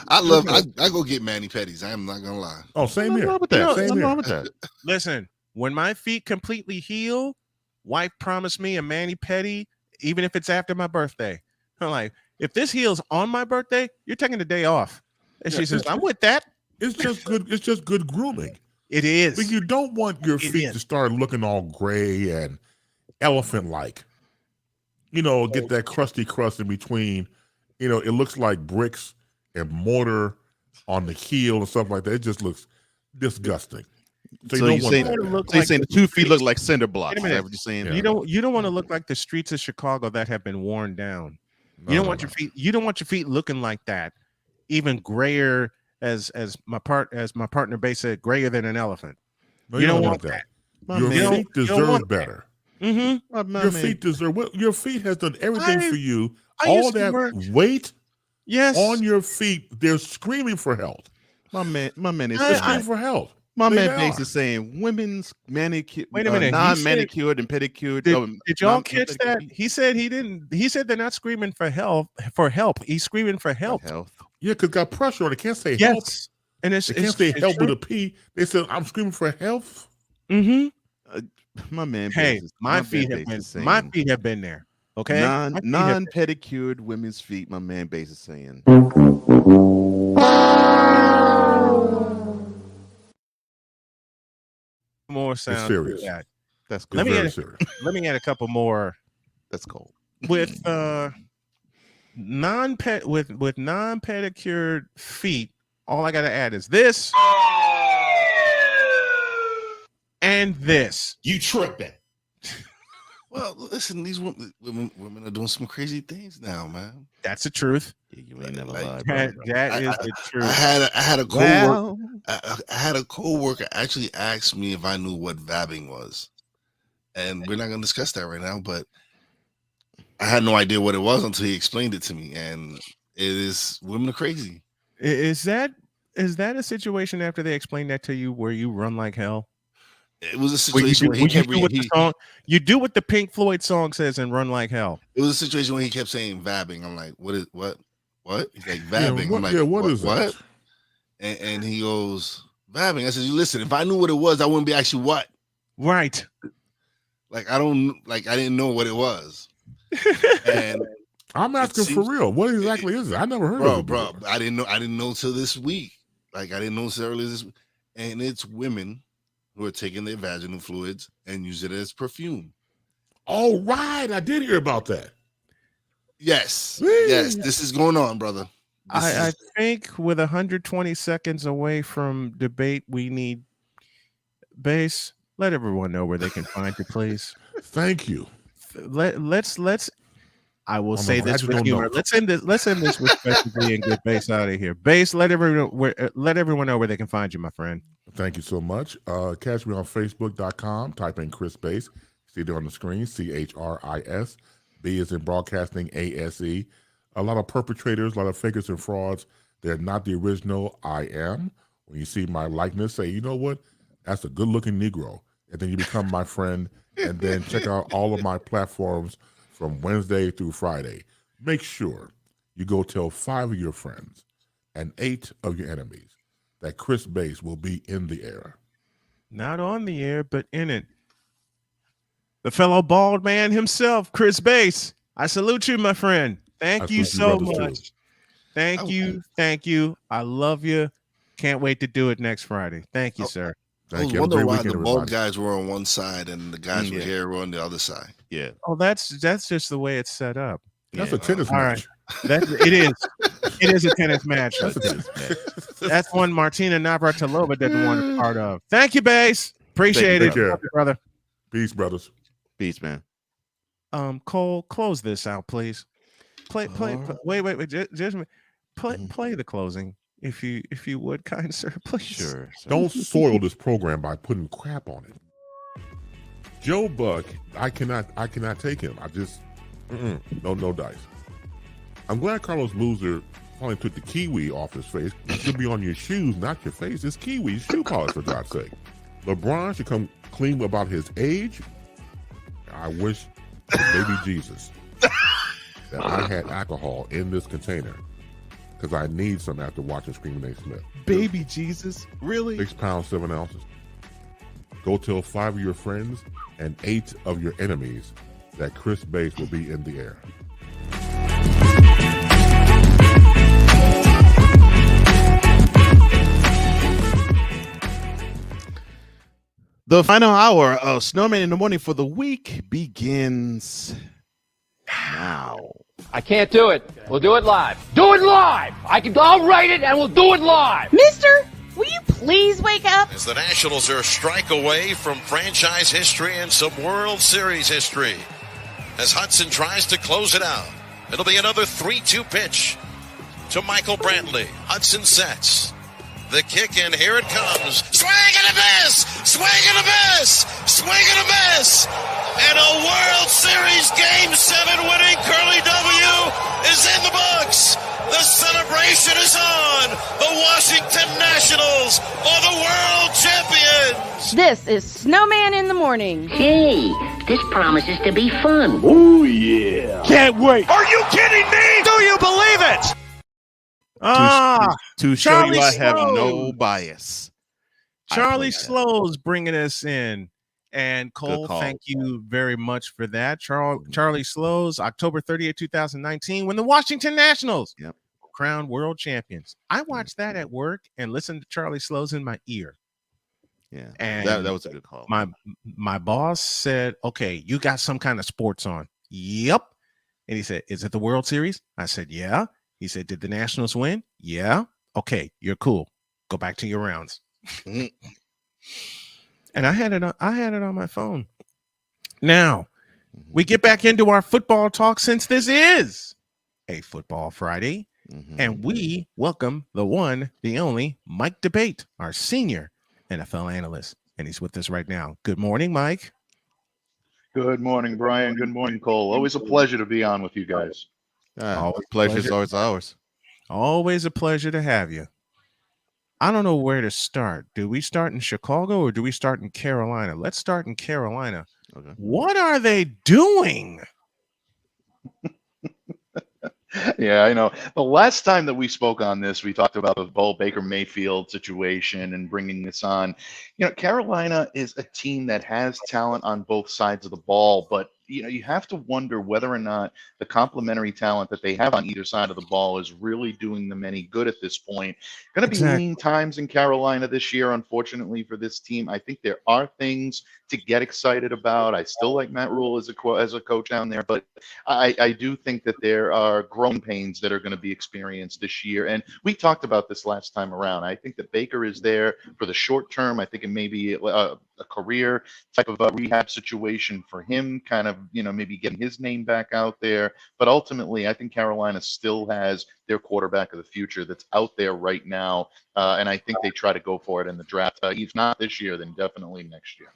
I go get mani pedis. I am not gonna lie. Oh, same here. Same wrong with that. Listen, when my feet completely heal, wife promised me a mani pedi, even if it's after my birthday. I'm like, if this heals on my birthday, you're taking the day off. And she says, I'm with that. It's just good. It's just good grooming. It is. But you don't want your feet to start looking all gray and elephant-like. Get that crusty crust in between. It looks like bricks and mortar on the heel and stuff like that. It just looks disgusting. So you're saying the 2 feet look like cinder blocks. Is that what you're saying? Yeah. You don't want to look like the streets of Chicago that have been worn down. You don't want your feet looking like that. Even grayer, as my partner Bay said, grayer than an elephant. No, you don't want that. Your feet deserve better. Mm-hmm. Your feet deserve. Your feet has done everything for you. All that weight, on your feet, they're screaming for help. My man is screaming for help. My man Bates is saying women's manicure, wait a minute, non-manicured and pedicured. Did y'all catch that? He said he didn't. He said they're not screaming for help. He's screaming for help. Yeah, because got pressure on it. Can't say help. And they can't say help with a P. They said I'm screaming for help. Mm-hmm. My man. Hey, my feet have been there. Okay. Non-pedicured women's feet. My man Bates is saying. More sound. Serious. That's good. Let me add a couple more. That's cool. With non-pedicured feet, all I gotta add is this and this. You tripping? Well, listen, these women are doing some crazy things now, man. That's the truth. You ain't never lied. That is the truth. I had a coworker. I had a coworker actually ask me if I knew what vabbing was, and we're not going to discuss that right now. But I had no idea what it was until he explained it to me, and women are crazy. Is that a situation after they explained that to you where you run like hell? It was a situation where you do what the Pink Floyd song says and run like hell. It was a situation where he kept saying vabbing. I'm like, what? He's like vabbing. Yeah, I'm like, what is what? And he goes vabbing. I said, you listen, if I knew what it was, I wouldn't be asking what. Right. I didn't know what it was. And I'm asking for real. What exactly is it? I never heard of it. Bro, I didn't know till this week. I didn't know till earlier this week. And it's women who are taking their vaginal fluids and use it as perfume. Oh, right. I did hear about that. Yes. Yes. This is going on, brother. I think with 120 seconds away from debate, we need Base. Let everyone know where they can find you, please. Thank you. Let's. I will say this with humor. Let's end this respectfully and get Base out of here. Base, let everyone know where they can find you, my friend. Thank you so much. Catch me on Facebook.com. Type in Chris Base. See there on the screen. CHRIS. B is in broadcasting. ASE. A lot of perpetrators, a lot of fakers and frauds. They're not the original. I am. When you see my likeness, say, you know what? That's a good-looking Negro. And then you become my friend. And then check out all of my platforms from Wednesday through Friday. Make sure you go tell 5 of your friends and 8 of your enemies that Chris Base will be in the air. Not on the air, but in it. The fellow bald man himself, Chris Base. I salute you, my friend. Thank you so much. Thank you. I love you. Can't wait to do it next Friday. Thank you, sir. I was wondering why the bald guys were on one side and the guys with hair were on the other side. Yeah. Oh, that's just the way it's set up. That's a tennis match. It is. It is a tennis match. That's one Martina Navratilova didn't want a part of. Thank you, Base. Appreciate it, Take care. brother. Peace, brothers. Peace, man. Cole, close this out, please. Wait, just play the closing, if you would, kind sir, please. Sure. Don't soil this program by putting crap on it. Joe Buck, I cannot take him. I just no dice. I'm glad Carlos Boozer finally took the kiwi off his face. It should be on your shoes, not your face. It's kiwi shoe polish, for God's sake. LeBron should come clean about his age. I wish baby Jesus that I had alcohol in this container, because I need some after watching Screaming A. Smith. Baby Jesus? Really? 6 pounds, 7 ounces. Go tell 5 of your friends and 8 of your enemies that Chris Bates will be in the air. The final hour of Snowman in the Morning for the week begins now. I can't do it. We'll do it live. Do it live! I'll write it and we'll do it live! Mister, will you please wake up? As the Nationals are a strike away from franchise history and some World Series history. As Hudson tries to close it out. It'll be another 3-2 pitch to Michael Brantley. Hudson sets. The kick, and here it comes. Swing and a miss! Swing and a miss! Swing and a miss! And a World Series Game 7 winning Curly W is in the books! The celebration is on! The Washington Nationals are the world champions! This is Snowman in the Morning. Hey, this promises to be fun. Oh, yeah. Can't wait! Are you kidding me? Do you believe it? To show Charlie you I have Sloan. no bias. Charlie Slowe's bringing us in. And Cole, call. thank you very much for that. Charlie Slowe's October 30th, 2019, when the Washington Nationals crowned world champions. I watched that at work and listened to Charlie Slowe's in my ear. Yeah, and that was a good call. My boss said, "Okay, you got some kind of sports on." Yep. And he said, "Is it the World Series?" I said, "Yeah." He said, "Did the Nationals win?" "Yeah." "Okay, you're cool. Go back to your rounds." And I had it on my phone. Now, we get back into our football talk, since this is a Football Friday. And we welcome the one, the only Mike Debate, our senior NFL analyst. And he's with us right now. Good morning, Mike. Good morning, Brian. Good morning, Cole. Always a pleasure to be on with you guys. Always pleasure's always ours. Always a pleasure to have you. I don't know where to start. Do we start in Chicago or do we start in Carolina? Let's start in Carolina. Okay. What are they doing? Yeah, I know. The last time that we spoke on this, we talked about the whole Baker Mayfield situation and bringing this on. You know, Carolina is a team that has talent on both sides of the ball, but you have to wonder whether or not the complementary talent that they have on either side of the ball is really doing them any good at this point. Going to be lean times in Carolina this year, unfortunately, for this team. I think there are things to get excited about. I still like Matt Rule as a coach down there, but I do think that there are growing pains that are going to be experienced this year. And we talked about this last time around. I think that Baker is there for the short term. I think it may be a career type of rehab situation for him, kind of, maybe getting his name back out there. But ultimately, I think Carolina still has their quarterback of the future that's out there right now. And I think they try to go for it in the draft. If not this year, then definitely next year.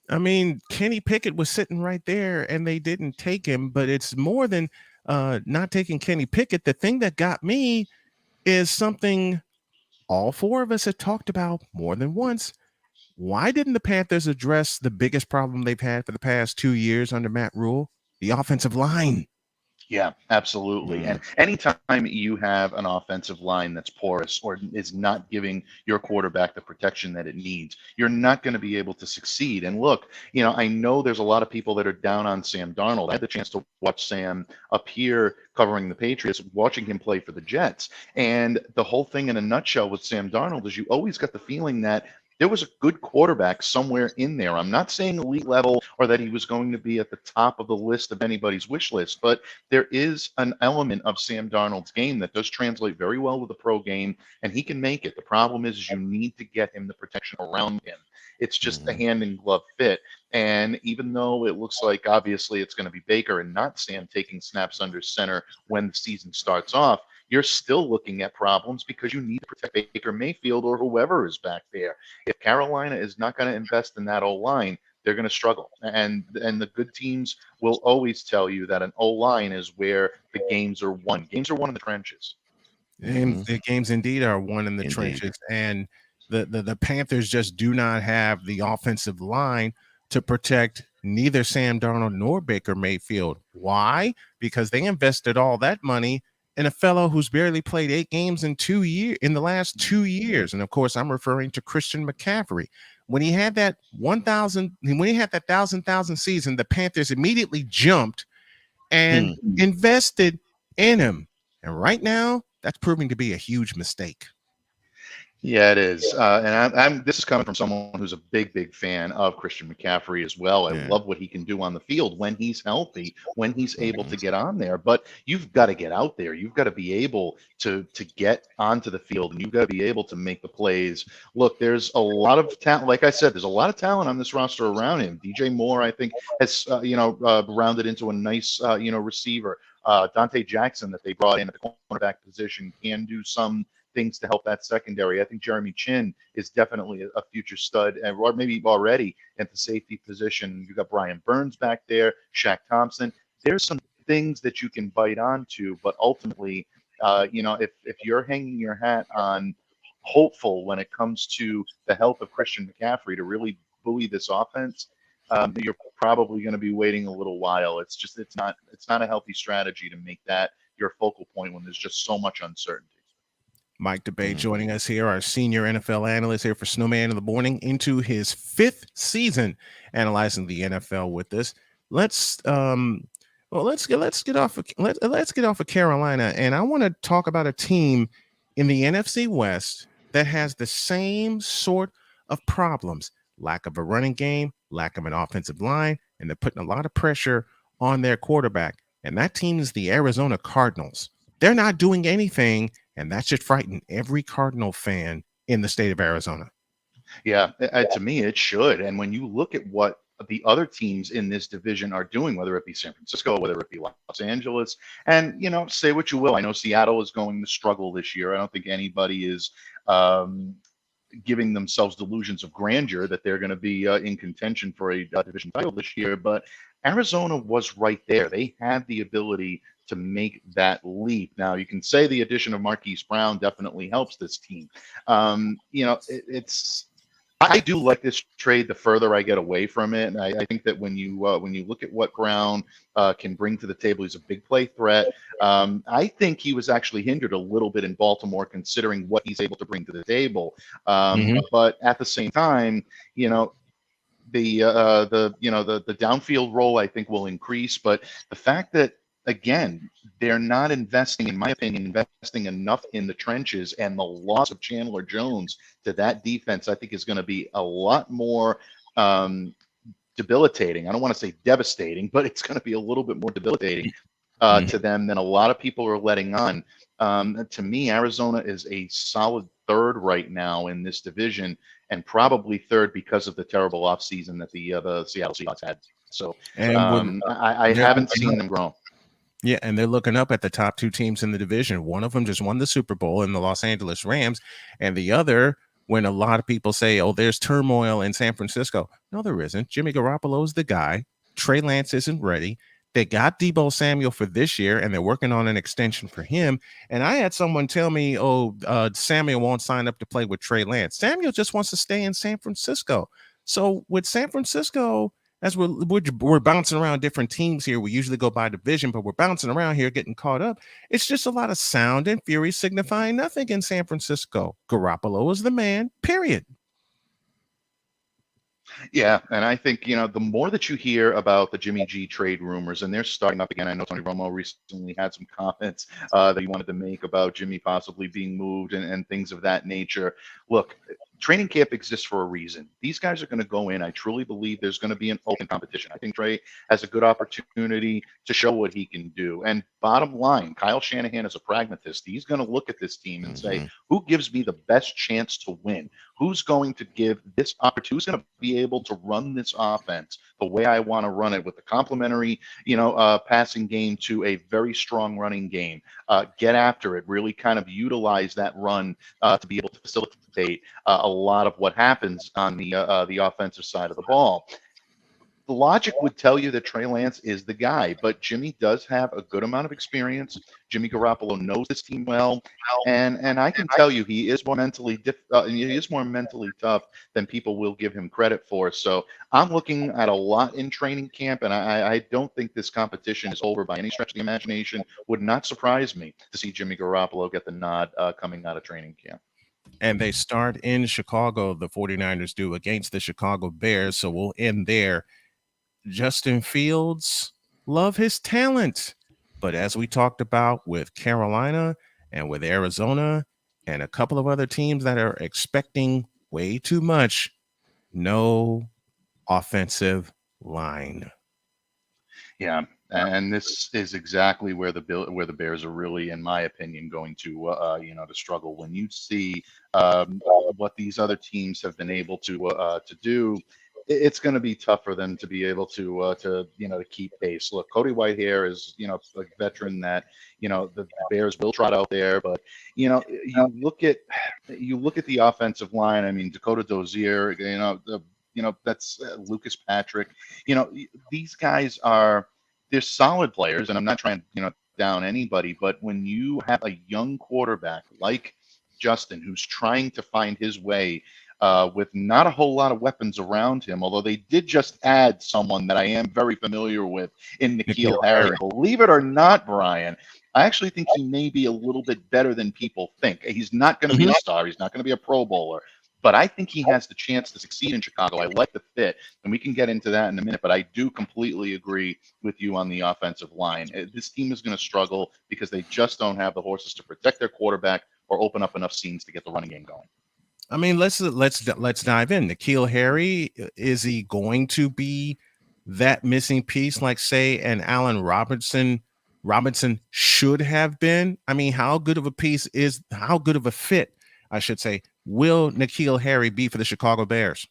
I mean, Kenny Pickett was sitting right there and they didn't take him, but it's more than not taking Kenny Pickett. The thing that got me is something all four of us have talked about more than once. Why didn't the Panthers address the biggest problem they've had for the past 2 years under Matt Rule? The offensive line. Yeah, absolutely. And anytime you have an offensive line that's porous or is not giving your quarterback the protection that it needs, you're not going to be able to succeed. And look, I know there's a lot of people that are down on Sam Darnold. I had the chance to watch Sam up here covering the Patriots, watching him play for the Jets. And the whole thing in a nutshell with Sam Darnold is you always got the feeling that there was a good quarterback somewhere in there. I'm not saying elite level or that he was going to be at the top of the list of anybody's wish list, but there is an element of Sam Darnold's game that does translate very well with the pro game, and he can make it. The problem is you need to get him the protection around him. It's just a hand in glove fit. And even though it looks like obviously it's going to be Baker and not Sam taking snaps under center when the season starts off, you're still looking at problems because you need to protect Baker Mayfield or whoever is back there. If Carolina is not going to invest in that O-line, they're going to struggle. And the good teams will always tell you that an O-line is where the games are won. Games are won in the trenches. And the games indeed are won in the trenches. And the Panthers just do not have the offensive line to protect neither Sam Darnold nor Baker Mayfield. Why? Because they invested all that money in a fellow who's barely played 8 games in the last 2 years. And of course, I'm referring to Christian McCaffrey. When he had that 1,000 season, the Panthers immediately jumped and invested in him. And right now, that's proving to be a huge mistake. Yeah, it is. And this is coming from someone who's a big fan of Christian McCaffrey as well. I love what he can do on the field when he's healthy, when he's able to get on there. But you've got to get out there. You've got to be able to get onto the field, and you've got to be able to make the plays. Look, there's a lot of talent. Like I said, there's a lot of talent on this roster around him. DJ Moore, I think, has rounded into a nice receiver. Dante Jackson that they brought in at the cornerback position can do some things to help that secondary. I think Jeremy Chin is definitely a future stud, or maybe already at the safety position. You've got Brian Burns back there, Shaq Thompson. There's some things that you can bite onto, but ultimately, if you're hanging your hat on hopeful when it comes to the health of Christian McCaffrey to really buoy this offense, you're probably going to be waiting a little while. It's not a healthy strategy to make that your focal point when there's just so much uncertainty. Mike DeBay joining us here, our senior NFL analyst here for Snowman in the Morning, into his 5th season analyzing the NFL with us. Let's get off of Carolina, and I want to talk about a team in the NFC West that has the same sort of problems: lack of a running game, lack of an offensive line, and they're putting a lot of pressure on their quarterback. And that team is the Arizona Cardinals. They're not doing anything, and that should frighten every Cardinal fan in the state of Arizona. Yeah, to me, it should. And when you look at what the other teams in this division are doing, whether it be San Francisco, whether it be Los Angeles, and, say what you will. I know Seattle is going to struggle this year. I don't think anybody is giving themselves delusions of grandeur that they're going to be in contention for a division title this year. But Arizona was right there. They had the ability to make that leap. Now, you can say the addition of Marquise Brown definitely helps this team. I do like this trade the further I get away from it. And I think that when you look at what Brown can bring to the table, he's a big play threat. I think he was actually hindered a little bit in Baltimore considering what he's able to bring to the table. But at the same time, the downfield role I think will increase. But the fact that, again, they're not investing, in my opinion, enough in the trenches, and the loss of Chandler Jones to that defense, I think, is going to be a lot more debilitating. I don't want to say devastating, but it's going to be a little bit more debilitating to them than a lot of people are letting on. To me, Arizona is a solid third right now in this division, and probably third because of the terrible offseason that the Seattle Seahawks had. So I haven't seen them grow. Yeah, and they're looking up at the top 2 teams in the division. One of them just won the Super Bowl in the Los Angeles Rams, and the other, when a lot of people say, oh, there's turmoil in San Francisco. No, there isn't. Jimmy Garoppolo is the guy. Trey Lance isn't ready. They got Deebo Samuel for this year, and they're working on an extension for him. And I had someone tell me, Samuel won't sign up to play with Trey Lance. Samuel just wants to stay in San Francisco. So with San Francisco, as we're bouncing around different teams here, we usually go by division, but we're bouncing around here, getting caught up. It's just a lot of sound and fury signifying nothing in San Francisco. Garoppolo is the man, period. Yeah, and I think, the more that you hear about the Jimmy G trade rumors, and they're starting up again. I know Tony Romo recently had some comments that he wanted to make about Jimmy possibly being moved and things of that nature. Look, training camp exists for a reason. These guys are going to go in. I truly believe there's going to be an open competition. I think Trey has a good opportunity to show what he can do. And bottom line, Kyle Shanahan is a pragmatist. He's going to look at this team and say, who gives me the best chance to win? Who's going to give this opportunity? Who's going to be able to run this offense the way I want to run it, with the complementary, passing game to a very strong running game? Get after it. Really kind of utilize that run to be able to facilitate a lot of what happens on the offensive side of the ball. The logic would tell you that Trey Lance is the guy, but Jimmy does have a good amount of experience. Jimmy Garoppolo knows this team well, and I can tell you he is more mentally tough than people will give him credit for. So I'm looking at a lot in training camp, and I don't think this competition is over by any stretch of the imagination. Would not surprise me to see Jimmy Garoppolo get the nod coming out of training camp. And they start in Chicago, the 49ers do, against the Chicago Bears, so we'll end there. Justin Fields, love his talent. But as we talked about with Carolina and with Arizona and a couple of other teams that are expecting way too much, no offensive line. Yeah, and this is exactly where the Bears are really, in my opinion, going to to struggle. When you see what these other teams have been able to do, it's going to be tough for them to be able to keep pace. Look, Cody Whitehair is a veteran that the Bears will trot out there, but you look at the offensive line. I mean, Dakota Dozier, that's Lucas Patrick. These guys they're solid players, and I'm not trying to down anybody, but when you have a young quarterback like Justin who's trying to find his way with not a whole lot of weapons around him, although they did just add someone that I am very familiar with in N'Keal Harry. Believe it or not, Brian, I actually think he may be a little bit better than people think. He's not going to be a star. He's not going to be a Pro Bowler. But I think he has the chance to succeed in Chicago. I like the fit, and we can get into that in a minute. But I do completely agree with you on the offensive line. This team is going to struggle because they just don't have the horses to protect their quarterback or open up enough seams to get the running game going. I mean, let's dive in. N'Keal Harry, is he going to be that missing piece, like say an Allen Robinson should have been? I mean, how good of a fit, I should say, will N'Keal Harry be for the Chicago Bears?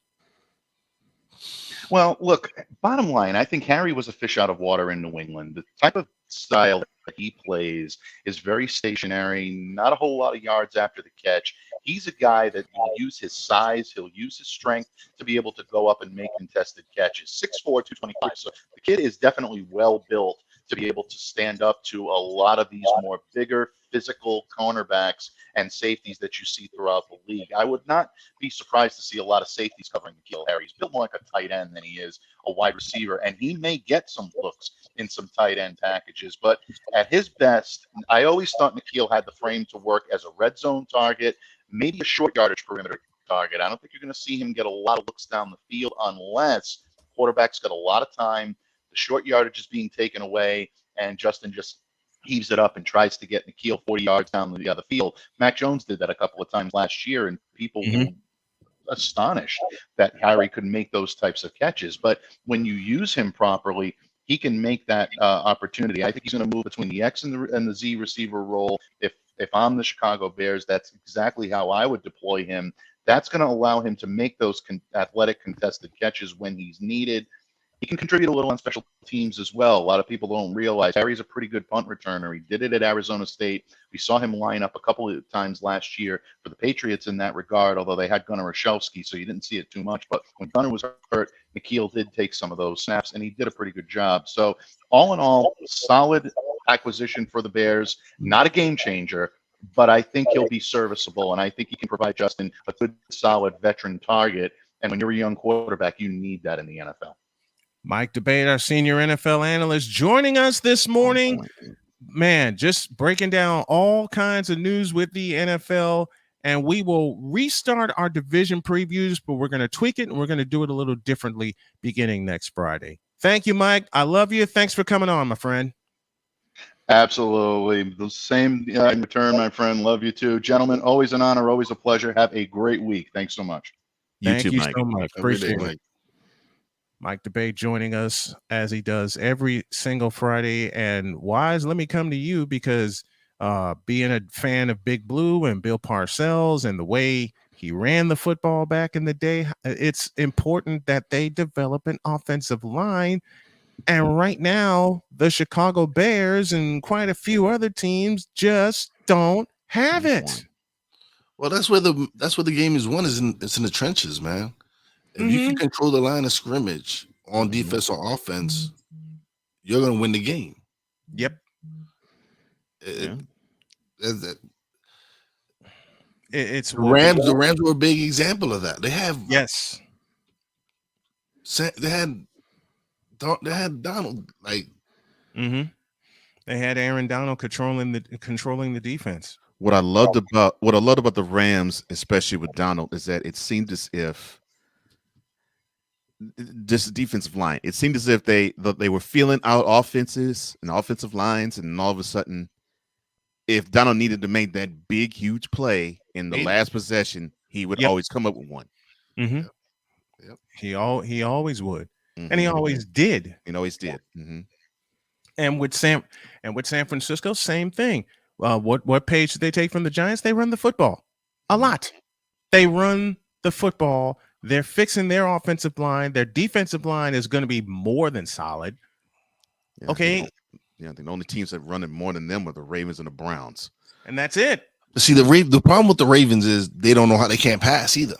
Well, look, bottom line, I think Harry was a fish out of water in New England. The type of style that he plays is very stationary, not a whole lot of yards after the catch. He's a guy that will use his size, he'll use his strength to be able to go up and make contested catches. 6'4", 225. So the kid is definitely well built to be able to stand up to a lot of these more bigger physical cornerbacks and safeties that you see throughout the league. I would not be surprised to see a lot of safeties covering N'Keal Harry. He's built more like a tight end than he is a wide receiver, and he may get some looks in some tight end packages. But at his best, I always thought N'Keal had the frame to work as a red zone target, maybe a short yardage perimeter target. I don't think you're going to see him get a lot of looks down the field unless the quarterback's got a lot of time, the short yardage is being taken away, and Justin just heaves it up and tries to get N'Keal 40 yards down the other field. Mac Jones did that a couple of times last year, and people were astonished that Harry could make those types of catches. But when you use him properly, he can make that opportunity. I think he's going to move between the X and the Z receiver role. If I'm the Chicago Bears, that's exactly how I would deploy him. That's going to allow him to make those athletic contested catches when he's needed. He can contribute a little on special teams as well. A lot of people don't realize Harry's a pretty good punt returner. He did it at Arizona State. We saw him line up a couple of times last year for the Patriots in that regard, although they had Gunnar Olszewski, so you didn't see it too much. But when Gunnar was hurt, N'Keal did take some of those snaps, and he did a pretty good job. So all in all, solid acquisition for the Bears. Not a game changer, but I think he'll be serviceable, and I think he can provide Justin a good, solid veteran target. And when you're a young quarterback, you need that in the NFL. Mike Debate, our senior NFL analyst, joining us this morning. Man, just breaking down all kinds of news with the NFL, and we will restart our division previews, but we're going to tweak it, and we're going to do it a little differently beginning next Friday. Thank you, Mike. I love you. Thanks for coming on, my friend. Absolutely. The same in return, my friend. Love you too. Gentlemen, always an honor, always a pleasure. Have a great week. Thanks so much. Thank you Mike. so much. Have a good day, Appreciate it. Mike. Mike DeBay joining us as he does every single Friday. And Wise, let me come to you because being a fan of Big Blue and Bill Parcells and the way he ran the football back in the day, it's important that they develop an offensive line. And right now, the Chicago Bears and quite a few other teams just don't have it. Well, that's where the game is won. It's in the trenches, man. If you can control the line of scrimmage on defense or offense, you're going to win the game. Yep. It's the Rams. The Rams were a big example of that. They have They had Donald like. They had Aaron Donald controlling the defense. What I loved about the Rams, especially with Donald, is that it seemed as if this defensive line, it seemed as if they were feeling out offenses and offensive lines, and all of a sudden, if Donald needed to make that big, huge play in the last possession, he would always come up with one. Mm-hmm. Yep. He always would, and he always did. He always did. Mm-hmm. And with San Francisco, same thing. What page did they take from the Giants? They run the football a lot. They run the football. They're fixing their offensive line. Their defensive line is going to be more than solid. Okay. I think the only teams that run it more than them are the Ravens and the Browns. And that's it. See, the problem with the Ravens is they don't know how they can't pass either.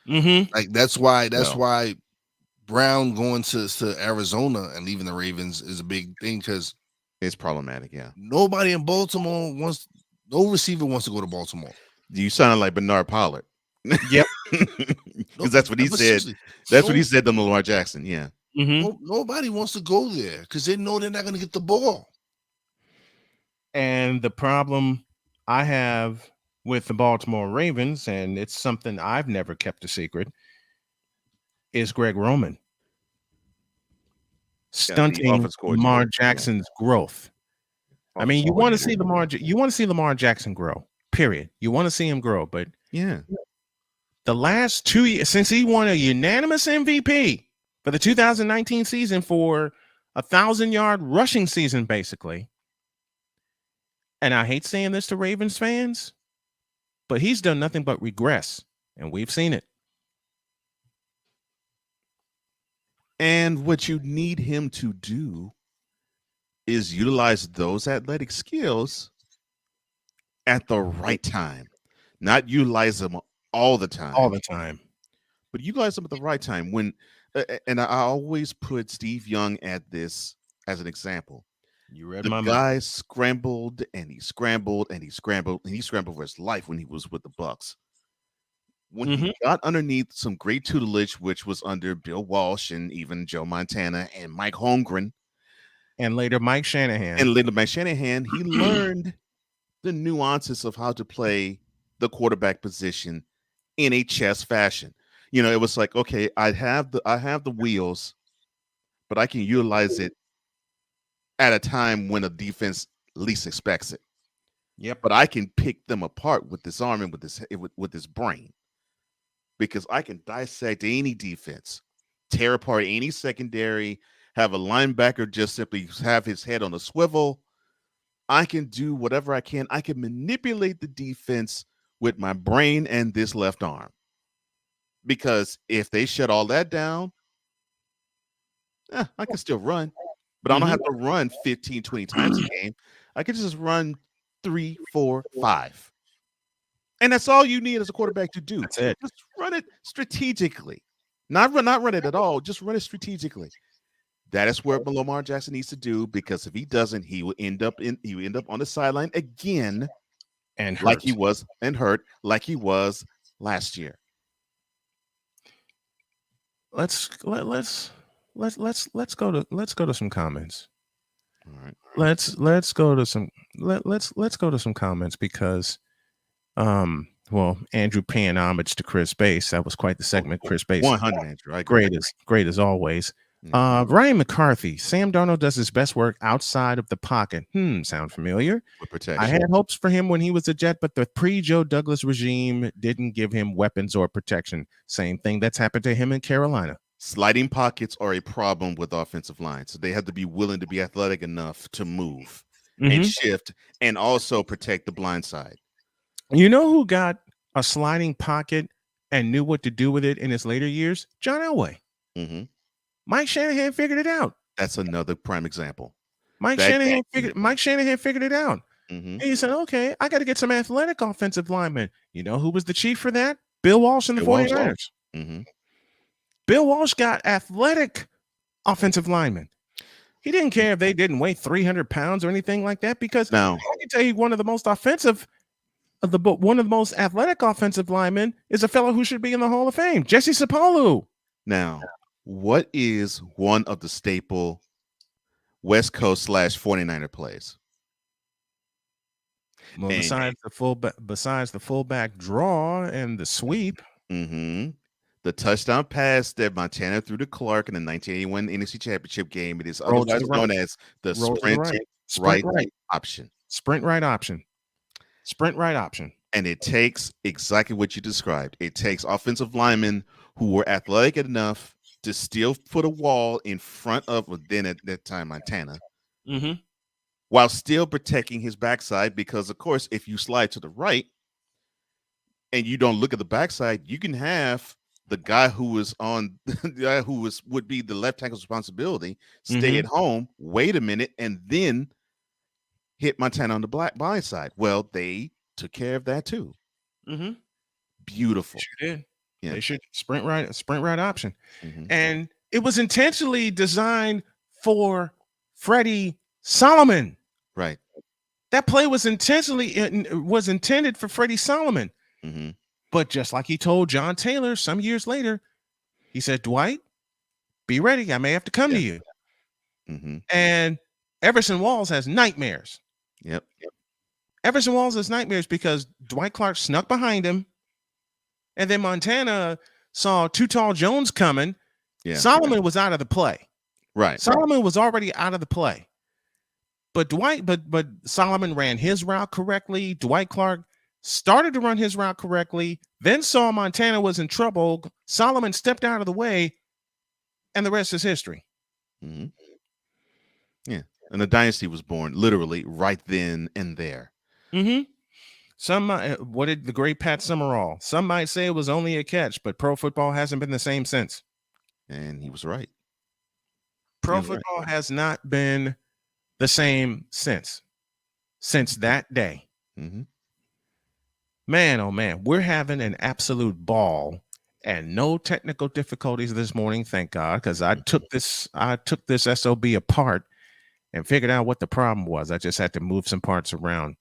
Mm-hmm. Like that's why Brown going to Arizona and leaving the Ravens is a big thing because it's problematic. Yeah, nobody in Baltimore no receiver wants to go to Baltimore. You sound like Bernard Pollard. Yep, because that's what he said. That's what he said to Lamar Jackson. Yeah, nobody wants to go there because they know they're not going to get the ball. And the problem I have with the Baltimore Ravens, and it's something I've never kept a secret, is Greg Roman stunting Lamar Jackson's growth. I mean, you want to see Lamar Jackson grow. Period. You want to see him grow, but the last 2 years since he won a unanimous MVP for the 2019 season for 1,000-yard rushing season, basically. And I hate saying this to Ravens fans, but he's done nothing but regress, and we've seen it. And what you need him to do is utilize those athletic skills at the right time, not utilize them all the time, but utilize them at the right time. When, and I always put Steve Young at this as an example. You read the my guy mind. scrambled and he scrambled and he scrambled and he scrambled for his life when he was with the Bucs. When he got underneath some great tutelage, which was under Bill Walsh and even Joe Montana and Mike Holmgren, and later Mike Shanahan, he learned the nuances of how to play the quarterback position in a chess fashion. You know, it was like, okay, I have the wheels, but I can utilize it at a time when a defense least expects it. Yep. But I can pick them apart with this arm and with this brain, because I can dissect any defense, tear apart any secondary, have a linebacker just simply have his head on a swivel. I can do whatever I can. I can manipulate the defense with my brain and this left arm. Because if they shut all that down, I can still run. But I don't have to run 15, 20 times a game. I can just run 3, 4, 5. And that's all you need as a quarterback to do. That's it. Just run it strategically. Not run it at all. Just run it strategically. That is where Lamar Jackson needs to do, because if he doesn't, he will end up on the sideline again, and hurt like he was last year. Let's go to some comments. All right. Let's go to some comments, because Andrew paying homage to Chris Bass. That was quite the segment. Chris Bass, 100, Andrew. I agree. Great as always. Ryan McCarthy. Sam Darnold does his best work outside of the pocket. Sound familiar? With protection. I had hopes for him when he was a Jet, but the pre-Joe Douglas regime didn't give him weapons or protection. Same thing that's happened to him in Carolina. Sliding pockets are a problem with offensive line, so they have to be willing to be athletic enough to move and shift and also protect the blind side. You know who got a sliding pocket and knew what to do with it in his later years? John Elway. Mike Shanahan figured it out. That's another prime example. Mike Shanahan figured it out. And he said, okay, I got to get some athletic offensive linemen. You know who was the chief for that? Bill Walsh and the 49ers. Bill Walsh got athletic offensive linemen. He didn't care if they didn't weigh 300 pounds or anything like that, because I can tell you one of the most athletic offensive linemen is a fellow who should be in the Hall of Fame, Jesse Sapolu. Now, what is one of the staple West Coast / 49er plays? Well, besides the fullback draw and the sweep, the touchdown pass that Montana threw to Clark in the 1981 NFC Championship game, it is otherwise known as the sprint right option. Sprint right option. And it takes exactly what you described. It takes offensive linemen who were athletic enough to still put a wall in front of, then at that time, Montana, while still protecting his backside. Because, of course, if you slide to the right and you don't look at the backside, you can have the guy who is on the guy who would be the left tackle's responsibility stay at home, wait a minute, and then hit Montana on the blind side. Well, they took care of that too. Beautiful. Sure did. Yeah. They should sprint right option. And it was intentionally designed for Freddie Solomon. Right. That play was intended for Freddie Solomon. But just like he told John Taylor some years later, he said, Dwight, be ready. I may have to come to you. And Everson Walls has nightmares. Everson Walls has nightmares because Dwight Clark snuck behind him. And then Montana saw Too Tall Jones coming. Solomon was out of the play. Solomon was already out of the play. But Solomon ran his route correctly. Dwight Clark started to run his route correctly, then saw Montana was in trouble. Solomon stepped out of the way, and the rest is history. Yeah. And the dynasty was born literally right then and there. Some what did the great Pat Summerall? Some might say it was only a catch, but pro football hasn't been the same since. And he was right. Pro football has not been the same since that day. Man, oh man, we're having an absolute ball and no technical difficulties this morning, thank God, because I took this SOB apart and figured out what the problem was. I just had to move some parts around.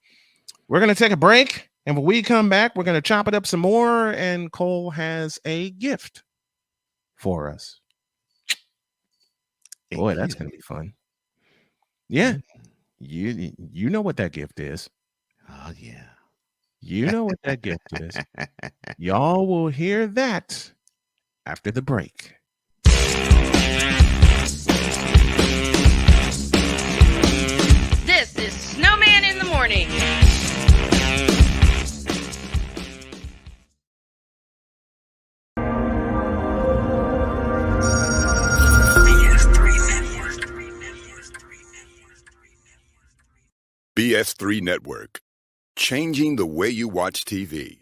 We're going to take a break, and when we come back, we're going to chop it up some more, and Cole has a gift for us. Boy, that's going to be fun. Yeah. You know what that gift is. Oh, yeah. You know what that gift is. Y'all will hear that after the break. This is Snowman in the Morning. BS3 Network. Changing the way you watch TV.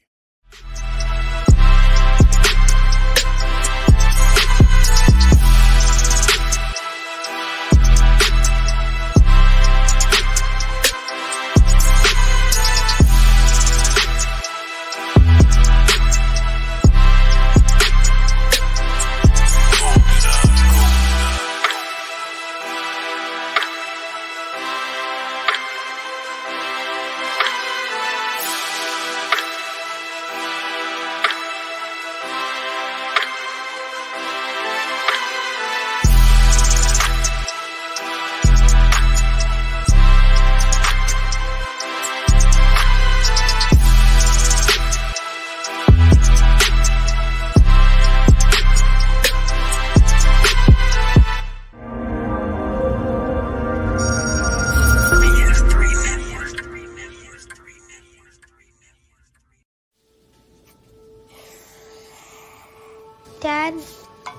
Dad?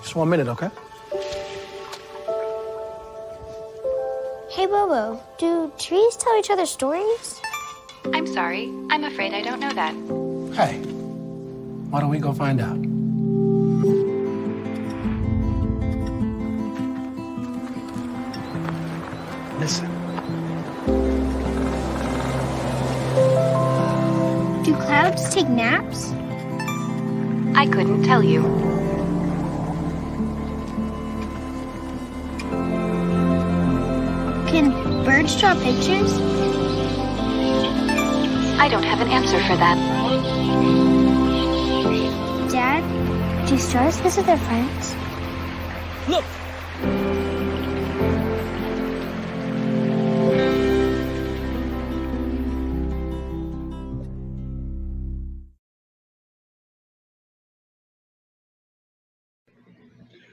Just 1 minute, okay? Hey, Bobo, do trees tell each other stories? I'm sorry. I'm afraid I don't know that. Hey, why don't we go find out? Listen. Do clouds take naps? I couldn't tell you. Can birds draw pictures? I don't have an answer for that. Dad, do stars visit their friends? Look!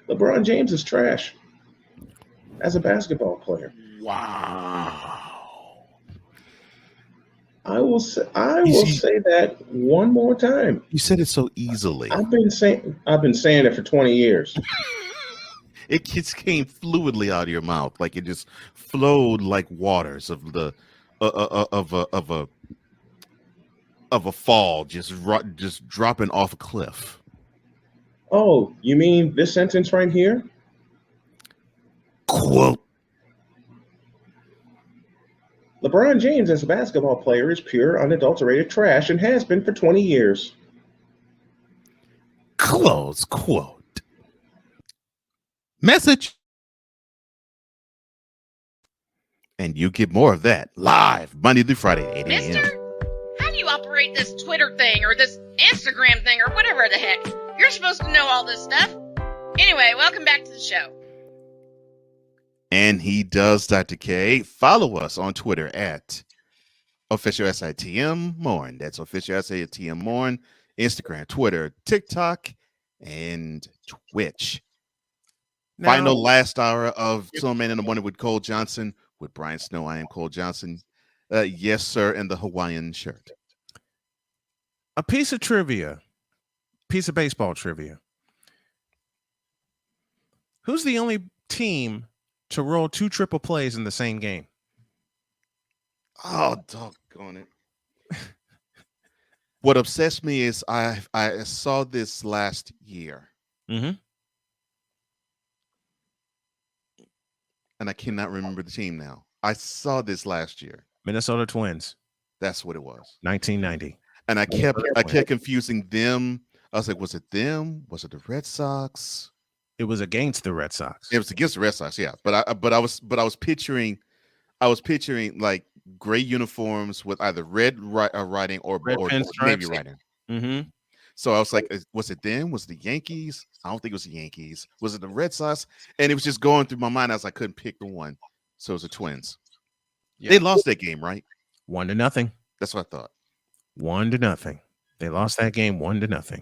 LeBron James is trash as a basketball player. Wow. I will say that one more time. You said it so easily. I've been saying it for 20 years. It just came fluidly out of your mouth, like it just flowed like waters of the of a fall, just dropping off a cliff. Oh, you mean this sentence right here? Quote. LeBron James as a basketball player is pure, unadulterated trash and has been for 20 years. Close quote. Message. And you get more of that live Monday through Friday, 8 a.m. Mister, how do you operate this Twitter thing or this Instagram thing or whatever the heck? You're supposed to know all this stuff. Anyway, welcome back to the show. And he does, Dr. K. Follow us on Twitter at official SITM Morn. That's official SITM Morn. Instagram, Twitter, TikTok, and Twitch. Now, Final last hour of Snowman in the Morning with Cole Johnson. With Brian Snow, I am Cole Johnson. Yes, sir, and the Hawaiian shirt. a piece of trivia, piece of baseball trivia. Who's the only team to roll 2 triple plays in the same game? Oh, doggone it. What obsessed me is I saw this last year. Mm-hmm. And I cannot remember the team now. I saw this last year. Minnesota Twins. That's what it was. 1990. And I kept confusing them. I was like, was it them? Was it the Red Sox? It was against the Red Sox. It was against the Red Sox, yeah. But I was picturing like gray uniforms with either red writing or navy writing. Mm-hmm. So I was like, was it them? Was it the Yankees? I don't think it was the Yankees. Was it the Red Sox? And it was just going through my mind as I couldn't pick the one. So it was the Twins. Yeah. They lost that game, right? 1-0. That's what I thought. 1-0. They lost that game 1-0.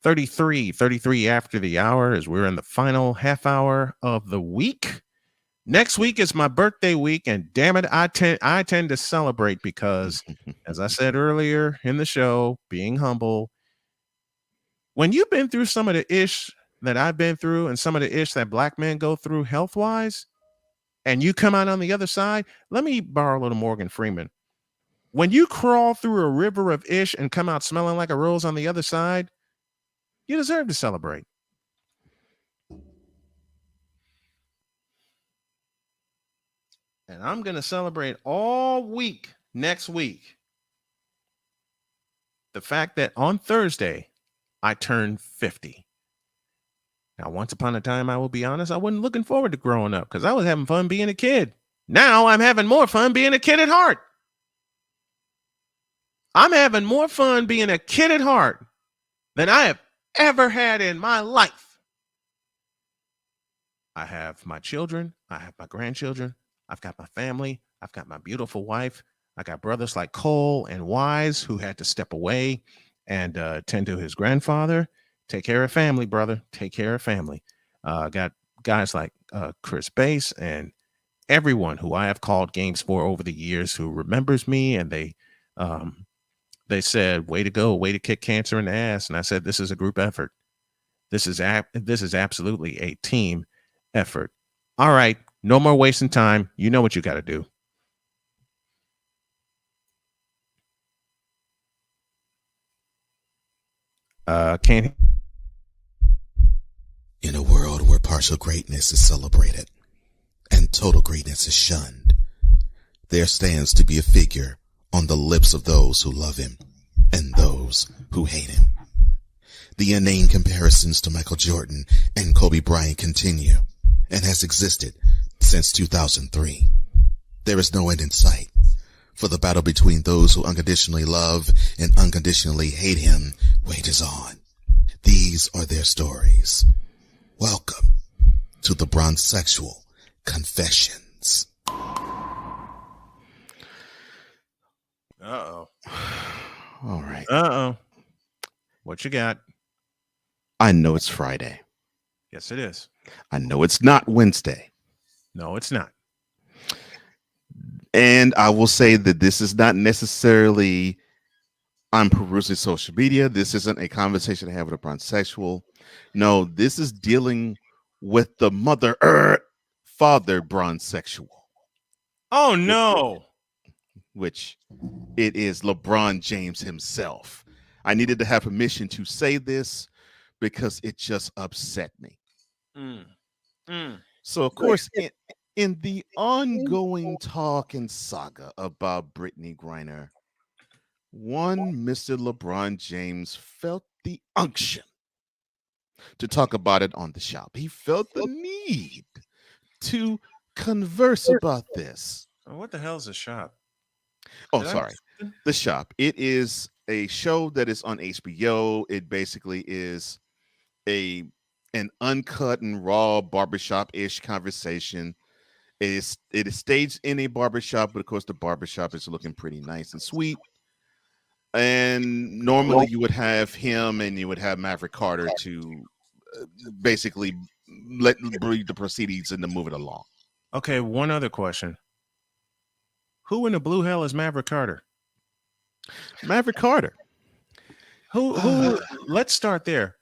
33 after the hour as we're in the final half hour of the week. Next week is my birthday week, and damn it, I tend to celebrate because, as I said earlier in the show, being humble, when you've been through some of the ish that I've been through and some of the ish that black men go through health-wise, and you come out on the other side, let me borrow a little Morgan Freeman. When you crawl through a river of ish and come out smelling like a rose on the other side, you deserve to celebrate. And I'm going to celebrate all week next week the fact that on Thursday, I turned 50. Now, once upon a time, I will be honest, I wasn't looking forward to growing up because I was having fun being a kid. Now I'm having more fun being a kid at heart. I'm having more fun being a kid at heart than I have ever had in my life. I have my children. I have my grandchildren. I've got my family. I've got my beautiful wife. I got brothers like Cole and Wise who had to step away and tend to his grandfather. Take care of family, brother. Take care of family. Got guys like Chris Bass and everyone who I have called games for over the years who remembers me, and they said, way to go, way to kick cancer in the ass. And I said, this is a group effort. This is absolutely a team effort. All right, no more wasting time. You know what you got to do. Can't. In a world where partial greatness is celebrated and total greatness is shunned, there stands to be a figure on the lips of those who love him and those who hate him. The inane comparisons to Michael Jordan and Kobe Bryant continue and has existed since 2003. There is no end in sight, for the battle between those who unconditionally love and unconditionally hate him wages on. These are their stories. Welcome to the Bronzexual Confessions. Uh-oh. All right. Uh-oh. What you got? I know it's Friday. Yes, it is. I know it's not Wednesday. No, it's not. And I will say that this is not necessarily I'm perusing social media. This isn't a conversation I have with a Bronzexual. No, this is dealing with the father Bronzexual. Oh, no. Which it is LeBron James himself. I needed to have permission to say this because it just upset me. So, of course, in the ongoing talk and saga about Brittany Griner, one Mr. LeBron James felt the unction to talk about it on the shop. He felt the need to converse about this. What the hell is a shop? Oh, sorry. The Shop. It is a show that is on HBO. It basically is an uncut and raw barbershop-ish conversation. It is staged in a barbershop, but of course the barbershop is looking pretty nice and sweet. And normally you would have him and you would have Maverick Carter to basically breed the proceedings and to move it along. Okay, one other question. Who in the blue hell is Maverick Carter? Maverick Carter. Who let's start there.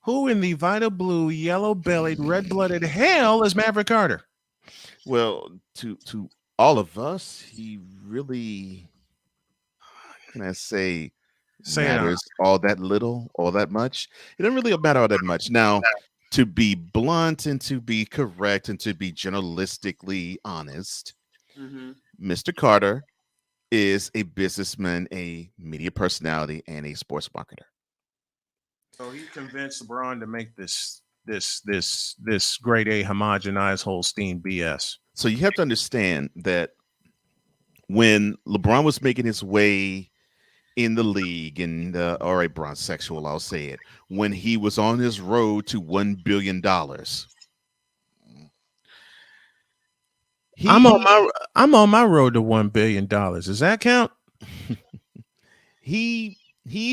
Who in the vital blue, yellow-bellied, red-blooded hell is Maverick Carter? Well, to all of us, he really, can I say matters all that little, all that much. It doesn't really matter all that much. Now, to be blunt and to be correct and to be journalistically honest, Mr. Carter is a businessman, a media personality, and a sports marketer. So he convinced LeBron to make this grade A homogenized Holstein BS. So you have to understand that when LeBron was making his way in the league, and or a Bronzexual, I'll say it, when he was on his road to $1 billion, I'm on my road to $1 billion. Does that count? He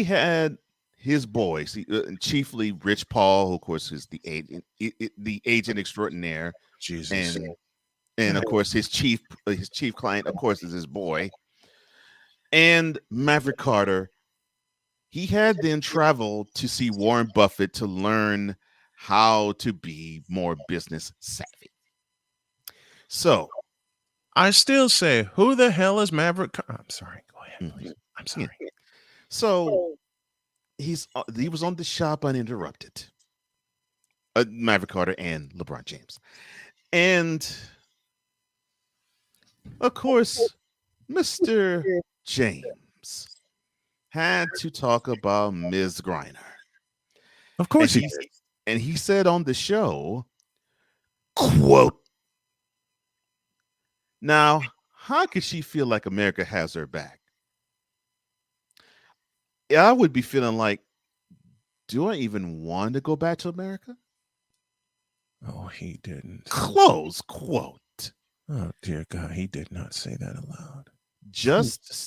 had his boys, chiefly Rich Paul, who of course is the agent extraordinaire, Jesus, and of course his chief client, of course, is his boy, and Maverick Carter. He had then traveled to see Warren Buffett to learn how to be more business savvy. So I still say, who the hell is Maverick? I'm sorry. Go ahead, please. I'm sorry. So he was on the shop uninterrupted. Maverick Carter and LeBron James. And of course, Mr. James had to talk about Ms. Griner. Of course he did. And he said on the show, quote, "Now, how could she feel like America has her back?" I would be feeling like, do I even want to go back to America? Oh, he didn't. Close quote. Oh, dear God, he did not say that aloud.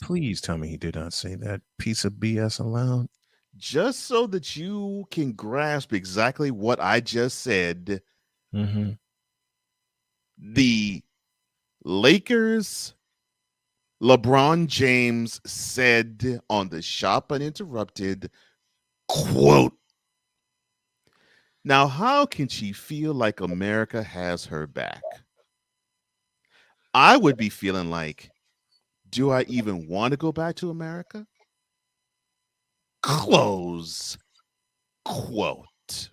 Please tell me he did not say that piece of BS aloud. Just so that you can grasp exactly what I just said. The Lakers, LeBron James said on the Shop Uninterrupted, quote, Now, how can she feel like America has her back? I would be feeling like, do I even want to go back to America? Close quote.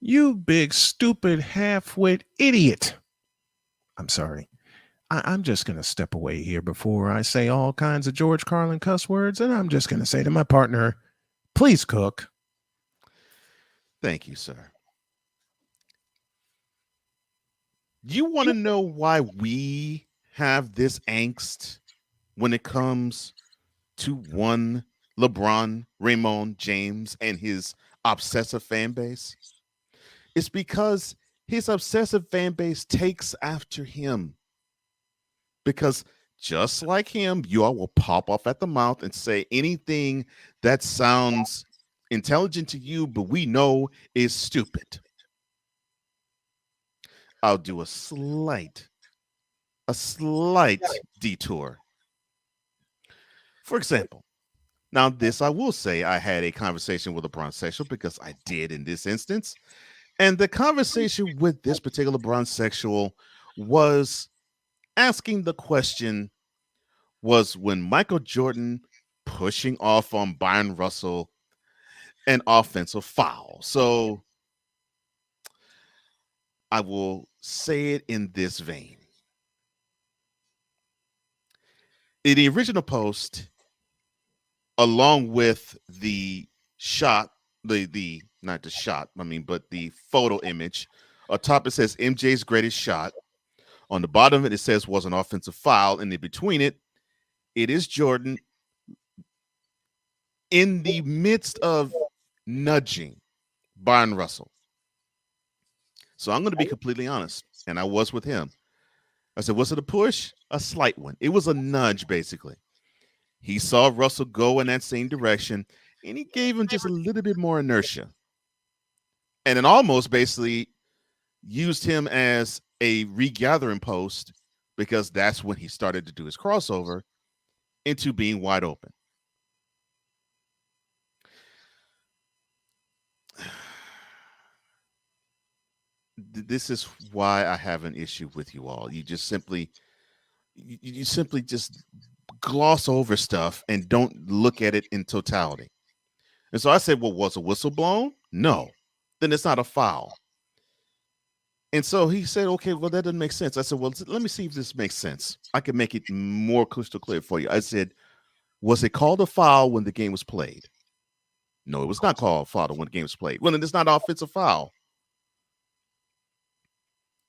You big, stupid, half-wit idiot. I'm sorry. I'm just going to step away here before I say all kinds of George Carlin cuss words, and I'm just going to say to my partner, please cook. Thank you, sir. You want to know why we have this angst when it comes to one LeBron, Raymond James, and his obsessive fan base? It's because his obsessive fan base takes after him. Because just like him, you all will pop off at the mouth and say anything that sounds intelligent to you, but we know is stupid. I'll do a slight detour. For example, now this I will say I had a conversation with a bronsexual because I did in this instance. And the conversation with this particular bronsexual was asking the question, was when Michael Jordan pushing off on Byron Russell an offensive foul? So I will say it in this vein. In the original post, along with the shot, the not the shot, but the photo image, atop it says MJ's greatest shot. On the bottom of it, it says was an offensive foul, and in between it, it is Jordan in the midst of nudging Byron Russell. So I'm going to be completely honest, and I was with him. I said, was it a push? A slight one. It was a nudge, basically. He saw Russell go in that same direction, and he gave him just a little bit more inertia. And it almost basically used him as a regathering post because that's when he started to do his crossover into being wide open. This is why I have an issue with you all. You simply just gloss over stuff and don't look at it in totality. And so I said, well, was a whistle blown? No. Then it's not a foul. And so he said, okay, well, that doesn't make sense. I said, well, let me see if this makes sense. I can make it more crystal clear for you. I said, was it called a foul when the game was played? No, it was not called a foul when the game was played. Well, then it's not an offensive foul.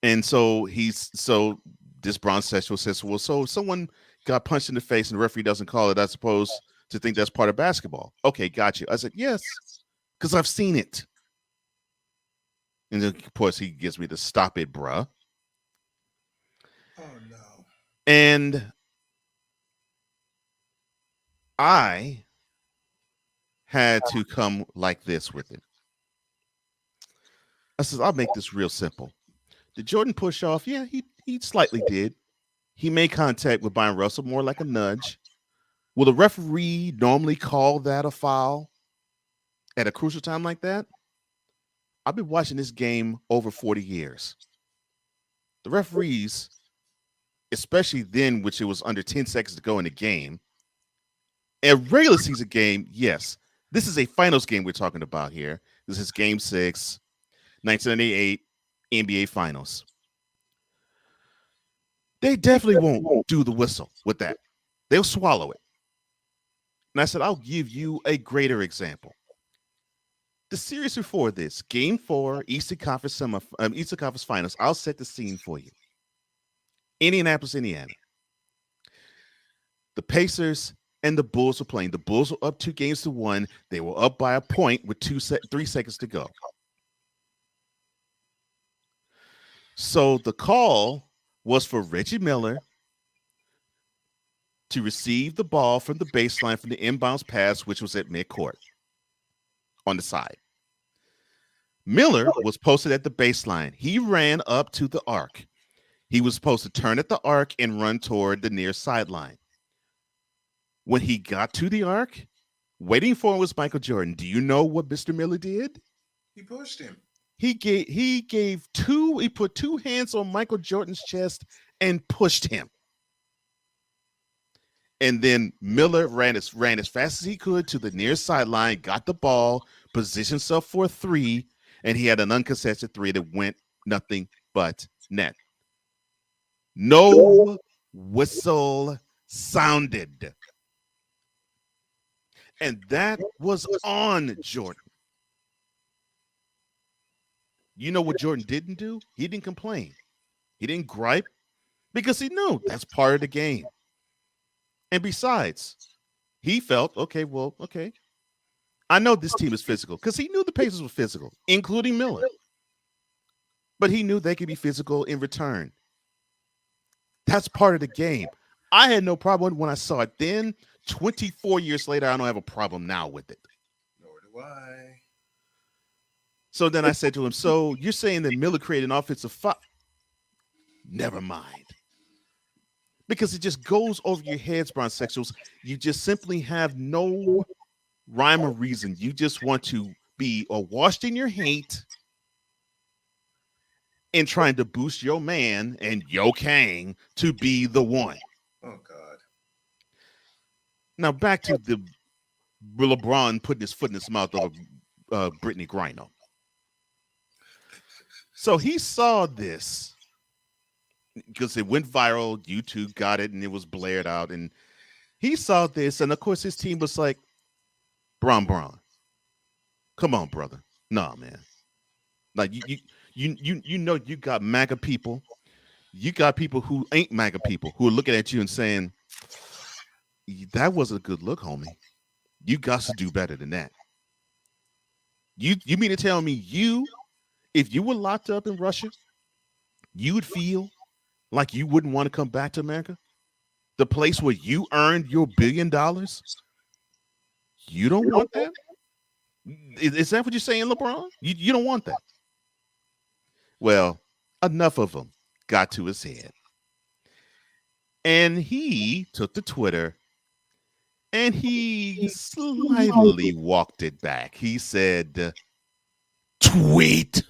And so this bronsexual says, well, so if someone got punched in the face and the referee doesn't call it, I suppose to think that's part of basketball. Okay, got you. I said, yes, because I've seen it. And then, of course, he gives me the stop it, bruh. Oh, no. And I had to come like this with it. I said, I'll make this real simple. Did Jordan push off? Yeah, he slightly did. He made contact with Byron Russell, more like a nudge. Will the referee normally call that a foul at a crucial time like that? I've been watching this game over 40 years. The referees, especially then, which it was under 10 seconds to go in the game, a regular season game, yes. This is a finals game we're talking about here. This is Game 6, 1998 NBA Finals. They definitely won't do the whistle with that. They'll swallow it. And I said, I'll give you a greater example. The series before this, Game 4, Eastern Conference Finals, I'll set the scene for you. Indianapolis, Indiana. The Pacers and the Bulls were playing. The Bulls were up 2-1. They were up by a point with 3 seconds to go. So the call was for Reggie Miller to receive the ball from the baseline from the inbounds pass, which was at midcourt on the side. Miller was posted at the baseline. He ran up to the arc. He was supposed to turn at the arc and run toward the near sideline. When he got to the arc, waiting for him was Michael Jordan. Do you know what Mr. Miller did? He pushed him. He put two hands on Michael Jordan's chest and pushed him. And then Miller ran as fast as he could to the near sideline, got the ball, positioned himself for a three, and he had an uncontested three that went nothing but net. No whistle sounded. And that was on Jordan. You know what Jordan didn't do? He didn't complain. He didn't gripe because he knew that's part of the game. And besides, he felt, okay. I know this team is physical because he knew the Pacers were physical, including Miller. But he knew they could be physical in return. That's part of the game. I had no problem when I saw it then. 24 years later, I don't have a problem now with it. Nor do I. So then I said to him, so you're saying that Miller created an offensive foul? Never mind. Because it just goes over your heads, Bronsexuals. You just simply have no rhyme or reason. You just want to be washed in your hate and trying to boost your man and Yo Kang to be the one. Oh, God. Now back to the LeBron putting his foot in his mouth over Brittany Griner. So he saw this because it went viral. YouTube got it and it was blared out. And he saw this. And of course, his team was like, Bron, come on, brother. Nah, man. Like you know, you got MAGA people. You got people who ain't MAGA people who are looking at you and saying, that was a good look, homie. You got to do better than that. You mean to tell me if you were locked up in Russia, you would feel like you wouldn't want to come back to America? The place where you earned your $1 billion? You don't want that? Is that what you're saying, LeBron? You don't want that? Well, enough of them got to his head. And he took to Twitter and he slightly walked it back. He said, tweet.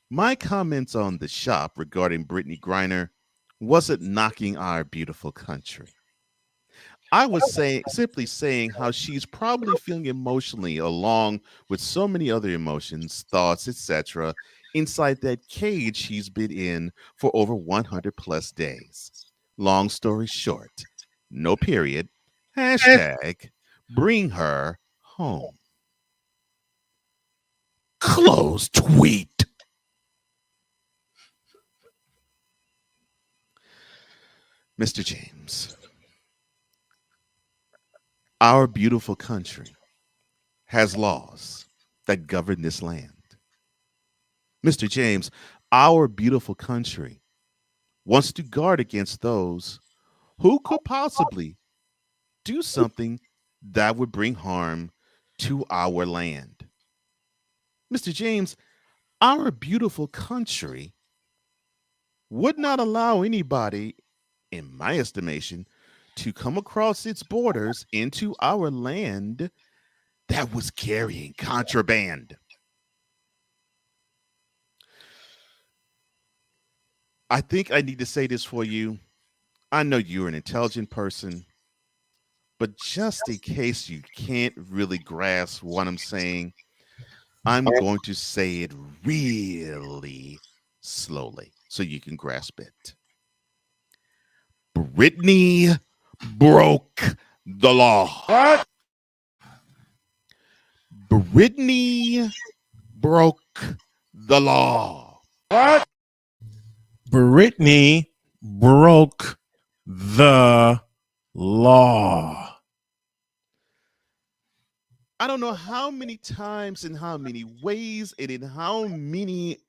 My comments on the shop regarding Brittany Griner wasn't knocking our beautiful country. I was simply saying how she's probably feeling emotionally along with so many other emotions, thoughts, etc. inside that cage she's been in for over 100 plus days. Long story short, no period, hashtag bring her home. Close tweet. Mr. James, our beautiful country has laws that govern this land. Mr. James, our beautiful country wants to guard against those who could possibly do something that would bring harm to our land. Mr. James, our beautiful country would not allow anybody, in my estimation, to come across its borders into our land that was carrying contraband. I think I need to say this for you. I know you're an intelligent person, but just in case you can't really grasp what I'm saying, I'm going to say it really slowly so you can grasp it. Brittany broke the law. What? Brittany broke the law. What? Brittany broke the law. I don't know how many times, in how many ways, and in how many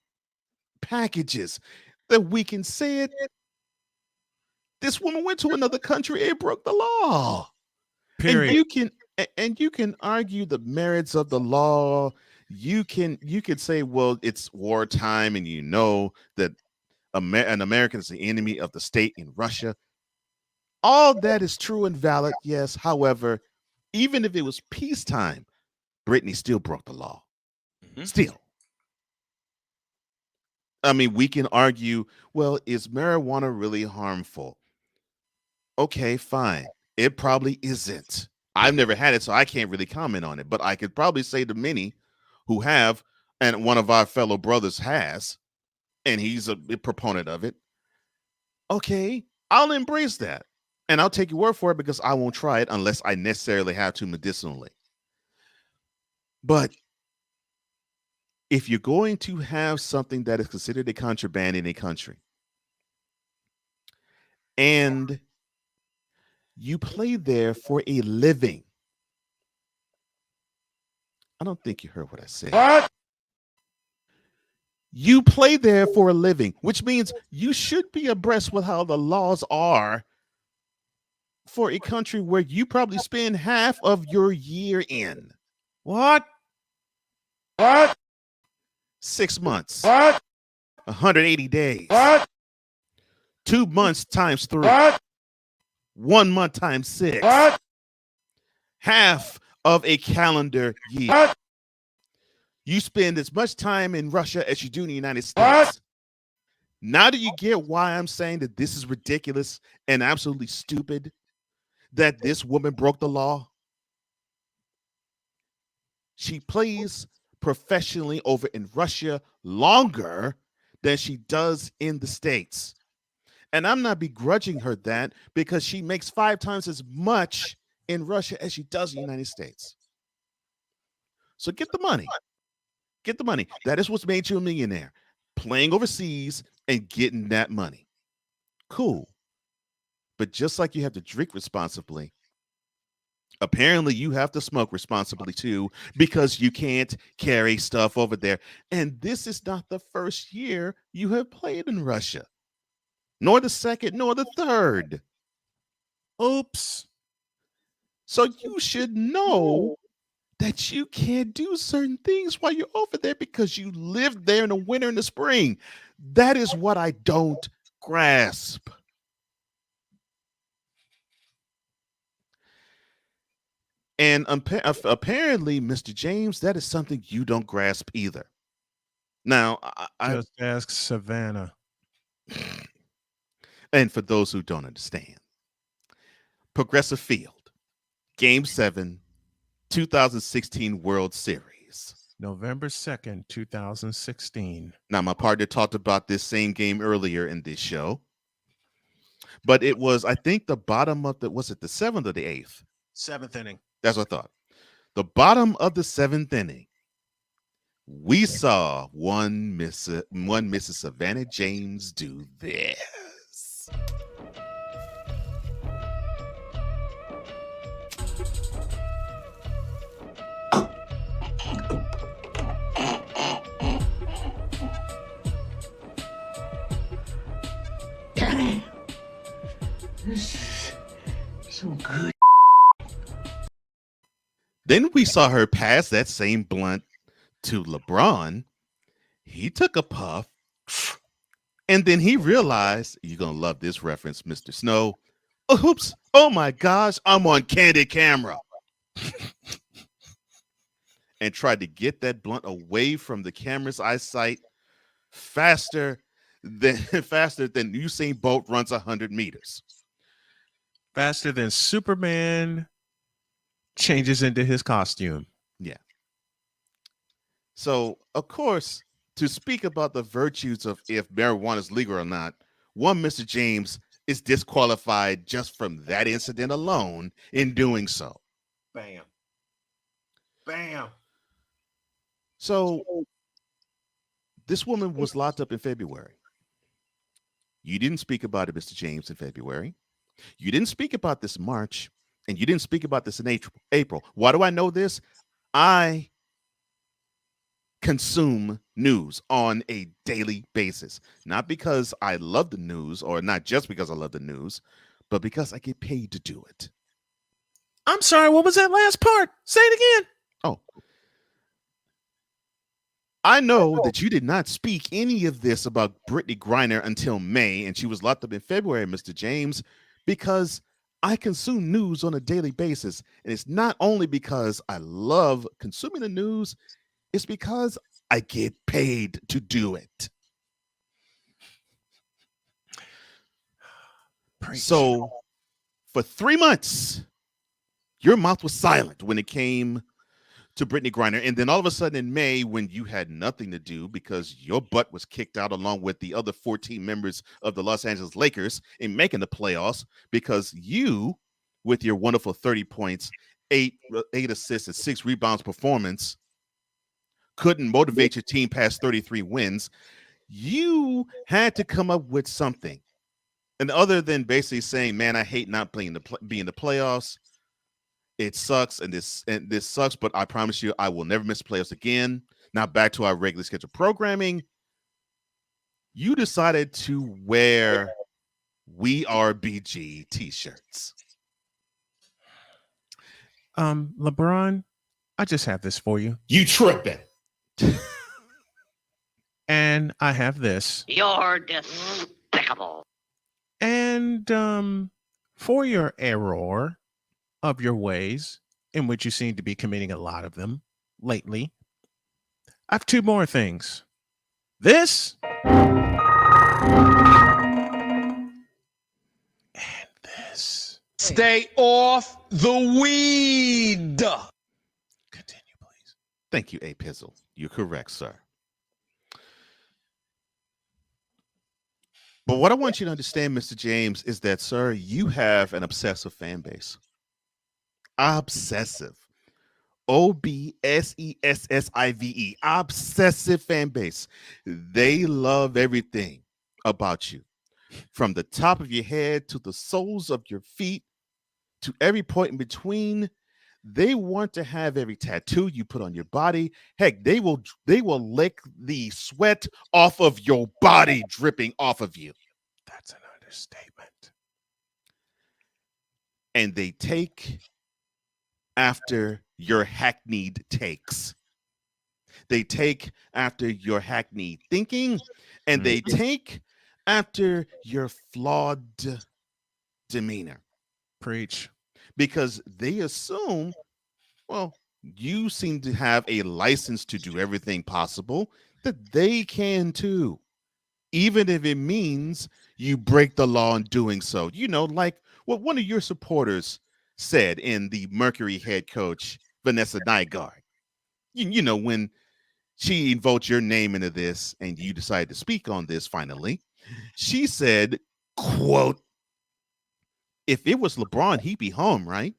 packages that we can say it. This woman went to another country and broke the law. Period. And you can argue the merits of the law. You can say, well, it's wartime, and you know that an American is the enemy of the state in Russia. All that is true and valid, yes. However, even if it was peacetime, Britney still broke the law. Still. I mean, we can argue, well, is marijuana really harmful? Okay, fine. It probably isn't. I've never had it, so I can't really comment on it. But I could probably say to many who have, and one of our fellow brothers has, and he's a proponent of it. Okay, I'll embrace that. And I'll take your word for it because I won't try it unless I necessarily have to medicinally. But if you're going to have something that is considered a contraband in a country, and you play there for a living, I don't think you heard what I said. What? You play there for a living, which means you should be abreast with how the laws are for a country where you probably spend half of your year in. What? 6 months. 180 days. 2 months times 3. 1 month times 6. Half of a calendar year. You spend as much time in Russia as you do in the United States. Now do you get why I'm saying that this is ridiculous and absolutely stupid that this woman broke the law? She plays professionally over in Russia longer than she does in the States. And I'm not begrudging her that because she makes 5 times as much in Russia as she does in the United States. So get the money. Get the money. That is what's made you a millionaire. Playing overseas and getting that money. Cool. But just like you have to drink responsibly, apparently you have to smoke responsibly too, because you can't carry stuff over there. And this is not the first year you have played in Russia, nor the second, nor the third. Oops. So you should know that you can't do certain things while you're over there because you lived there in the winter and the spring. That is what I don't grasp. And apparently, Mr. James, that is something you don't grasp either. Now, I just ask Savannah. And for those who don't understand, Progressive Field, Game 7, 2016 World Series. November 2nd, 2016. Now, my partner talked about this same game earlier in this show. But it was, I think, the bottom of was it the 7th or the 8th? 7th inning. That's what I thought. The bottom of the 7th inning, we saw one Mrs. Savannah James do this. This is so good. Then we saw her pass that same blunt to LeBron. He took a puff, and then he realized, you're going to love this reference, Mr. Snow. Oops, oh my gosh, I'm on candid camera. And tried to get that blunt away from the camera's eyesight faster than Usain Bolt runs 100 meters. Faster than Superman changes into his costume. Yeah. So, of course, to speak about the virtues of if marijuana is legal or not, one Mr. James is disqualified just from that incident alone in doing so. Bam. Bam. So, this woman was locked up in February. You didn't speak about it, Mr. James, in February. You didn't speak about this in March, and you didn't speak about this in April. Why do I know this? I consume news on a daily basis, not because I love the news, or not just because I love the news, but because I get paid to do it. I'm sorry, what was that last part? Say it again. Oh. I know that you did not speak any of this about Brittany Griner until May, and she was locked up in February, Mr. James, because I consume news on a daily basis. And it's not only because I love consuming the news, it's because I get paid to do it. Preach. So for 3 months, your mouth was silent when it came to Brittany Griner. And then all of a sudden in May, when you had nothing to do because your butt was kicked out along with the other 14 members of the Los Angeles Lakers in making the playoffs, because you, with your wonderful 30 points, eight assists, and 6 rebounds performance, couldn't motivate your team past 33 wins, you had to come up with something. And other than basically saying, man, I hate not being in the playoffs. It sucks, and this sucks, but I promise you I will never miss playoffs again. Now back to our regular scheduled programming. You decided to wear We Are BG t-shirts. LeBron, I just have this for you. You tripping. And I have this. You're despicable. And for your error of your ways, in which you seem to be committing a lot of them lately, I have 2 more things. This and this. Stay off the weed. Continue, please. Thank you, A. Pizzle. You're correct, sir. But what I want you to understand, Mr. James, is that, sir, you have an obsessive fan base. Obsessive. OBSESSIVE. Obsessive fan base. They love everything about you. From the top of your head to the soles of your feet to every point in between. They want to have every tattoo you put on your body. Heck, they will lick the sweat off of your body dripping off of you. That's an understatement. And they take after your hackneyed takes. They take after your hackneyed thinking, and they take after your flawed demeanor. Preach. Because they assume, well, you seem to have a license to do everything possible, that they can too, even if it means you break the law in doing so. You know, like what one of your supporters said in the Mercury head coach, Vanessa Nygaard. You know, when she invoked your name into this and you decided to speak on this finally, she said, quote, if it was LeBron, he'd be home, right?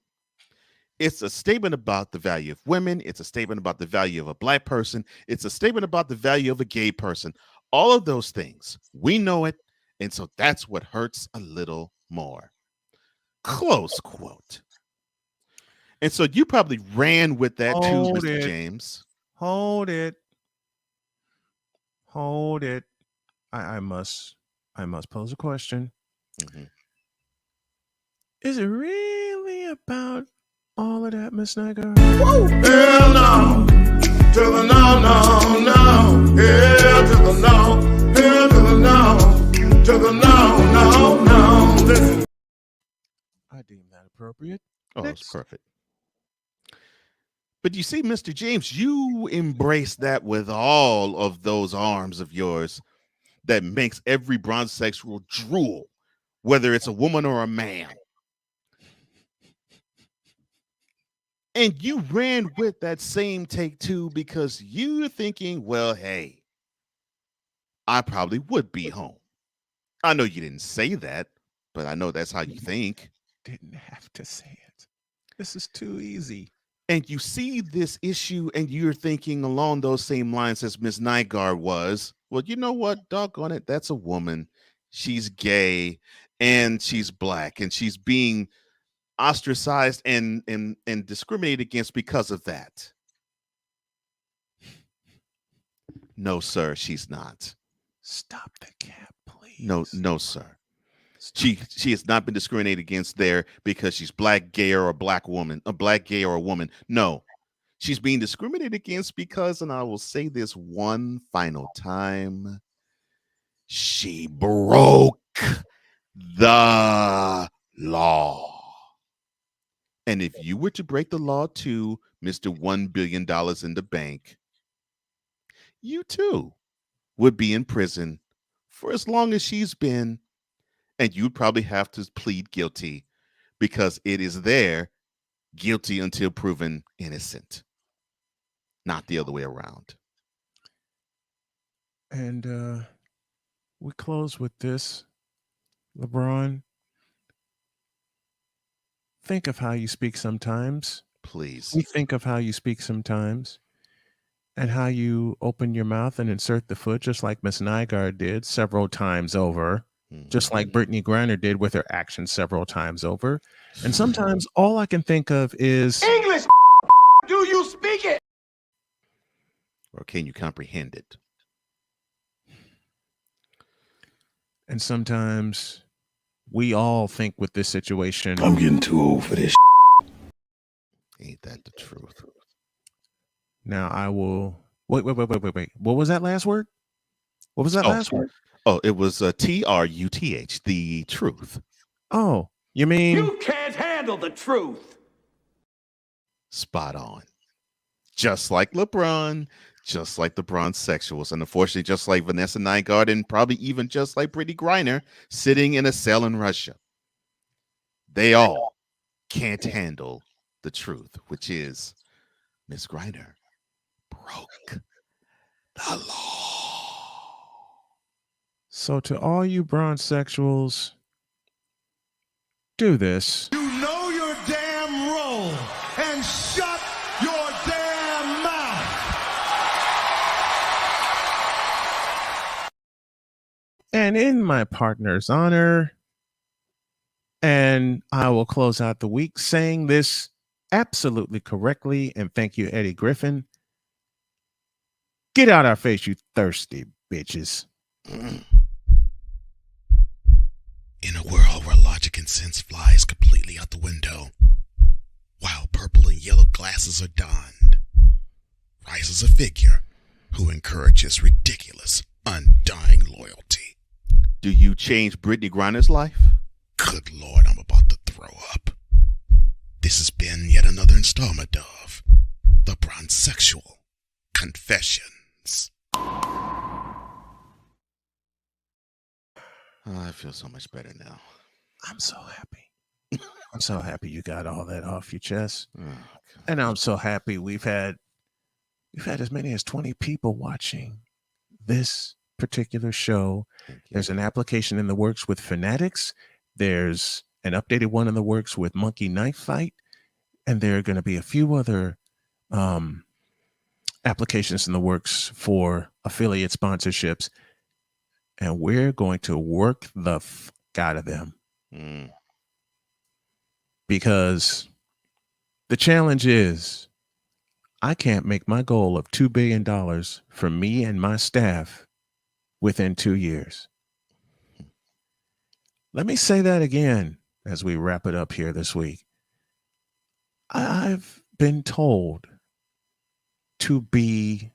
It's a statement about the value of women. It's a statement about the value of a black person. It's a statement about the value of a gay person. All of those things. We know it. And so that's what hurts a little more. Close quote. And so you probably ran with that too, Mr. James. Hold it. I must pose a question. Mm-hmm. Is it really about all of that, Miss Nygaard? Hell no. To the no, no, no. Hell to the no. Hell to the no. To the no, no, no. Listen. I deem that appropriate. Oh, that's perfect. But you see, Mr. James, you embrace that with all of those arms of yours that makes every bronzosexual drool, whether it's a woman or a man. And you ran with that same take too, because you're thinking, well, hey, I probably would be home. I know you didn't say that, but I know that's how you think. Didn't have to say it. This is too easy. And you see this issue and you're thinking along those same lines as Ms. Nygaard was. Well, you know what? Doggone it. That's a woman. She's gay and she's black and she's being ostracized and discriminated against because of that. No, sir, she's not. Stop the cap, please. No, sir. She has not been discriminated against there because she's black, gay, or a black woman, a black, gay, or a woman. No, she's being discriminated against because, and I will say this one final time, she broke the law. And if you were to break the law to Mr. $1 billion in the bank, you too would be in prison for as long as she's been. And you'd probably have to plead guilty because it is there, guilty until proven innocent, not the other way around. And we close with this, LeBron. Think of how you speak sometimes. Please. We think of how you speak sometimes and how you open your mouth and insert the foot, just like Miss Nygaard did several times over, just like Brittany Griner did with her actions several times over. And sometimes all I can think of is English, do you speak it? Or can you comprehend it? And sometimes we all think with this situation, I'm getting too old for this. Ain't that the truth? Now I will wait. What was that last word? What was that last word? Oh, it was TRUTH, the truth. Oh, you mean You can't handle the truth. Spot on. Just like LeBron, just like the bronzexuals, and unfortunately, just like Vanessa Nygaard, and probably even just like Brittany Griner sitting in a cell in Russia. They all can't handle the truth, which is Miss Griner broke the law. So to all you bronzexuals, do this. You know your damn role and shut your damn mouth. And in my partner's honor, and I will close out the week saying this absolutely correctly, and thank you, Eddie Griffin. Get out our face, you thirsty bitches. In a world where logic and sense flies completely out the window, while purple and yellow glasses are donned, rises a figure who encourages ridiculous, undying loyalty. Do you change Brittany Griner's life? Good Lord, I'm about to throw up. This has been yet another installment of The Bronzexual Confessions. Oh, I feel so much better now. I'm so happy. I'm so happy you got all that off your chest. Oh, and I'm so happy we've had as many as 20 people watching this particular show. There's an application in the works with Fanatics. There's an updated one in the works with Monkey Knife Fight. And there are going to be a few other applications in the works for affiliate sponsorships. And we're going to work the out of them. Because the challenge is I can't make my goal of $2 billion for me and my staff within 2 years. Let me say that again as we wrap it up here this week. I've been told to be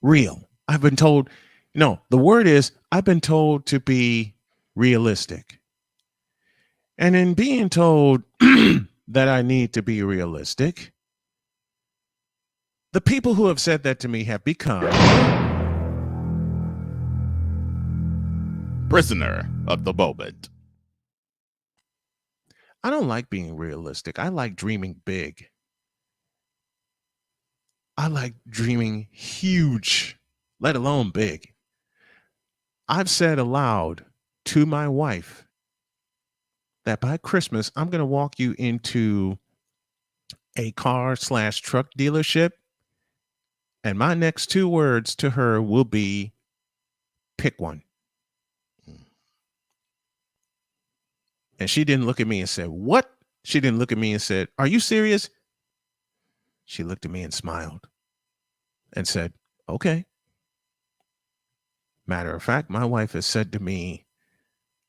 real. I've been told, no, the word is I've been told to be realistic. And in being told that I need to be realistic, the people who have said that to me have become prisoner of the moment. I don't like being realistic. I like dreaming big. I like dreaming huge, let alone big. I've said aloud to my wife that by Christmas, I'm going to walk you into a car/truck dealership. And my next 2 words to her will be, pick one. And she didn't look at me and said, what? She didn't look at me and said, are you serious? She looked at me and smiled and said, okay. Matter of fact, my wife has said to me,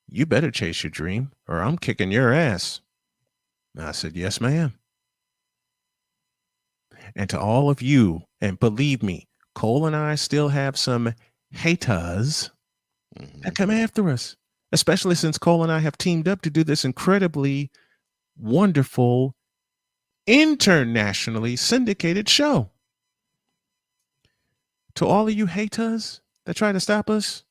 you better chase your dream or I'm kicking your ass. And I said, yes, ma'am. And to all of you, and believe me, Cole and I still have some haters that come after us, especially since Cole and I have teamed up to do this incredibly wonderful internationally syndicated show. To all of you haters that try to stop us,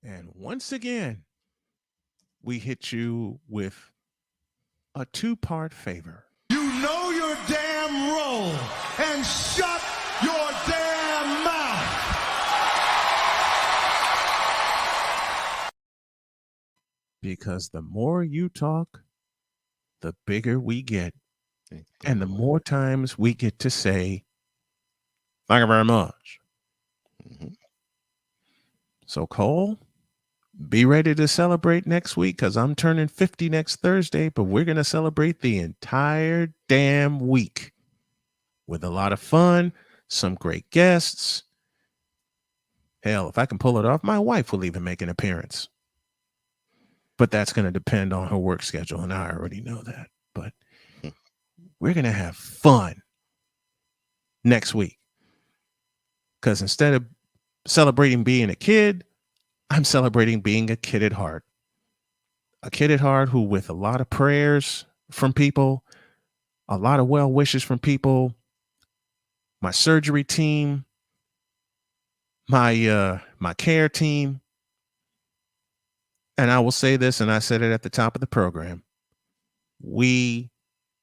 and once again, we hit you with a two-part favor. You know your damn role and shut your damn mouth. Because the more you talk, the bigger we get. And the more times we get to say, thank you very much. So, Cole, be ready to celebrate next week because I'm turning 50 next Thursday, but we're going to celebrate the entire damn week with a lot of fun, some great guests. Hell, if I can pull it off, my wife will even make an appearance. But that's going to depend on her work schedule, and I already know that. But we're going to have fun next week because instead of celebrating being a kid, I'm celebrating being a kid at heart. A kid at heart who, with a lot of prayers from people, a lot of well wishes from people, my surgery team, my care team, and I will say this, and I said it at the top of the program, we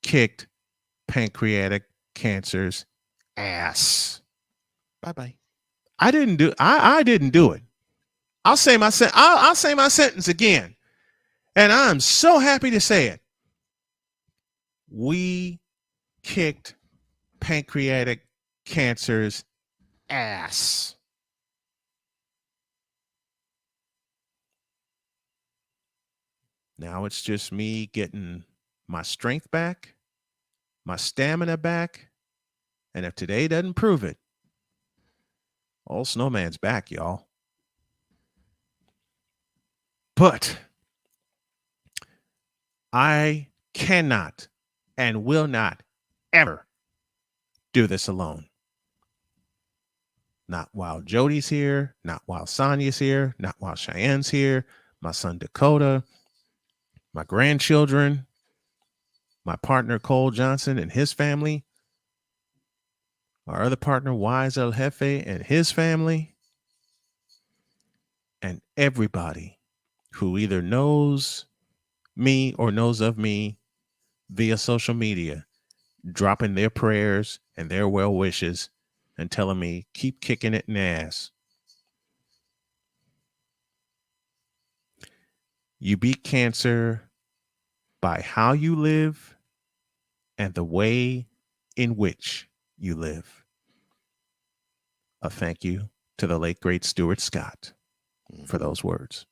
kicked pancreatic cancer's ass. Bye-bye. I didn't do it. I'll say my sentence again. And I'm so happy to say it. We kicked pancreatic cancer's ass. Now it's just me getting my strength back, my stamina back, and if today doesn't prove it, old Snowman's back, y'all. But I cannot and will not ever do this alone. Not while Jody's here, not while Sonia's here, not while Cheyenne's here, my son Dakota, my grandchildren, my partner Cole Johnson and his family, our other partner Wise El Jefe and his family, and everybody who either knows me or knows of me via social media, dropping their prayers and their well wishes and telling me, keep kicking it in the ass. You beat cancer by how you live and the way in which you live. A thank you to the late, great Stuart Scott for those words.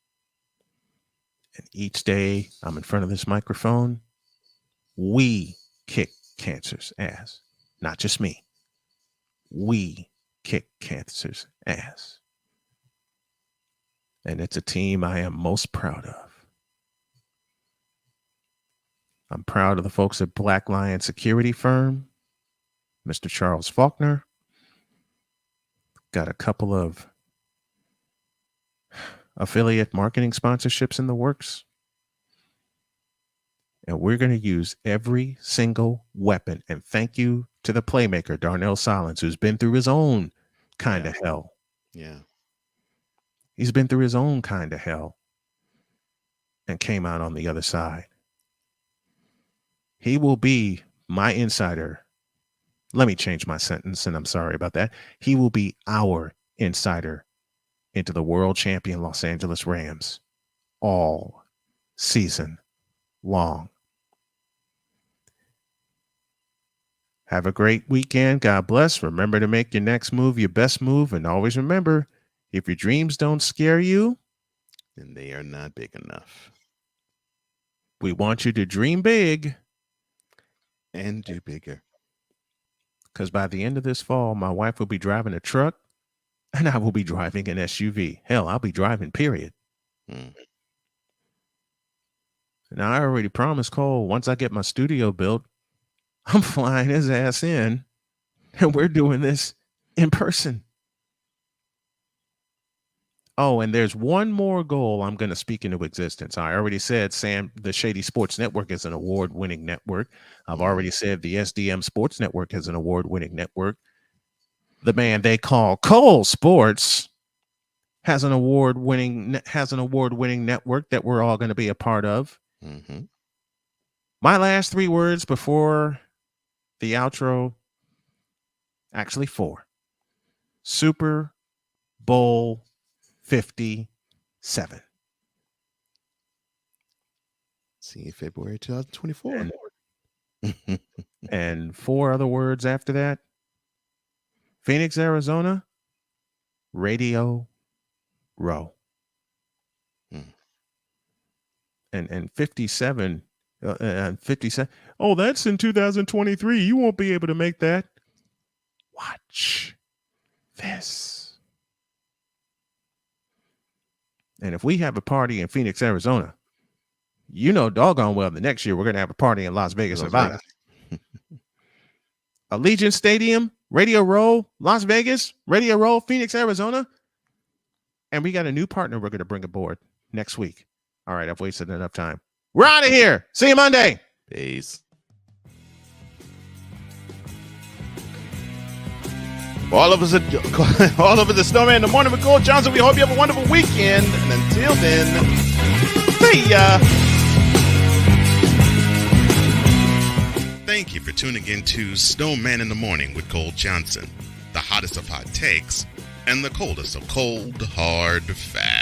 And each day I'm in front of this microphone, we kick cancer's ass. Not just me. We kick cancer's ass. And it's a team I am most proud of. I'm proud of the folks at Black Lion Security Firm, Mr. Charles Faulkner. Got a couple of affiliate marketing sponsorships in the works. And we're going to use every single weapon. And thank you to the playmaker, Darnell Solins, who's been through his own kind of hell. Yeah. He's been through his own kind of hell and came out on the other side. He will be my insider. Let me change my sentence, and I'm sorry about that. He will be our insider into the world champion Los Angeles Rams all season long. Have a great weekend. God bless. Remember to make your next move your best move. And always remember, if your dreams don't scare you, then they are not big enough. We want you to dream big and do bigger. Because by the end of this fall, my wife will be driving a truck and I will be driving an SUV. Hell, I'll be driving, period. Now, I already promised Cole, once I get my studio built, I'm flying his ass in and we're doing this in person. Oh, and there's one more goal I'm going to speak into existence. I already said, Sam, the Shady Sports Network is an award-winning network. I've already said the SDM Sports Network is an award-winning network. The man they call Cole Sports has an award-winning network that we're all going to be a part of. My last 3 words before the outro, actually 4. Super Bowl 57. See you February 2024. And 4 other words after that. Phoenix, Arizona, Radio Row. And 57 and 57. Oh, that's in 2023. You won't be able to make that. Watch this. And if we have a party in Phoenix, Arizona, you know doggone well the next year we're going to have a party in Las Vegas, Nevada. Allegiant Stadium, Radio Row, Las Vegas, Radio Row, Phoenix, Arizona. And we got a new partner we're going to bring aboard next week. All right, I've wasted enough time. We're out of here. See you Monday. Peace. All of us the Snowman in the morning with Cole Johnson. We hope you have a wonderful weekend. And until then, see ya. Thank you for tuning in to Snowman in the Morning with Cole Johnson. The hottest of hot takes and the coldest of cold, hard facts.